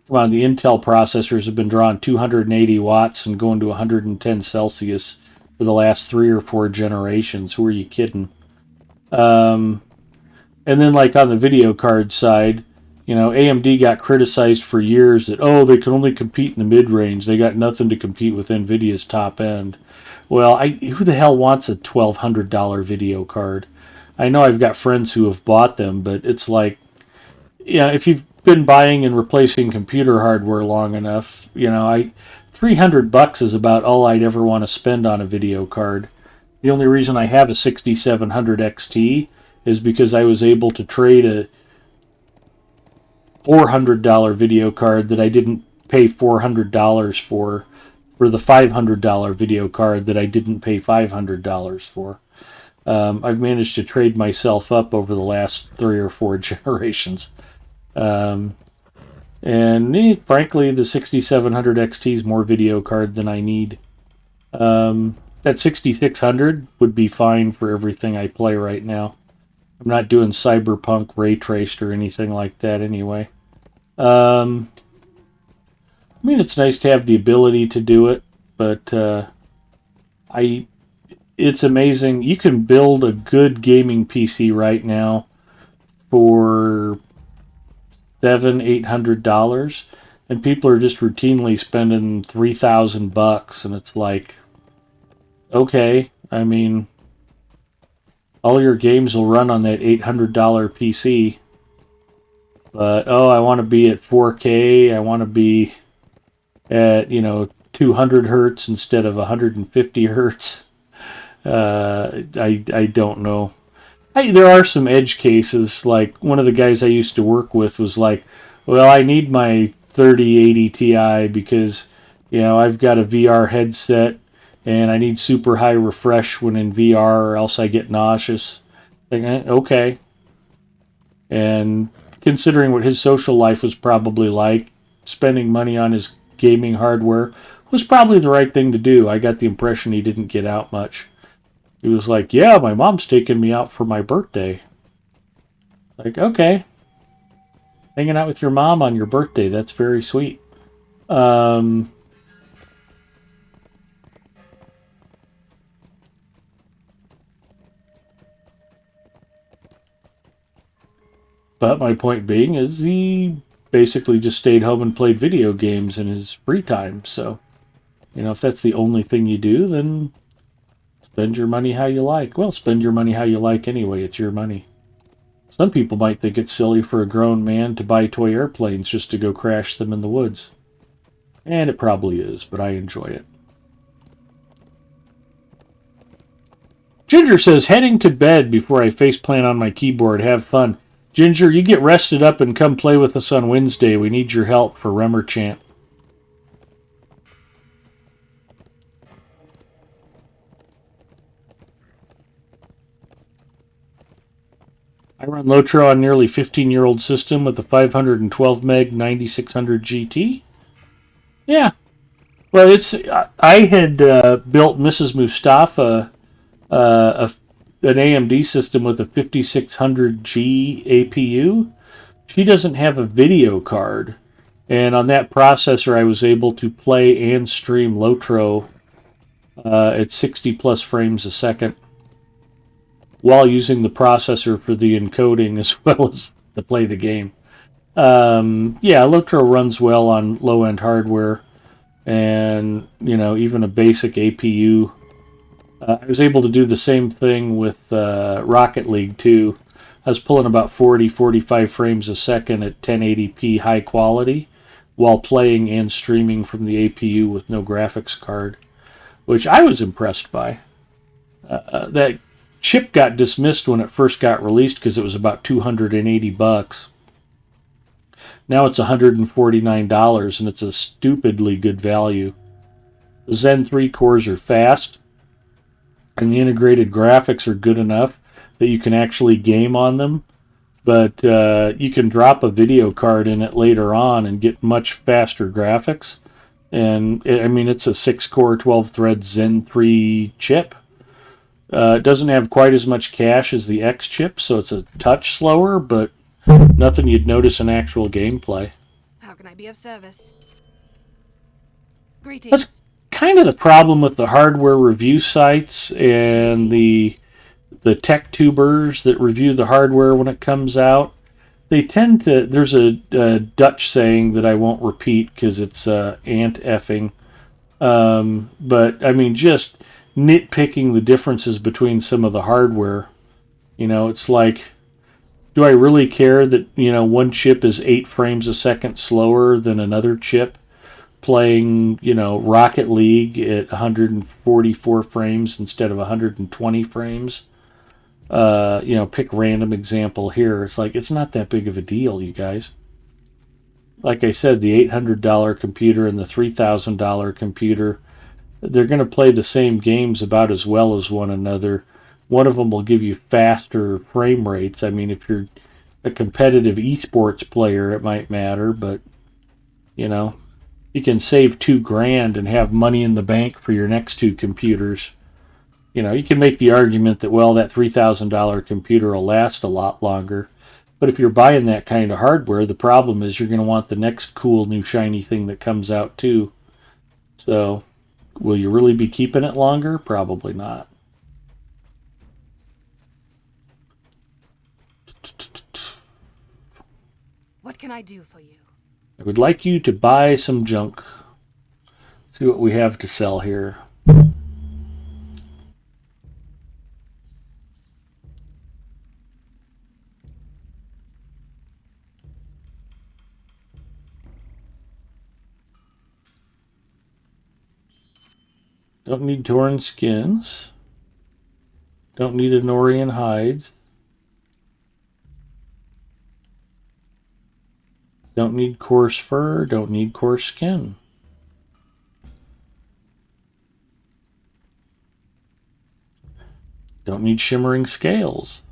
come on, the Intel processors have been drawing 280 watts and going to 110 Celsius for the last 3 or 4 generations. Who are you kidding? And then like on the video card side, you know, AMD got criticized for years that, oh, they can only compete in the mid-range. They got nothing to compete with NVIDIA's top end. Well, who the hell wants a $1,200 video card? I know I've got friends who have bought them, but it's like, yeah, if you've been buying and replacing computer hardware long enough, you know, $300 is about all I'd ever want to spend on a video card. The only reason I have a 6700 XT is because I was able to trade a $400 video card that I didn't pay $400 for the $500 video card that I didn't pay $500 for. I've managed to trade myself up over the last 3 or 4 generations. And frankly, the 6700 XT is more video card than I need. That 6600 would be fine for everything I play right now. I'm not doing Cyberpunk ray traced or anything like that anyway. I mean, it's nice to have the ability to do it, but it's amazing. You can build a good gaming PC right now for $700-800, and people are just routinely spending $3,000, and it's like, okay, I mean, all your games will run on that $800 PC, but I want to be at 4K. I want to be at 200 hertz instead of 150 hertz. I don't know. There are some edge cases. Like one of the guys I used to work with was like, well, I need my 3080 Ti because I've got a VR headset and I need super high refresh when in VR or else I get nauseous. Like, okay. And considering what his social life was probably like, spending money on his gaming hardware was probably the right thing to do. I got the impression he didn't get out much. He was like, yeah, my mom's taking me out for my birthday. Like, okay. Hanging out with your mom on your birthday, that's very sweet. But my point being is he basically just stayed home and played video games in his free time. So, if that's the only thing you do, then spend your money how you like. Well, spend your money how you like anyway. It's your money. Some people might think it's silly for a grown man to buy toy airplanes just to go crash them in the woods. And it probably is, but I enjoy it. Ginger says, heading to bed before I faceplant on my keyboard. Have fun. Ginger, you get rested up and come play with us on Wednesday. We need your help for Remmer Chant. I run Lotro on a nearly 15-year-old system with a 512 meg 9600 GT. Yeah. Well, I had built Mrs. Mustafa an AMD system with a 5600G APU. She doesn't have a video card. And on that processor, I was able to play and stream Lotro at 60 plus frames a second while using the processor for the encoding as well as to play the game. Yeah, Lotro runs well on low-end hardware and, even a basic APU. I was able to do the same thing with Rocket League, too. I was pulling about 45 frames a second at 1080p high quality while playing and streaming from the APU with no graphics card, which I was impressed by. That chip got dismissed when it first got released because it was about $280. Now it's $149, and it's a stupidly good value. The Zen 3 cores are fast, and the integrated graphics are good enough that you can actually game on them. But you can drop a video card in it later on and get much faster graphics. And, it's a 6-core, 12-thread Zen 3 chip. It doesn't have quite as much cache as the X chip, so it's a touch slower, but nothing you'd notice in actual gameplay. How can I be of service? Greetings. That's kind of the problem with the hardware review sites and the tech tubers that review the hardware when it comes out. They tend to... There's a Dutch saying that I won't repeat because it's ant effing. But, just nitpicking the differences between some of the hardware. It's like, do I really care that, one chip is 8 frames a second slower than another chip playing, Rocket League at 144 frames instead of 120 frames? Pick random example here. It's like, it's not that big of a deal, you guys. Like I said, the $800 computer and the $3,000 computer, they're going to play the same games about as well as one another. One of them will give you faster frame rates. If you're a competitive esports player, it might matter, but, you can save $2,000 and have money in the bank for your next 2 computers. You can make the argument that, well, that $3,000 computer will last a lot longer. But if you're buying that kind of hardware, the problem is you're going to want the next cool new shiny thing that comes out too. So, will you really be keeping it longer? Probably not. What can I do for you? I would like you to buy some junk. See what we have to sell here. Don't need torn skins. Don't need Anorian hides. Don't need coarse fur. Don't need coarse skin. Don't need shimmering scales.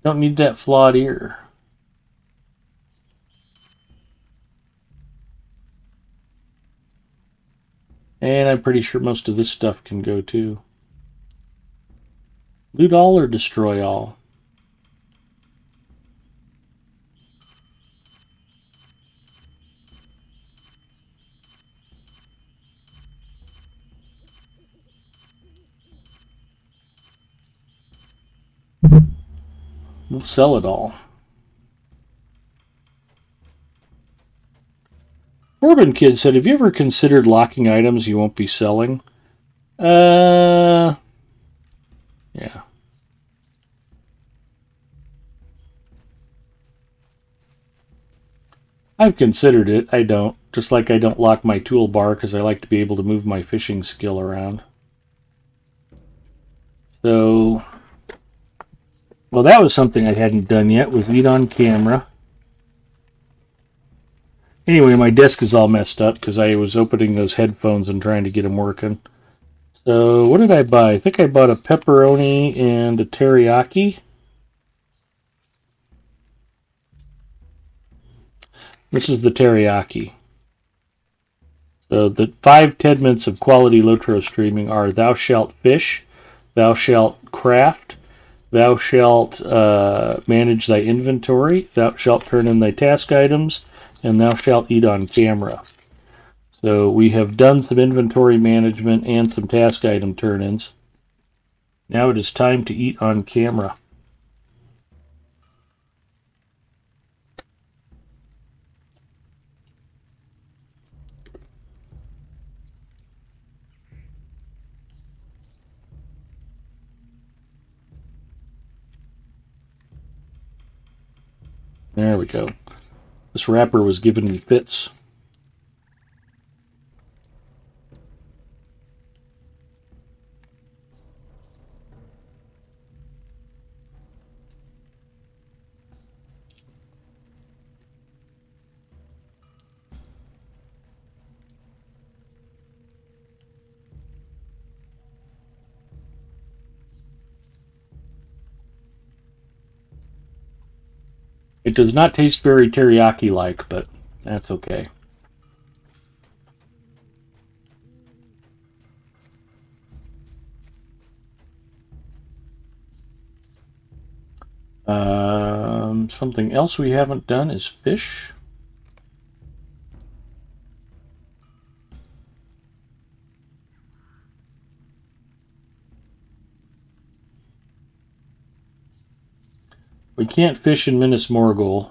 Don't need that flawed ear. And I'm pretty sure most of this stuff can go too. Loot all or destroy all? We'll sell it all. Corbin Kid said, have you ever considered locking items you won't be selling? Yeah. I've considered it. I don't. Just like I don't lock my toolbar because I like to be able to move my fishing skill around. So, well, that was something I hadn't done yet, was eat on camera. Anyway, my desk is all messed up because I was opening those headphones and trying to get them working. So, what did I buy? I think I bought a pepperoni and a teriyaki. This is the teriyaki. So, the 5 Tedments of quality Lotro streaming are Thou Shalt Fish, Thou Shalt Craft, Thou shalt manage thy inventory, Thou shalt turn in thy task items, and Thou shalt eat on camera. So we have done some inventory management and some task item turn-ins. Now it is time to eat on camera. There we go. This wrapper was giving me fits. It does not taste very teriyaki-like, but that's okay. Something else we haven't done is fish. We can't fish in Minas Morgul.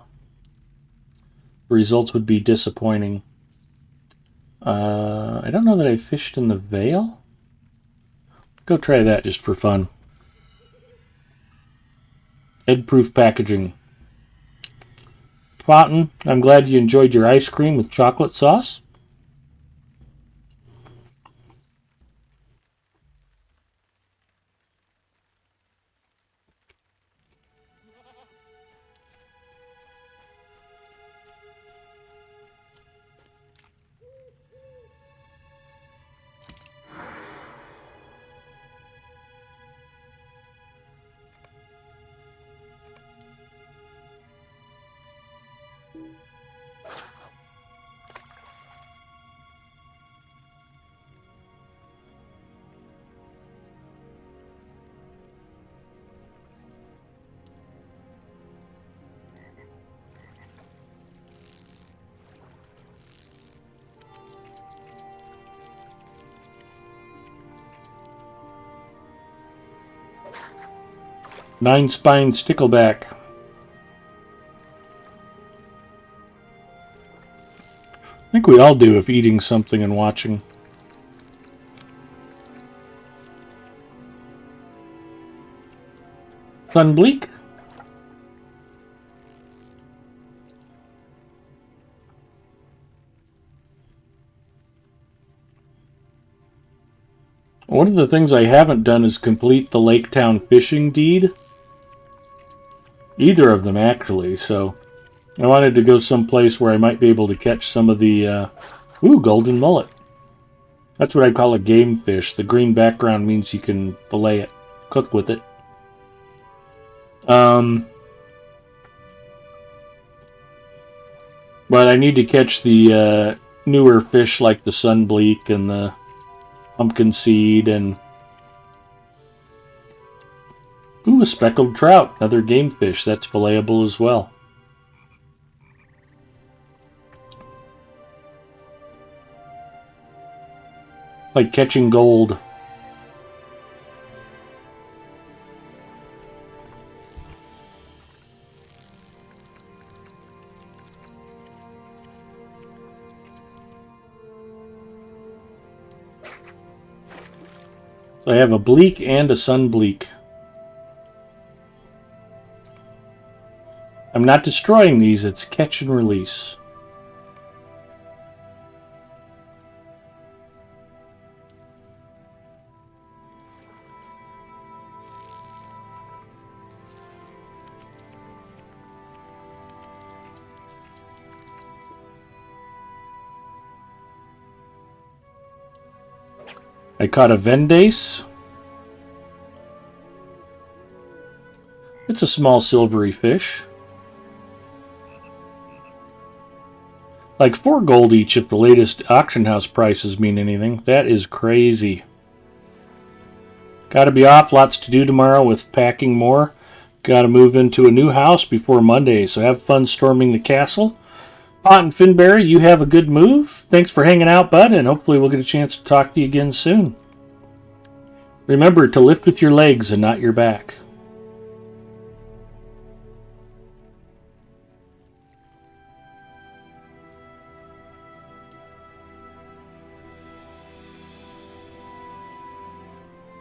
The results would be disappointing. I don't know that I fished in the Vale. Go try that just for fun. Egg-proof packaging. Cotton, I'm glad you enjoyed your ice cream with chocolate sauce. Nine-spine stickleback. I think we all do if eating something and watching. Sunbleak. One of the things I haven't done is complete the Lake Town fishing deed. Either of them, actually, so I wanted to go someplace where I might be able to catch some of the, golden mullet. That's what I call a game fish. The green background means you can fillet it, cook with it. But I need to catch the newer fish like the sunbleak and the pumpkin seed and... Ooh, a speckled trout. Another game fish. That's filletable as well. Like catching gold. So I have a bleak and a sunbleak. I'm not destroying these, it's catch and release. I caught a Vendace. It's a small silvery fish. Like 4 gold each if the latest auction house prices mean anything. That is crazy. Gotta be off, lots to do tomorrow with packing more. Gotta move into a new house before Monday, so have fun storming the castle. Pot and Finberry, you have a good move. Thanks for hanging out, bud, and hopefully we'll get a chance to talk to you again soon. Remember to lift with your legs and not your back.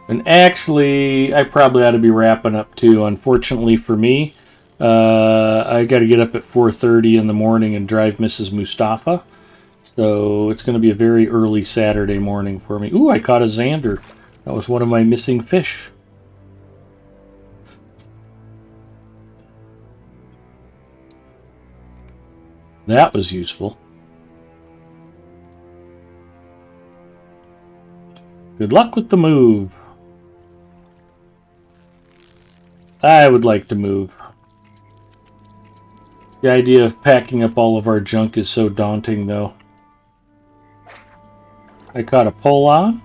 And actually, I probably ought to be wrapping up too. Unfortunately for me, I got to get up at 4:30 in the morning and drive Mrs. Mustafa. So it's going to be a very early Saturday morning for me. Ooh, I caught a Xander. That was one of my missing fish. That was useful. Good luck with the move. I would like to move. The idea of packing up all of our junk is so daunting, though. I caught a Polon.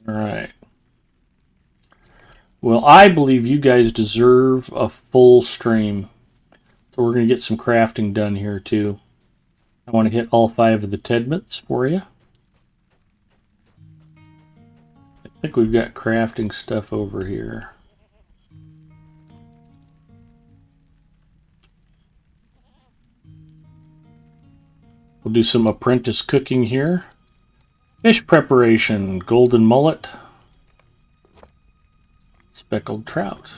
All right. Well, I believe you guys deserve a full stream. So we're going to get some crafting done here, too. I want to hit all 5 of the Tedments for you. I think we've got crafting stuff over here. We'll do some apprentice cooking here. Fish preparation, golden mullet, speckled trout.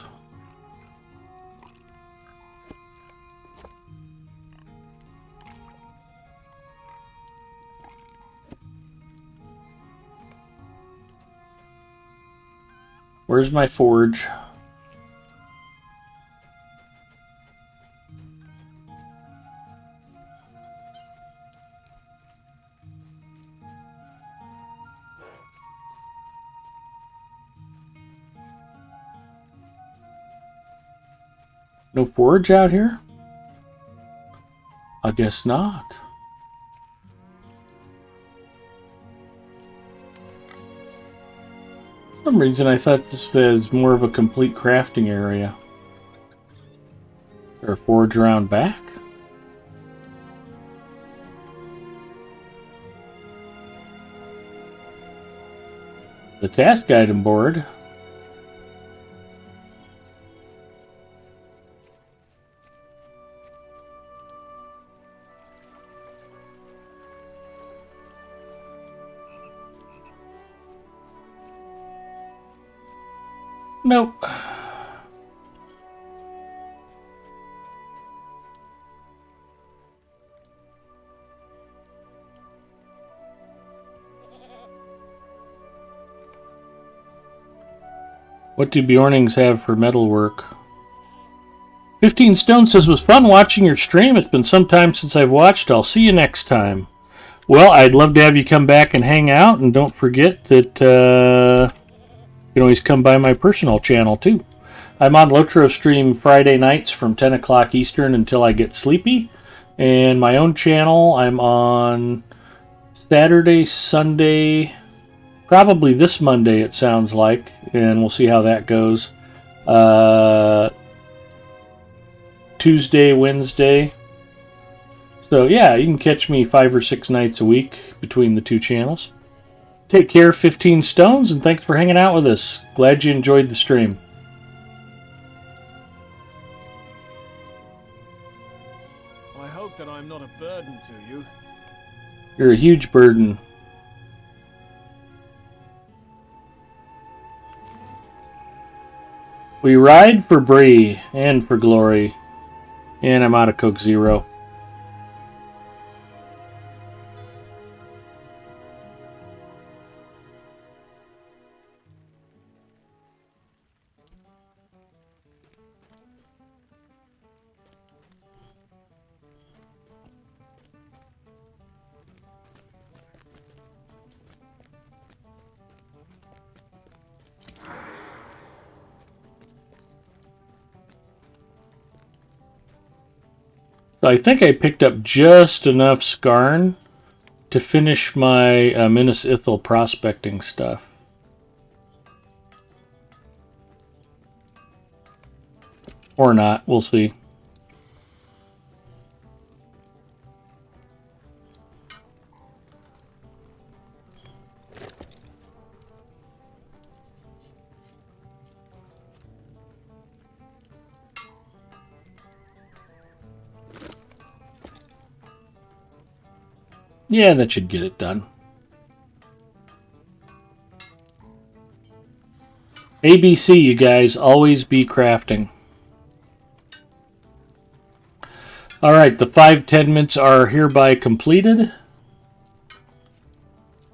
Where's my forge? No forge out here? I guess not. For some reason I thought this was more of a complete crafting area. Is there a forge around back? The task item board. Nope. What do Bjornings have for metalwork? 15 Stone says, was fun watching your stream. It's been some time since I've watched. I'll see you next time. Well, I'd love to have you come back and hang out, and don't forget that you can always come by my personal channel, too. I'm on Lotro stream Friday nights from 10 o'clock Eastern until I get sleepy. And my own channel, I'm on Saturday, Sunday, probably this Monday, it sounds like, and we'll see how that goes. Tuesday, Wednesday. So, yeah, you can catch me 5 or 6 nights a week between the two channels. Take care, 15 Stones, and thanks for hanging out with us. Glad you enjoyed the stream. I hope that I'm not a burden to you. You're a huge burden. We ride for Bree and for glory. And I'm out of Coke Zero. So I think I picked up just enough Skarn to finish my Minas Ithil prospecting stuff. Or not, we'll see. Yeah, that should get it done. ABC, you guys, always be crafting. Alright, the 5 10-minutes are hereby completed.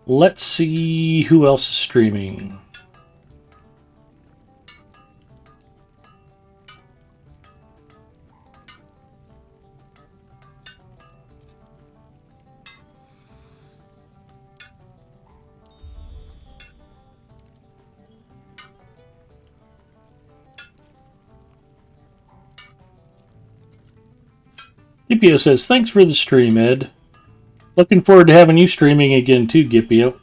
Let's see who else is streaming. Gipio says, thanks for the stream, Ed. Looking forward to having you streaming again too, Gipio.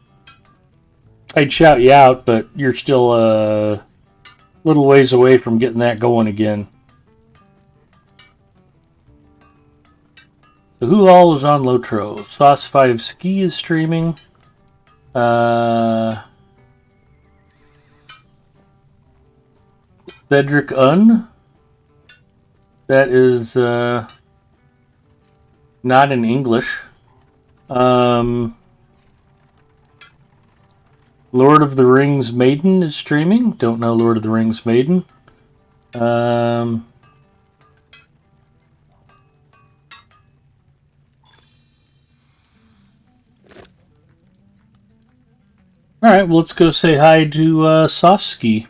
I'd shout you out, but you're still a little ways away from getting that going again. So who all is on Lotro? Sauce 5 Ski is streaming. Cedric Un. That is not in English. Lord of the Rings Maiden is streaming. Don't know Lord of the Rings Maiden. Alright, well, let's go say hi to Sofsky.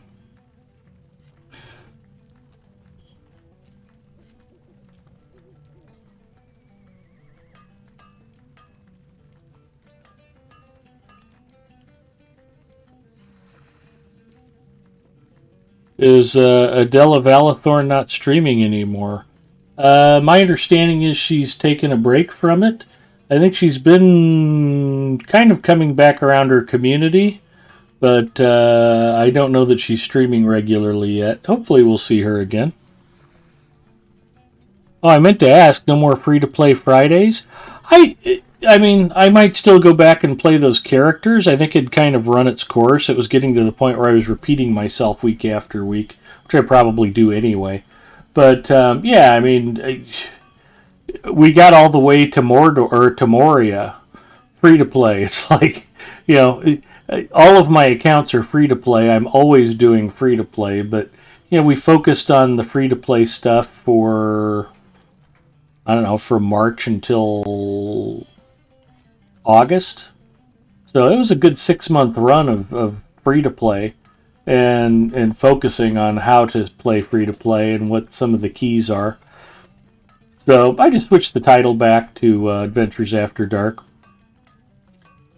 Is Adela Valathorn not streaming anymore? My understanding is she's taken a break from it. I think she's been kind of coming back around her community, but I don't know that she's streaming regularly yet. Hopefully we'll see her again. Oh, I meant to ask, no more free-to-play Fridays? I mean, I might still go back and play those characters. I think it'd kind of run its course. It was getting to the point where I was repeating myself week after week, which I probably do anyway. But, yeah, I mean, we got all the way to Mordor, or to Moria, free-to-play. It's like, you know, all of my accounts are free-to-play. I'm always doing free-to-play, but, you know, we focused on the free-to-play stuff for, I don't know, from March until August. So it was a good 6-month run of free-to-play. and focusing on how to play free to play and what some of the keys are. So I just switched the title back to Adventures After Dark.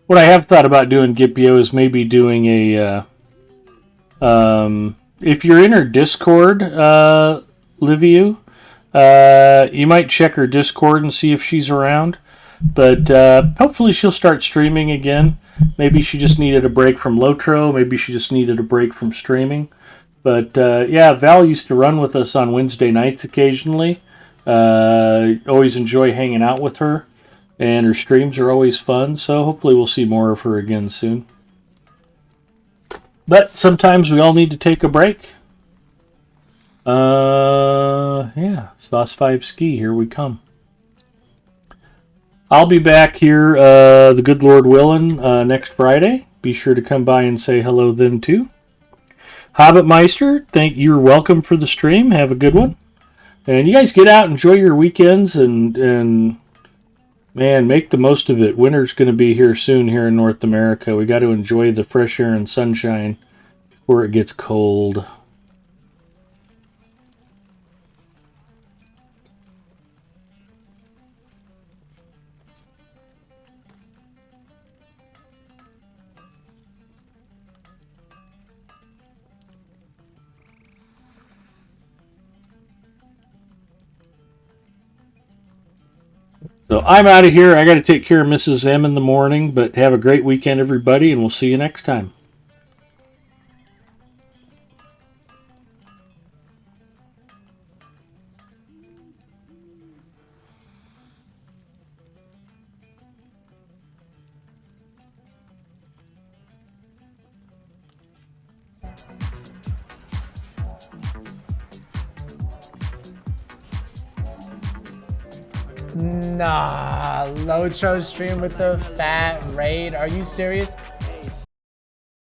What I have thought about doing, Gipio, is maybe doing a if you're in her Discord, Liviu, you might check her Discord and see if she's around. But hopefully she'll start streaming again. Maybe she just needed a break from Lotro. Maybe she just needed a break from streaming. But yeah, Val used to run with us on Wednesday nights occasionally. Always enjoy hanging out with her. And her streams are always fun. So hopefully we'll see more of her again soon. But sometimes we all need to take a break. Yeah, Sauce 5 Ski, here we come. I'll be back here, the good Lord willing, next Friday. Be sure to come by and say hello then too. Hobbitmeister, you're welcome for the stream. Have a good one. And you guys get out, enjoy your weekends, and man, make the most of it. Winter's going to be here soon here in North America. We got to enjoy the fresh air and sunshine before it gets cold. So I'm out of here. I got to take care of Mrs. M in the morning, but have a great weekend, everybody, and we'll see you next time. Nah, Lotro stream with the fat raid. Are you serious?